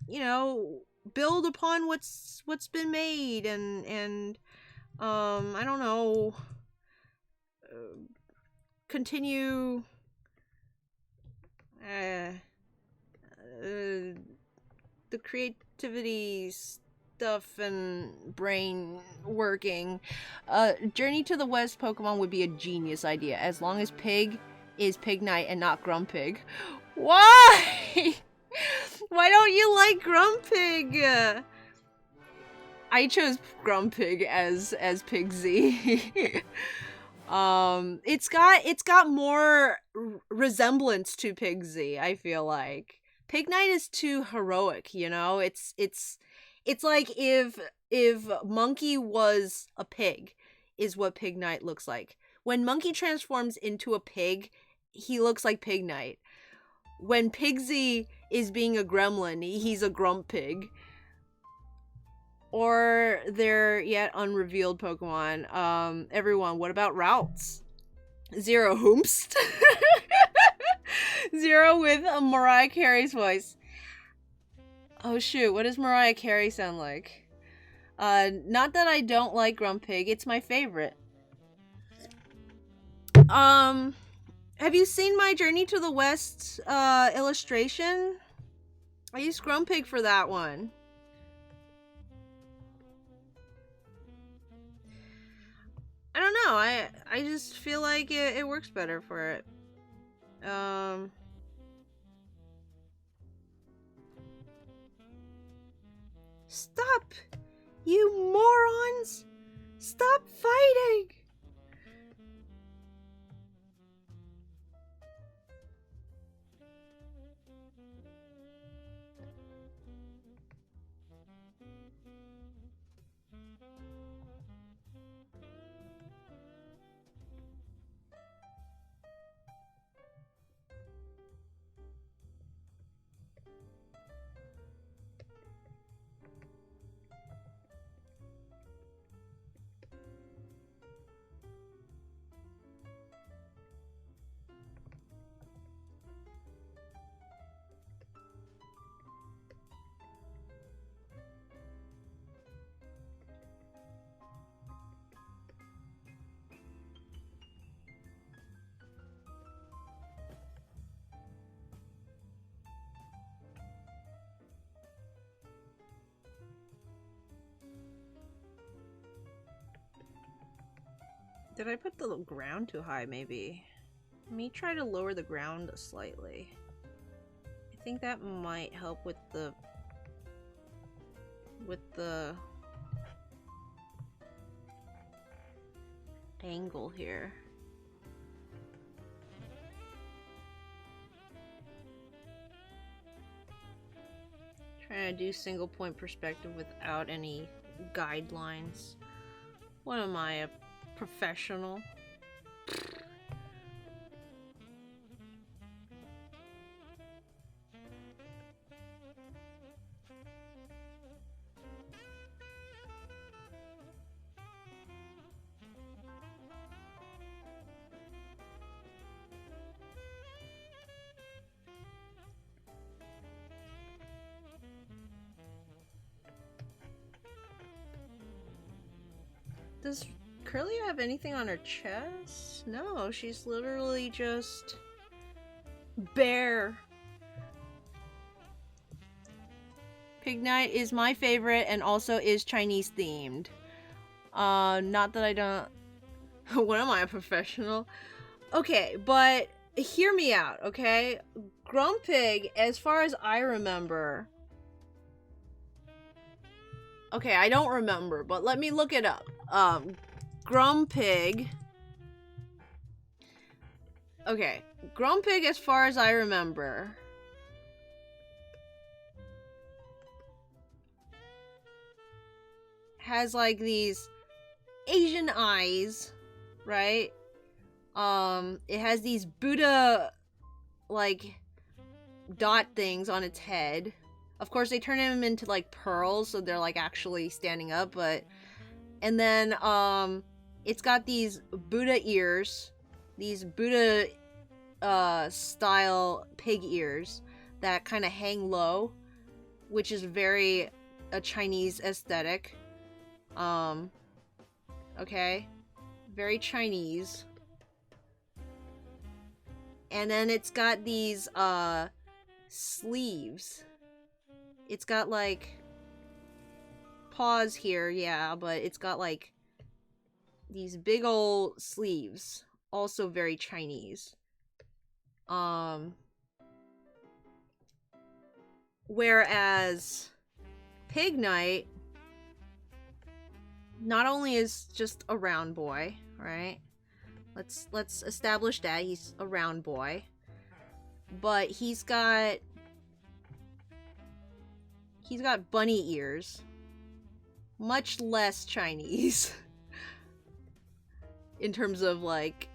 you know, build upon what's been made and I don't know, continue the creativity stuff and brain working. Journey to the West Pokemon would be a genius idea, as long as Pig is Pignite and not Grumpig. Why? Why don't you like Grumpig? I chose Grumpig as Pigsy. It's got more resemblance to Pigsy, I feel like. Pignite is too heroic, you know? It's like if Monkey was a pig, is what Pignite looks like. When Monkey transforms into a pig, he looks like Pignite. When Pigsy is being a gremlin, he's a Grumpig. Or their yet unrevealed Pokemon. Everyone, what about Ralts? Zero Hoomst. Zero with Mariah Carey's voice. Oh shoot, what does Mariah Carey sound like? Not that I don't like Grumpig, it's my favorite. Have you seen my Journey to the West illustration? I used Grumpig for that one. I don't know, I just feel like it works better for it. Stop! You morons! Stop fighting! Did I put the ground too high, maybe? Let me try to lower the ground slightly. I think that might help with the angle here. Trying to do single point perspective without any guidelines. What am I, a professional? Does Curly have anything on her chest? No, she's literally just bare. Pig Night is my favorite and also is Chinese themed. Not that I don't... What am I, a professional? Okay, but hear me out, okay? Grumpig, as far as I remember... Okay, I don't remember, but let me look it up. Grumpig... Okay, Grumpig, as far as I remember... has, like, these Asian eyes, right? It has these Buddha, like, dot things on its head. Of course, they turn him into, like, pearls, so they're, like, actually standing up, but... And then, it's got these Buddha ears. These Buddha, style pig ears that kind of hang low, which is very a Chinese aesthetic. Okay. Very Chinese. And then it's got these, sleeves. It's got, like, paws here, yeah, but it's got, like, these big old sleeves. Also very Chinese. Whereas Pig Knight not only is just a round boy, right? Let's establish that he's a round boy. But he's got bunny ears. Much less Chinese. In terms of, like,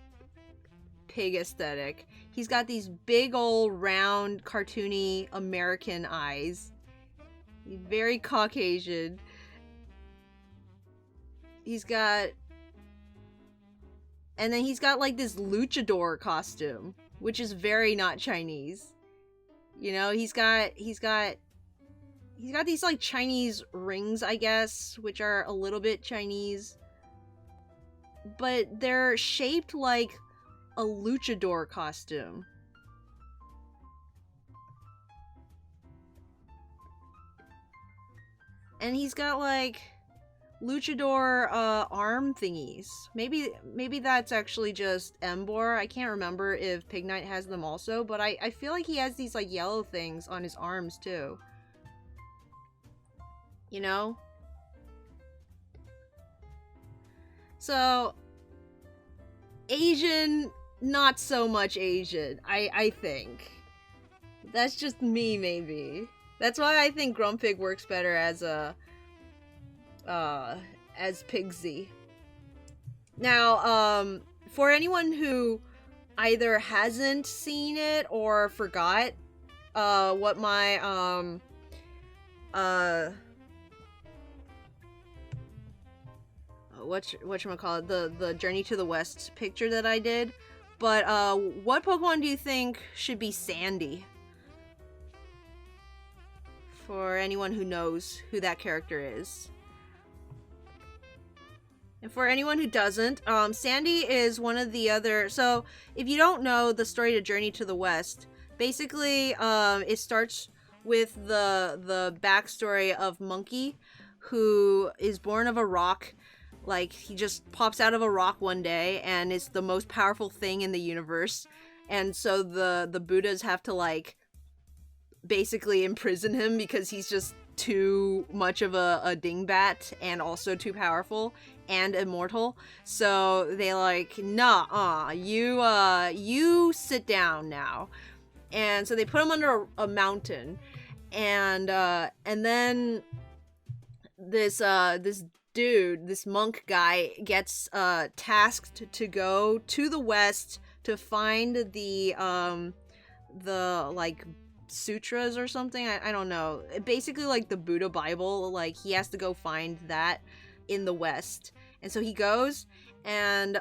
pig aesthetic. He's got these big old round cartoony American eyes. He's very Caucasian. He's got... And then he's got, like, this luchador costume, which is very not Chinese. You know, he's got he's got these like Chinese rings, I guess, which are a little bit Chinese, but they're shaped like a luchador costume. And he's got like luchador arm thingies. Maybe that's actually just Embor. I can't remember if Pig Knight has them also, but I feel like he has these like yellow things on his arms too. You know? So Asian, not so much Asian, I think. That's just me, maybe. That's why I think Grumpig works better as a as Pigsy. Now, for anyone who either hasn't seen it or forgot what my whatchamacallit, the Journey to the West picture that I did, but what Pokemon do you think should be Sandy? For anyone who knows who that character is. And for anyone who doesn't, Sandy is one of the other... So, if you don't know the story to Journey to the West, basically, it starts with the backstory of Monkey, who is born of a rock. Like, he just pops out of a rock one day, and is the most powerful thing in the universe. And so the Buddhas have to, like, basically imprison him because he's just too much of a dingbat and also too powerful and immortal. So they like, nah, you sit down now. And so they put him under a mountain, and then this dude, this monk guy, gets tasked to go to the west to find the like sutras or something. I don't know. Basically, like the Buddha Bible. Like, he has to go find that in the West. And so he goes, and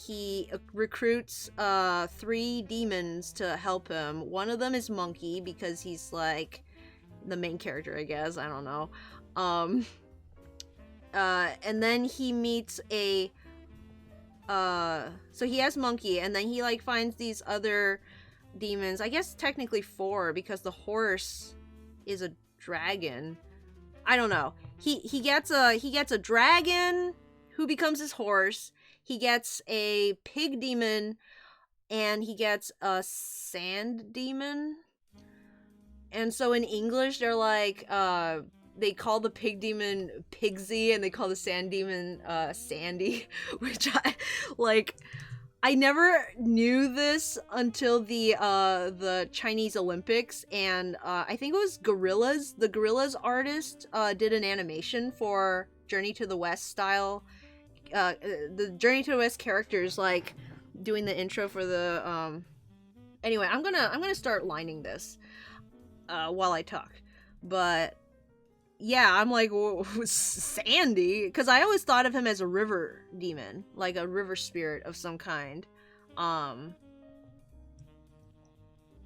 he recruits 3 demons to help him. One of them is Monkey, because he's like the main character, I guess. I don't know. And then he meets a so he has Monkey, and then he like finds these other demons. I guess technically 4, because the horse is a dragon. I don't know. He gets a dragon who becomes his horse. He gets a pig demon, and he gets a sand demon. And so in English, they're like they call the pig demon Pigsy, and they call the sand demon Sandy, which I never knew this until the Chinese Olympics, and I think it was Gorillas. The Gorillas artist did an animation for Journey to the West style. The Journey to the West characters, like doing the intro for the. Anyway, I'm gonna start lining this while I talk, but yeah, I'm like, Sandy, because I always thought of him as a river demon, like a river spirit of some kind.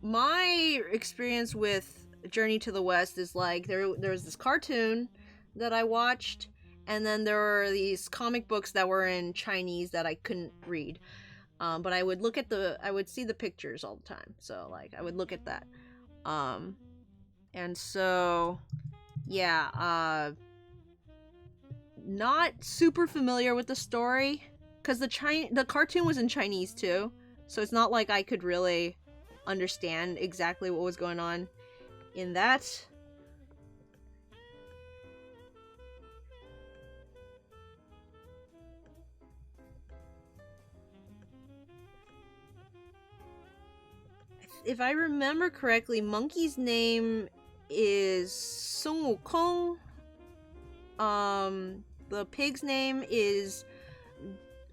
My experience with Journey to the West is like, there was this cartoon that I watched, and then there were these comic books that were in Chinese that I couldn't read. But I would see the pictures all the time, so like I would look at that. And so yeah, not super familiar with the story, because the cartoon was in Chinese too, so it's not like I could really understand exactly what was going on in that. If I remember correctly, Monkey's name is Sun Wukong. The pig's name is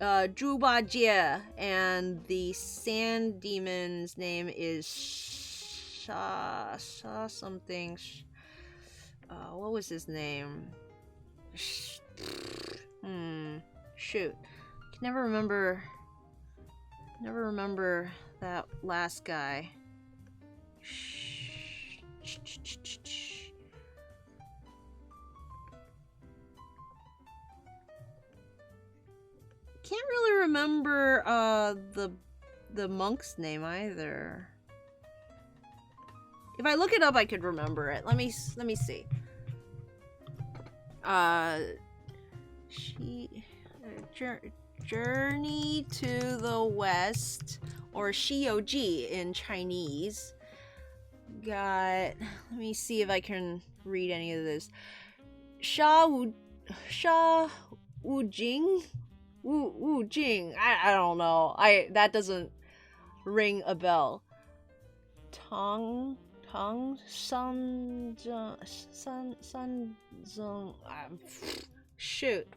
Zhu Bajie, and the sand demon's name is Sha something. What was his name? Shoot, I can never remember that last guy. can't really remember the monk's name either. If I look it up, I could remember it. Let me see. Journey to the West, or Shioji in Chinese. Let me see if I can read any of this. Sha Wu Jing. Wu Jing. I don't know. That doesn't ring a bell. Tong Sun shoot.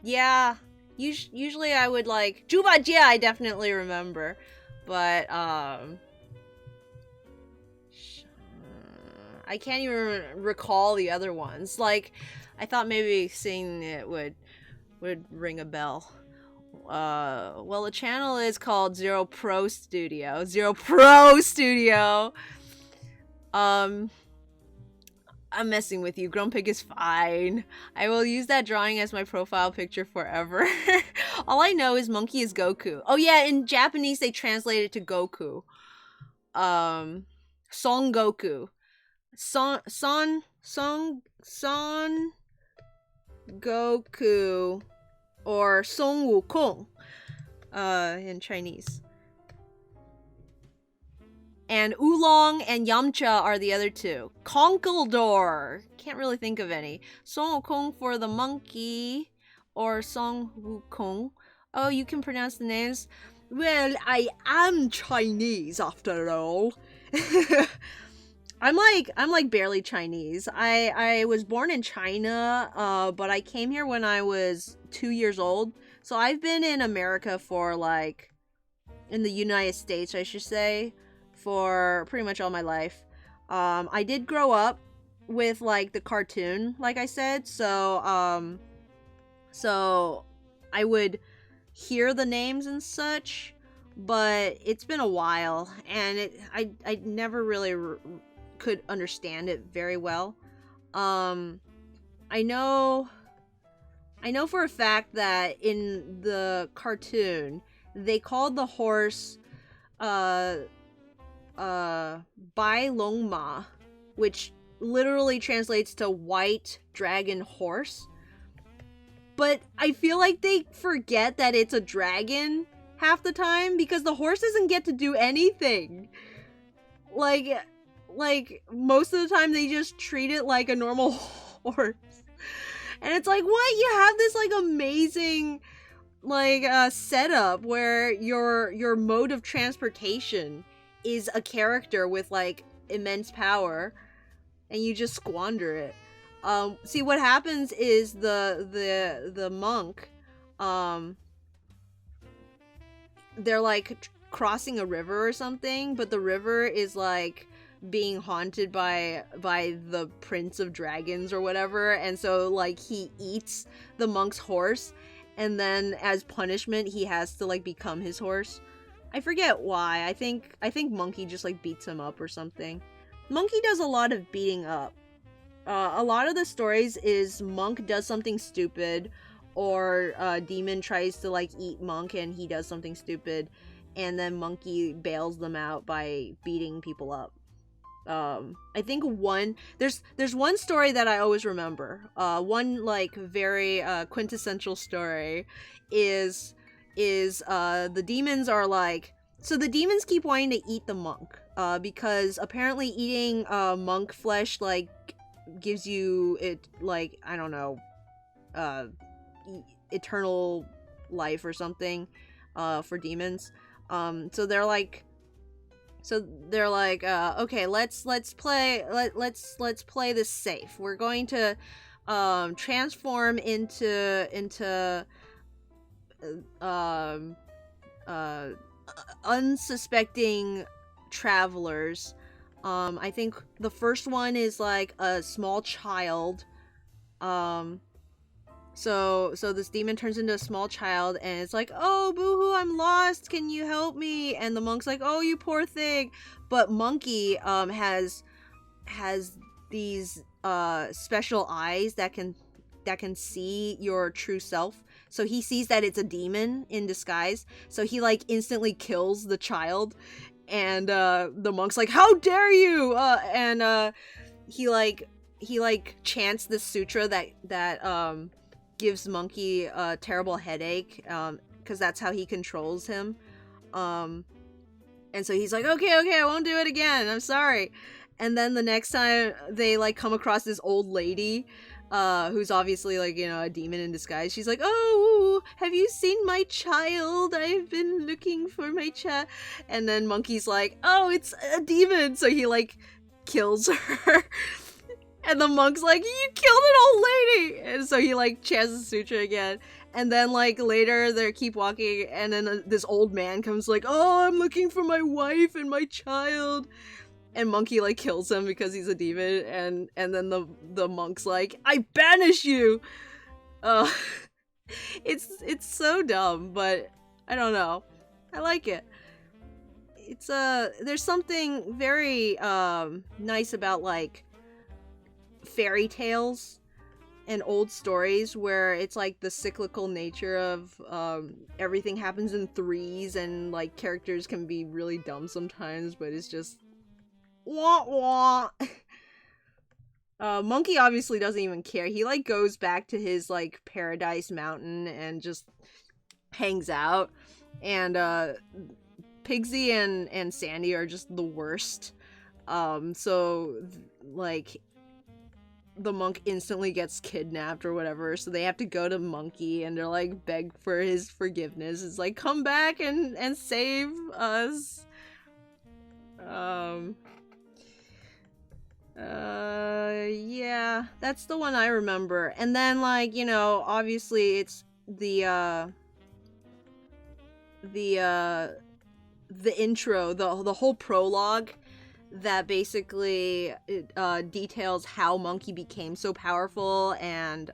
Yeah. Usually I would like Juba Jia, I definitely remember. But I can't even recall the other ones. Like, I thought maybe seeing it would ring a bell. Well, the channel is called Zero Pro Studio. I'm messing with you. Grumpig is fine. I will use that drawing as my profile picture forever. All I know is Monkey is Goku. Oh yeah, in Japanese they translate it to Goku. Son Goku. Son Goku. Or Son Wukong. In Chinese. And Oolong and Yamcha are the other two. Conkeldor. Can't really think of any. Son Wukong for the monkey. Or Son Wukong. Oh, you can pronounce the names? Well, I am Chinese after all. I'm like barely Chinese. I was born in China, but I came here when I was 2 years old. So I've been in America for like, in the United States, I should say, for pretty much all my life. I did grow up with like the cartoon, like I said, so I would hear the names and such, but it's been a while, and I never really could understand it very well. I know for a fact that in the cartoon they called the horse Bai Long Ma, which literally translates to white dragon horse. But I feel like they forget that it's a dragon half the time, because the horse doesn't get to do anything. Like most of the time they just treat it like a normal horse. And it's like, what? You have this like amazing like setup where your mode of transportation is a character with like immense power, and you just squander it. See, what happens is the monk, they're like crossing a river or something, but the river is like being haunted by the Prince of Dragons or whatever, and so like he eats the monk's horse, and then as punishment he has to like become his horse. I forget why. I think Monkey just like beats him up or something. Monkey does a lot of beating up. A lot of the stories is Monk does something stupid, or Demon tries to like eat Monk and he does something stupid, and then Monkey bails them out by beating people up. I think there's one story that I always remember. One like very quintessential story is the demons are like, so the demons keep wanting to eat the monk, because apparently eating monk flesh like gives you it, like, I don't know, eternal life or something, for demons. So they're like, okay, let's play this safe. We're going to transform into unsuspecting travelers. I think the first one is like a small child. So this demon turns into a small child, and it's like, oh, boo-hoo, I'm lost, can you help me? And the monk's like, oh, you poor thing. But Monkey has these special eyes that can see your true self. So he sees that it's a demon in disguise. So he like instantly kills the child. And the monk's like, how dare you? And he like chants this sutra that gives Monkey a terrible headache, because that's how he controls him. And so he's like, okay, I won't do it again. I'm sorry. And then the next time they like come across this old lady, who's obviously like, you know, a demon in disguise. She's like, oh, have you seen my child? I've been looking for my child. And then Monkey's like, oh, it's a demon. So he like kills her. And the monk's like, you killed an old lady! And so he like chants the sutra again. And then like later they keep walking, and then this old man comes like, oh, I'm looking for my wife and my child. And Monkey like kills him because he's a demon. And then the monk's like, I banish you! It's so dumb, but I don't know. I like it. It's there's something very nice about like fairy tales and old stories where it's like the cyclical nature of everything happens in threes, and like characters can be really dumb sometimes, but it's just wah wah. Monkey obviously doesn't even care. He like goes back to his like paradise mountain and just hangs out, and Pigsy and Sandy are just the worst. So like the monk instantly gets kidnapped or whatever, so they have to go to Monkey and they're like beg for his forgiveness. It's like, come back and save us. Yeah, that's the one I remember. And then like, you know, obviously it's the intro, the whole prologue that basically details how Monkey became so powerful and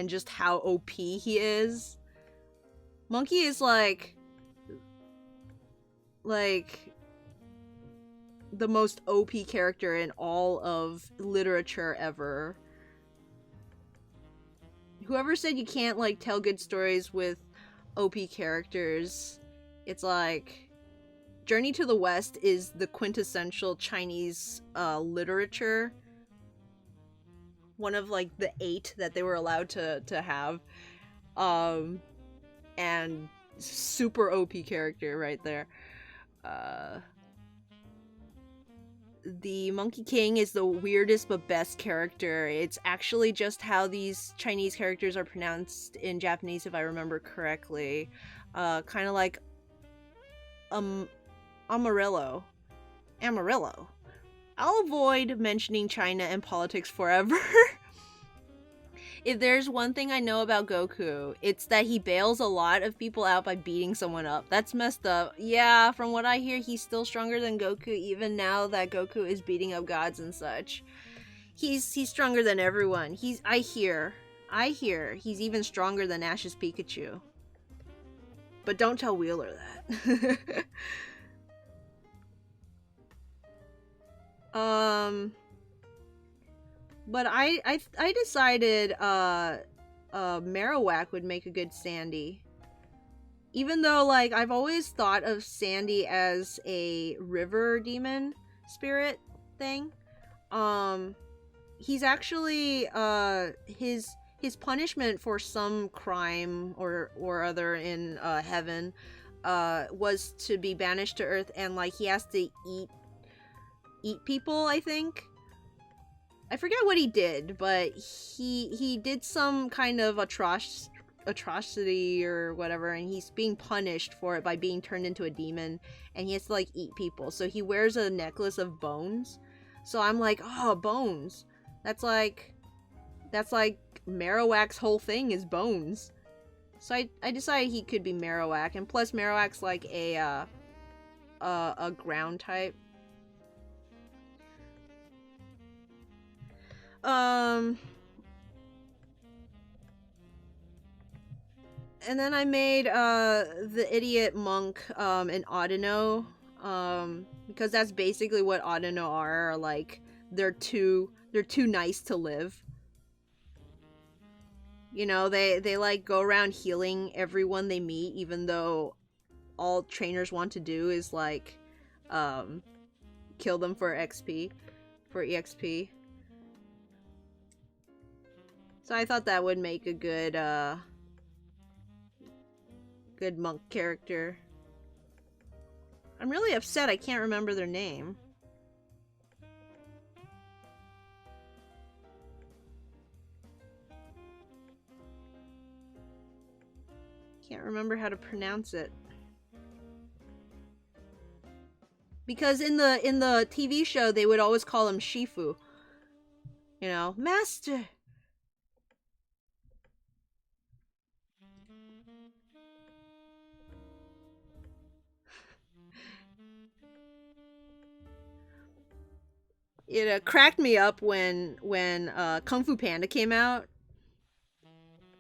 just how OP he is. Monkey is like the most OP character in all of literature ever. Whoever said you can't like tell good stories with OP characters, it's like Journey to the West is the quintessential Chinese literature. One of like the 8 that they were allowed to have. And super OP character right there. The Monkey King is the weirdest but best character. It's actually just how these Chinese characters are pronounced in Japanese, if I remember correctly. Kind of like Amarillo. I'll avoid mentioning China and politics forever. If there's one thing I know about Goku, it's that he bails a lot of people out by beating someone up. That's messed up. Yeah, from what I hear, he's still stronger than Goku, even now that Goku is beating up gods and such. He's stronger than everyone. I hear he's even stronger than Ash's Pikachu. But don't tell Wheeler that. But I decided Marowak would make a good Sandy. Even though like I've always thought of Sandy as a river demon spirit thing. He's actually his punishment for some crime or other in heaven was to be banished to Earth, and like he has to eat people, I think. I forget what he did, but he did some kind of atrocity or whatever, and he's being punished for it by being turned into a demon, and he has to like eat people. So he wears a necklace of bones. So I'm like, oh, bones. That's like Marowak's whole thing is bones. So I decided he could be Marowak, and plus Marowak's like a ground type. And then I made the idiot monk an Audino, because that's basically what Audino are. Like they're too nice to live. You know, they like go around healing everyone they meet, even though all trainers want to do is like kill them for XP, for EXP. So I thought that would make a good good monk character. I'm really upset I can't remember their name. Can't remember how to pronounce it. Because in the TV show they would always call him Shifu. You know, master. It cracked me up when Kung Fu Panda came out,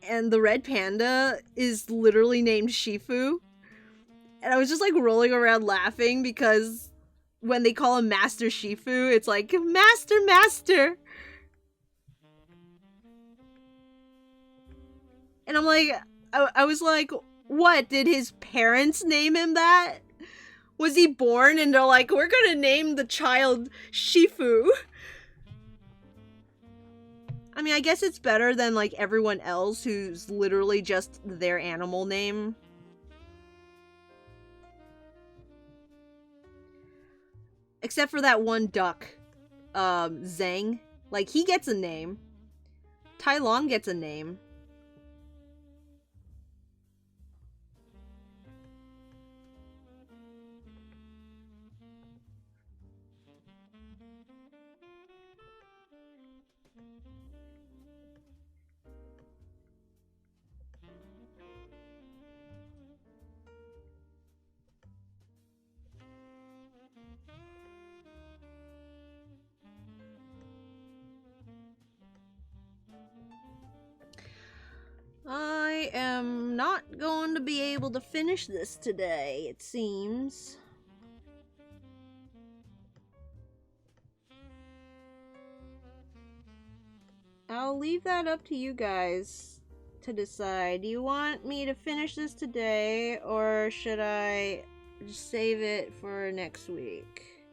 and the red panda is literally named Shifu, and I was just like rolling around laughing because when they call him Master Shifu, it's like Master. And I'm like, I was like, what? Did his parents name him that? Was he born and they're like, we're gonna name the child Shifu? I mean, I guess it's better than like everyone else who's literally just their animal name. Except for that one duck, Zhang. Like, he gets a name. Tai Long gets a name. I am not going to be able to finish this today, it seems. I'll leave that up to you guys to decide. Do you want me to finish this today, or should I just save it for next week?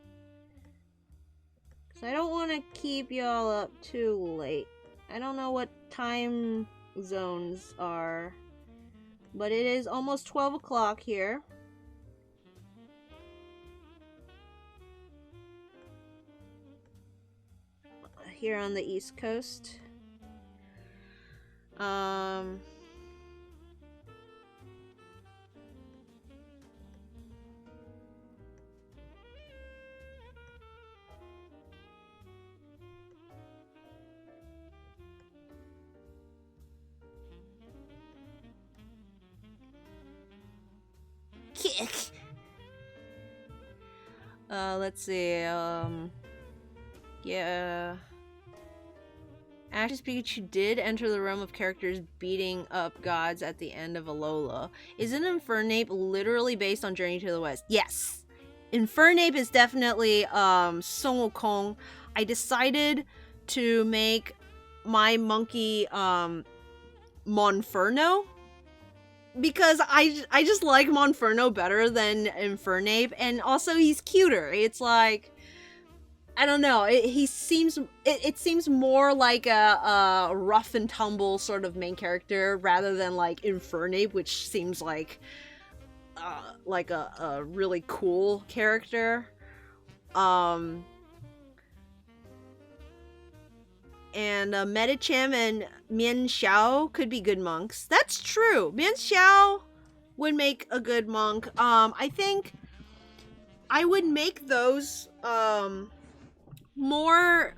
Because I don't want to keep y'all up too late. I don't know what time zones are, but it is almost 12 o'clock here. Here on the East Coast. Kick. Let's see, yeah. Ash's Pikachu did enter the realm of characters beating up gods at the end of Alola. Isn't Infernape literally based on Journey to the West? Yes! Infernape is definitely, Sun Wukong. I decided to make my monkey, Monferno. Because I just like Monferno better than Infernape, and also he's cuter. It's like, I don't know. It seems more like a rough and tumble sort of main character rather than like Infernape, which seems like a really cool character. And Medicham and Mian Xiao could be good monks. That's true. Mian Xiao would make a good monk. I think I would make those more.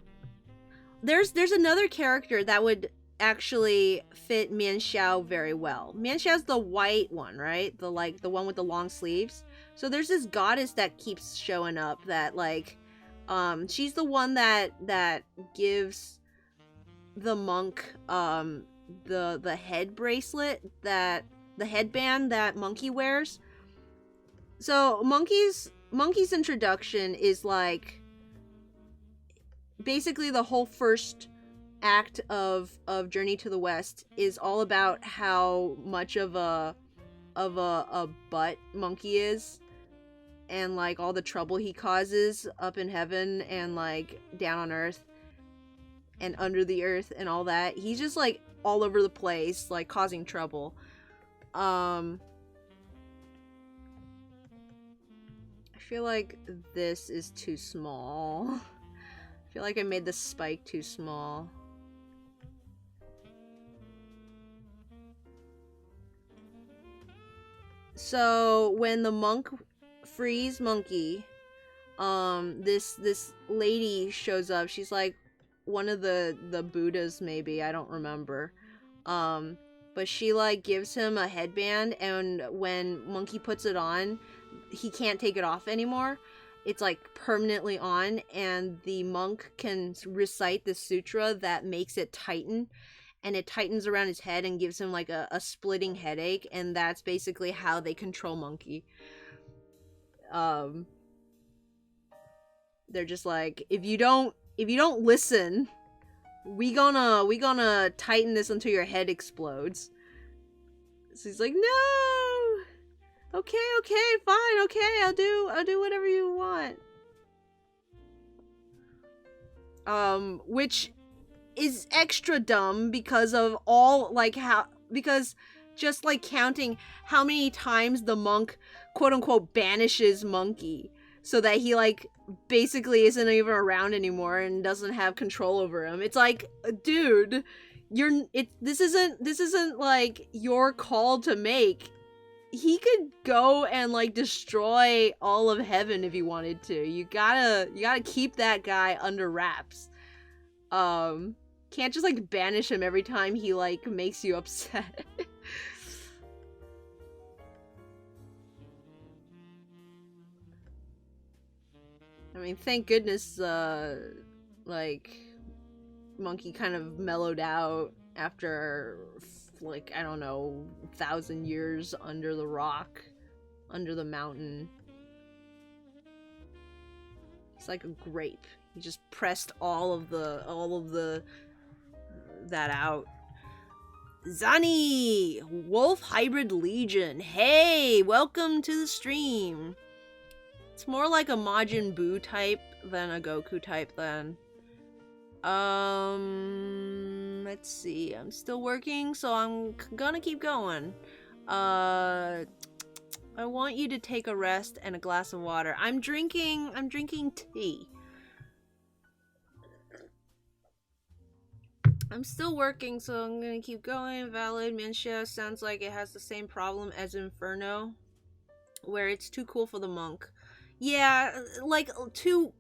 There's another character that would actually fit Mian Xiao very well. Mian Xiao's the white one, right? The one with the long sleeves. So there's this goddess that keeps showing up that like she's the one that gives the monk the head bracelet, that the headband that Monkey wears. So Monkey's introduction is like basically the whole first act of Journey to the West is all about how much of a butt Monkey is, and like all the trouble he causes up in heaven and like down on earth and under the earth and all that. He's just like all over the place, like causing trouble. I feel like this is too small. I feel like I made the spike too small. So when the monk frees Monkey, this lady shows up. She's like one of the Buddhas, maybe, I don't remember. But she like gives him a headband, and when Monkey puts it on, he can't take it off anymore. It's like permanently on, and the monk can recite the sutra that makes it tighten, and it tightens around his head and gives him like a splitting headache, and that's basically how they control Monkey. They're just like, if you don't listen, we gonna tighten this until your head explodes. So he's like, no, okay, fine, okay, I'll do whatever you want. Which is extra dumb because of all, like, because just like counting how many times the monk quote unquote banishes Monkey so that he like basically isn't even around anymore and doesn't have control over him. It's like, dude, this isn't like your call to make. He could go and like destroy all of heaven if he wanted to. You gotta keep that guy under wraps. Can't just like banish him every time he like makes you upset. I mean, thank goodness, like, Monkey kind of mellowed out after, like, I don't know, 1,000 years under the rock, under the mountain. He's like a grape. He just pressed all of that out. Zani! Wolf Hybrid Legion. Hey, welcome to the stream. It's more like a Majin Buu type than a Goku type then. Let's see. I'm still working, so I'm gonna keep going. I want you to take a rest and a glass of water. I'm drinking tea. I'm still working, so I'm gonna keep going. Valid Minsha sounds like it has the same problem as Inferno, where it's too cool for the monk. Yeah, like too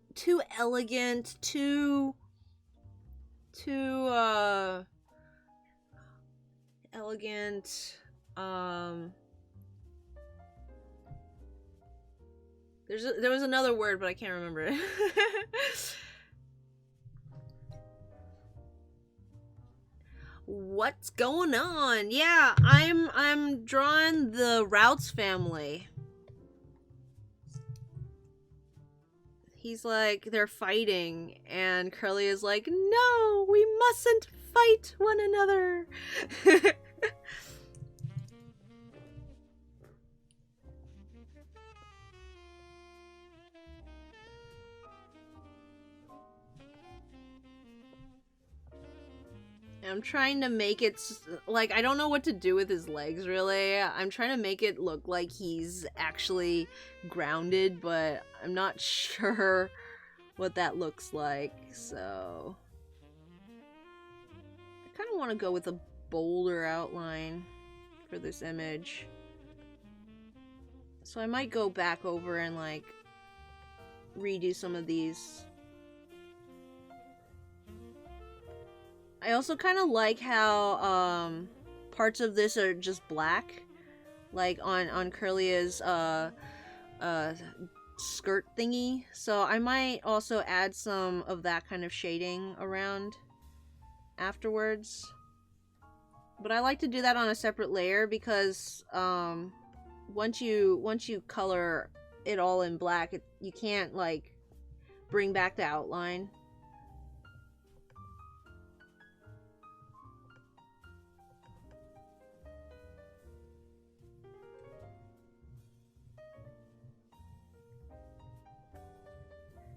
elegant, too elegant. There was another word, but I can't remember it. What's going on? Yeah, I'm drawing the Ralts family. He's like, they're fighting, and Curly is like, no, we mustn't fight one another. I'm trying to make it, like, I don't know what to do with his legs, really. I'm trying to make it look like he's actually grounded, but I'm not sure what that looks like, so... I kind of want to go with a bolder outline for this image. So I might go back over and, like, redo some of these. I also kind of like how parts of this are just black, like on Curlia's skirt thingy. So I might also add some of that kind of shading around afterwards. But I like to do that on a separate layer because once you color it all in black, you can't like bring back the outline.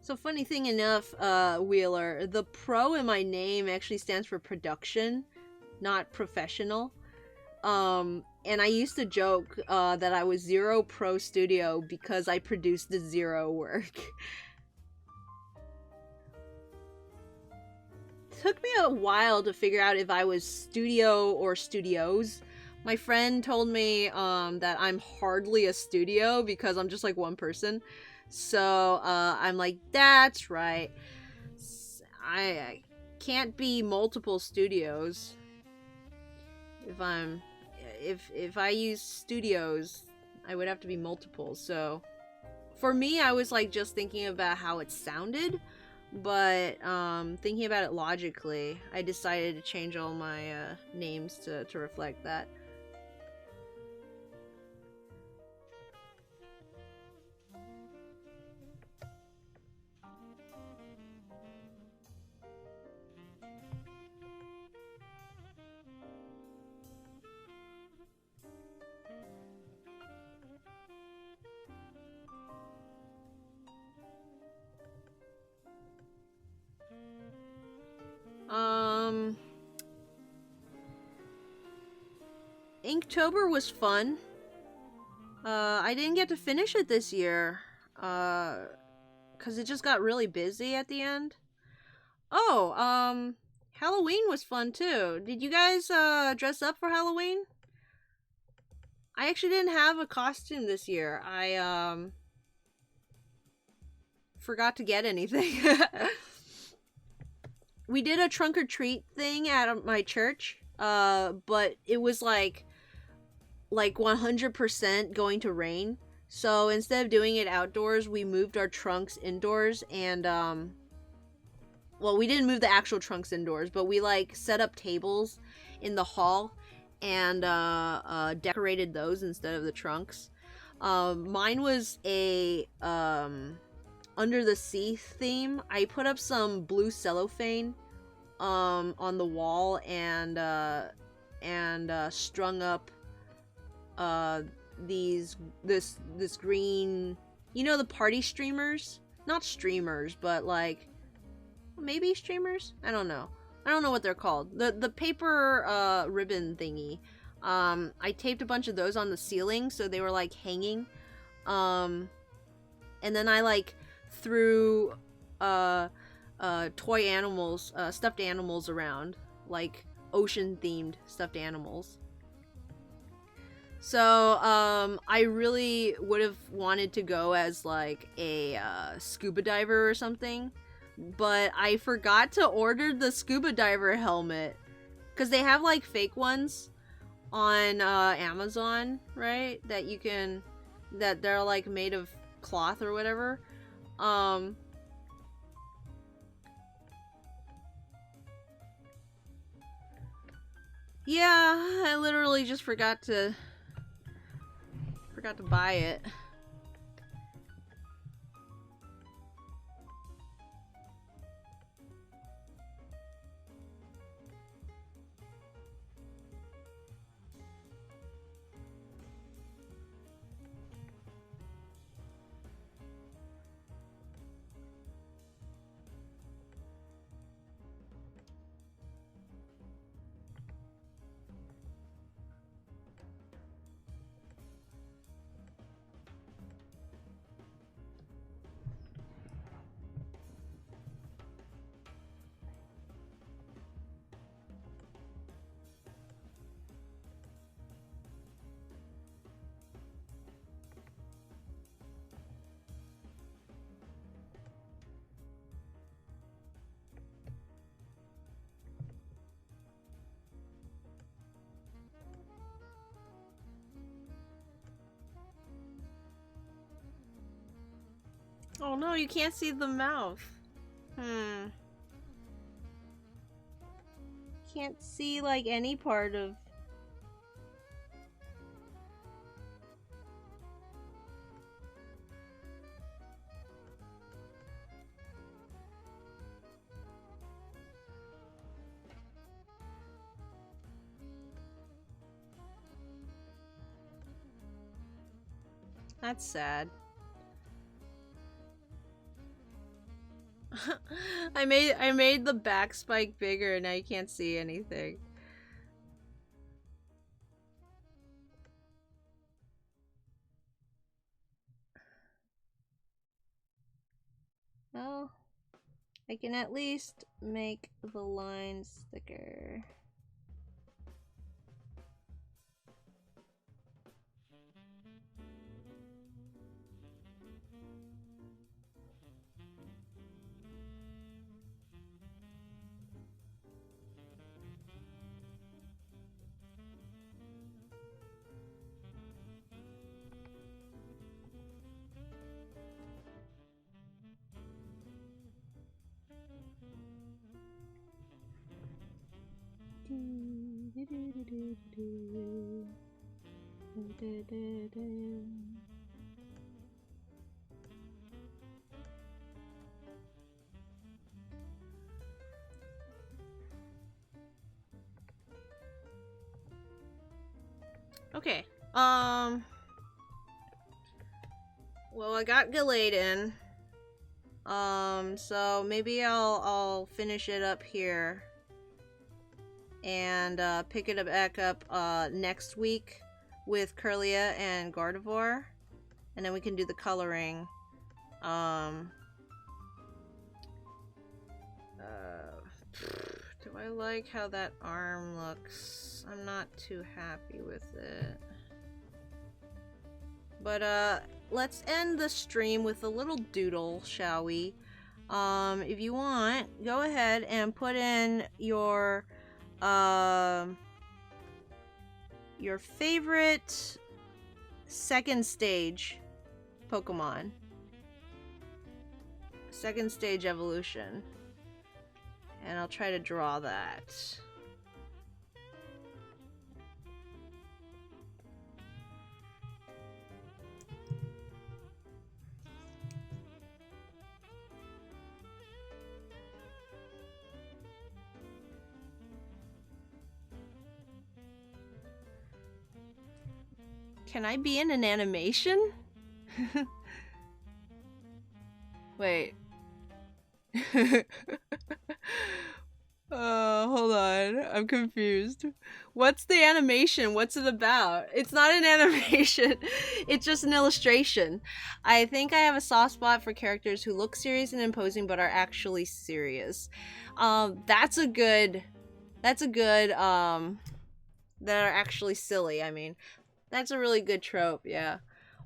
So funny thing enough, Wheeler, the pro in my name actually stands for production, not professional. And I used to joke that I was Zero Pro Studio because I produced the zero work. Took me a while to figure out if I was studio or studios. My friend told me that I'm hardly a studio because I'm just like one person. So I'm like, that's right. I can't be multiple studios. If I use studios, I would have to be multiple. So for me, I was like just thinking about how it sounded, but thinking about it logically, I decided to change all my names to reflect that. Inktober was fun. I didn't get to finish it this year, because it just got really busy at the end. Oh, Halloween was fun too. Did you guys dress up for Halloween? I actually didn't have a costume this year. I forgot to get anything. We did a trunk or treat thing at my church, but it was like 100% going to rain. So instead of doing it outdoors, we moved our trunks indoors and well, we didn't move the actual trunks indoors, but we like set up tables in the hall and decorated those instead of the trunks. Mine was a under the sea theme. I put up some blue cellophane on the wall and strung up this green, you know, the party streamers, not streamers, but like maybe streamers, I don't know what they're called, the paper ribbon thingy. I taped a bunch of those on the ceiling so they were like hanging, and then I like threw toy animals, stuffed animals around, like ocean themed stuffed animals. So, I really would have wanted to go as like a scuba diver or something, but I forgot to order the scuba diver helmet because they have like fake ones on Amazon, right? That you can, that they're like made of cloth or whatever. Yeah, I literally just forgot to buy it. Oh no, you can't see the mouth. Can't see like any part of. That's sad. I made the back spike bigger and now you can't see anything. Well, I can at least make the lines thicker. Okay. Well, I got Galaden. So maybe I'll finish it up here and pick it back up next week with Curlia and Gardevoir, and then we can do the coloring. Do I like how that arm looks? I'm not too happy with it. But let's end the stream with a little doodle, shall we? If you want, go ahead and put in your favorite second stage Pokemon. Second stage evolution. And I'll try to draw that. Can I be in an animation? Wait. Hold on. I'm confused. What's the animation? What's it about? It's not an animation. It's just an illustration. I think I have a soft spot for characters who look serious and imposing but are actually serious. That's a good, that are actually silly, I mean. That's a really good trope, yeah.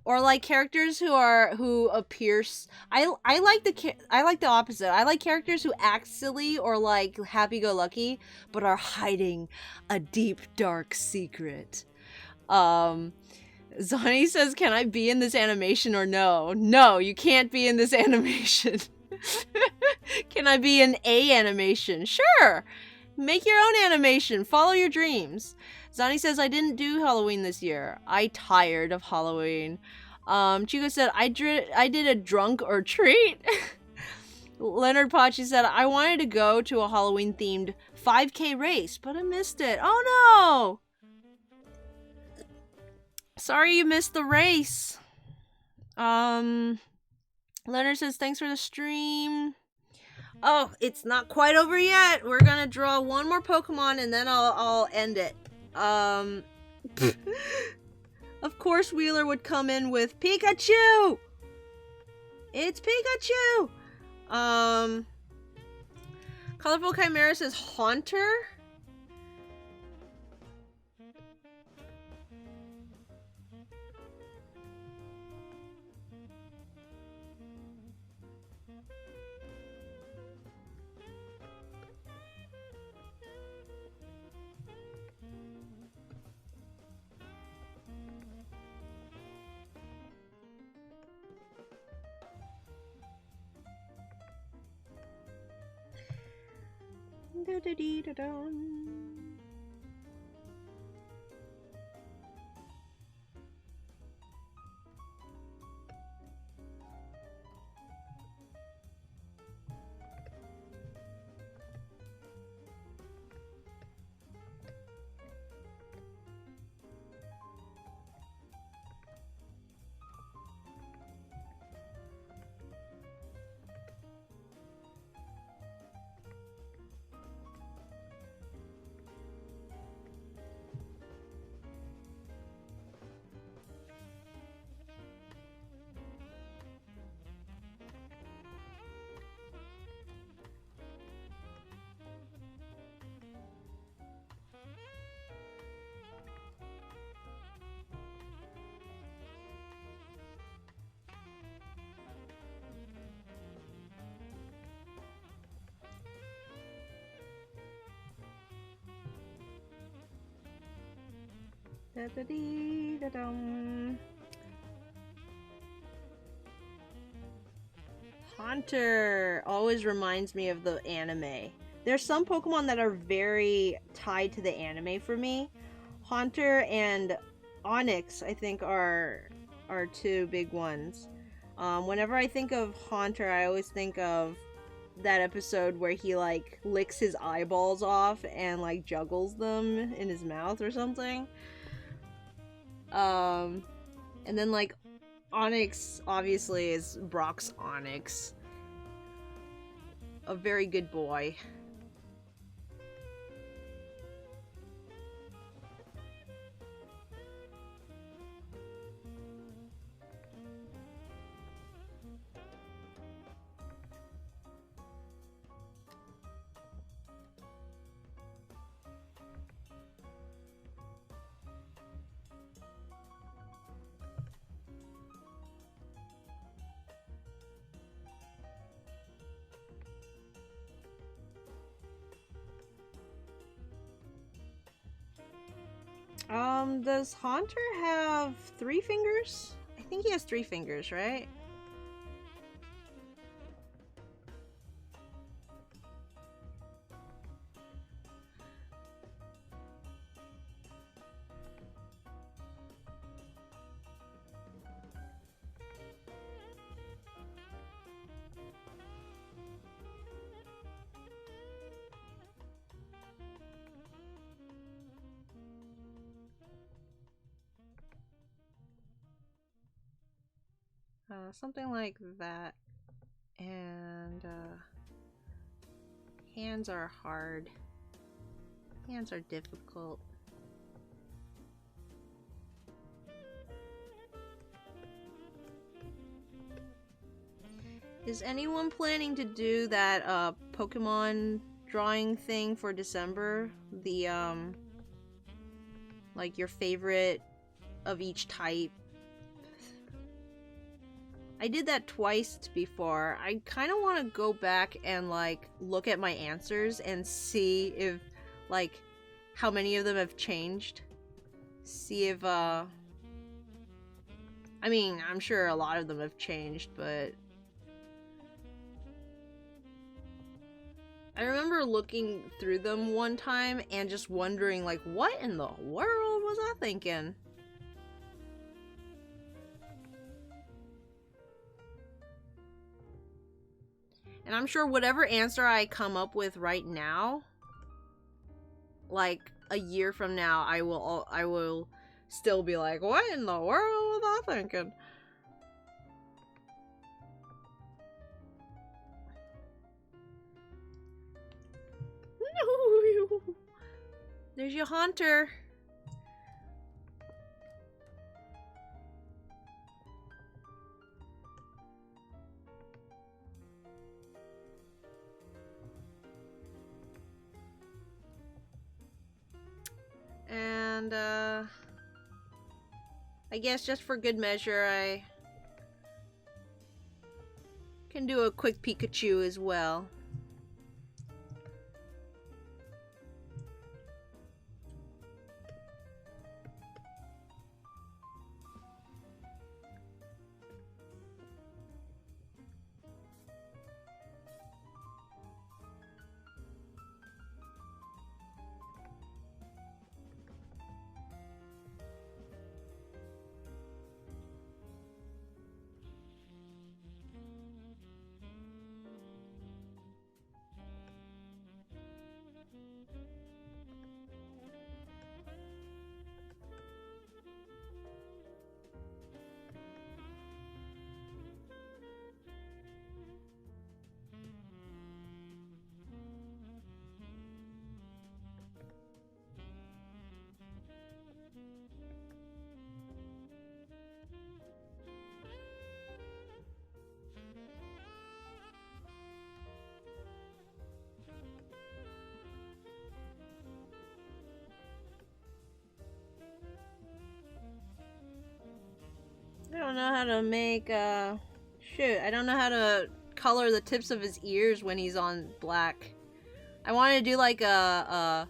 Or like characters who appear. I like the opposite. I like characters who act silly or like happy-go-lucky, but are hiding a deep dark secret. Zonny says, "Can I be in this animation or no?" No, you can't be in this animation. Can I be in a animation? Sure. Make your own animation. Follow your dreams. Zani says, I didn't do Halloween this year. I tired of Halloween. Chico said, I did a drunk or treat. Leonard Pachi said, I wanted to go to a Halloween-themed 5K race, but I missed it. Oh, no! Sorry you missed the race. Leonard says, thanks for the stream. Oh, it's not quite over yet. We're gonna draw one more Pokemon and then I'll end it. Of course Wheeler would come in with Pikachu! It's Pikachu! Colorful Chimera says Haunter? Da-da-dee-da-dum. Haunter always reminds me of the anime. There's some Pokemon that are very tied to the anime for me. Haunter and Onyx, I think, are two big ones. Whenever I think of Haunter, I always think of that episode where he like licks his eyeballs off and like juggles them in his mouth or something. And then like Onyx obviously is Brock's Onyx. A very good boy. Does Haunter have 3 fingers? I think he has 3 fingers, right? Something like that. And, hands are hard. Hands are difficult. Is anyone planning to do that, Pokemon drawing thing for December? The, like your favorite of each type? I did that twice before. I kind of want to go back and like look at my answers and see if like how many of them have changed. See if I mean, I'm sure a lot of them have changed, but I remember looking through them one time and just wondering like what in the world was I thinking? And I'm sure whatever answer I come up with right now, like a year from now, I will still be like, what in the world was I thinking? No, there's your Haunter. And, I guess just for good measure, I can do a quick Pikachu as well. I don't know how to make, shoot, I don't know how to color the tips of his ears when he's on black. I wanted to do like a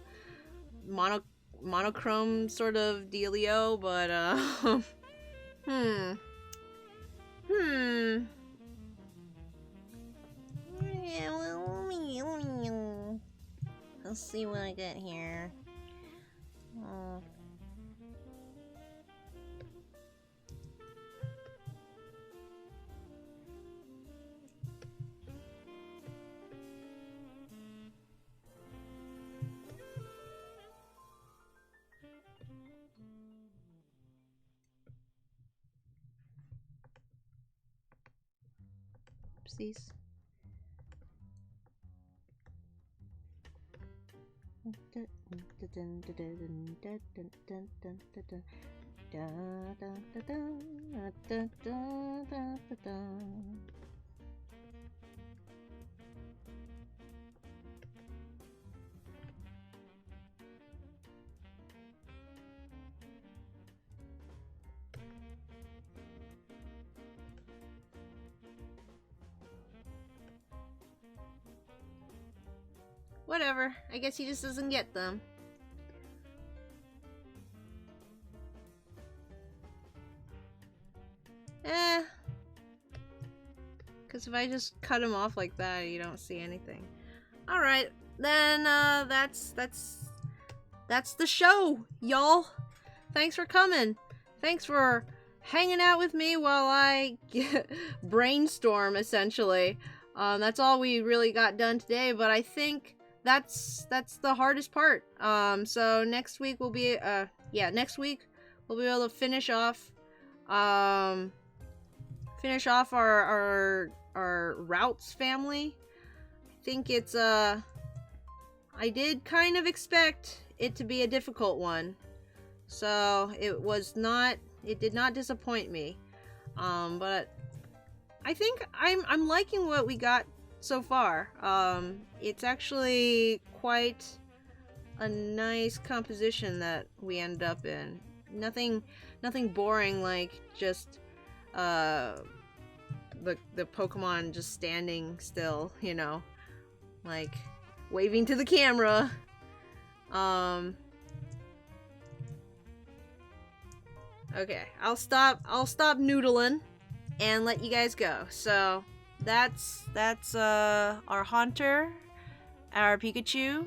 monochrome sort of dealio, but let's see what I get here. Oopsies. Whatever. I guess he just doesn't get them. Because if I just cut him off like that, you don't see anything. Alright, then that's the show, y'all. Thanks for coming. Thanks for hanging out with me while I brainstorm, essentially. That's all we really got done today, but I think that's the hardest part. So next week we'll be next week we'll be able to finish off our Ralts family. I think it's I did kind of expect it to be a difficult one, so it did not disappoint me. But I think I'm liking what we got so far. It's actually quite a nice composition that we ended up in. Nothing boring like just the Pokemon just standing still, you know, like waving to the camera. Okay, I'll stop noodling and let you guys go. So that's our Haunter, our Pikachu,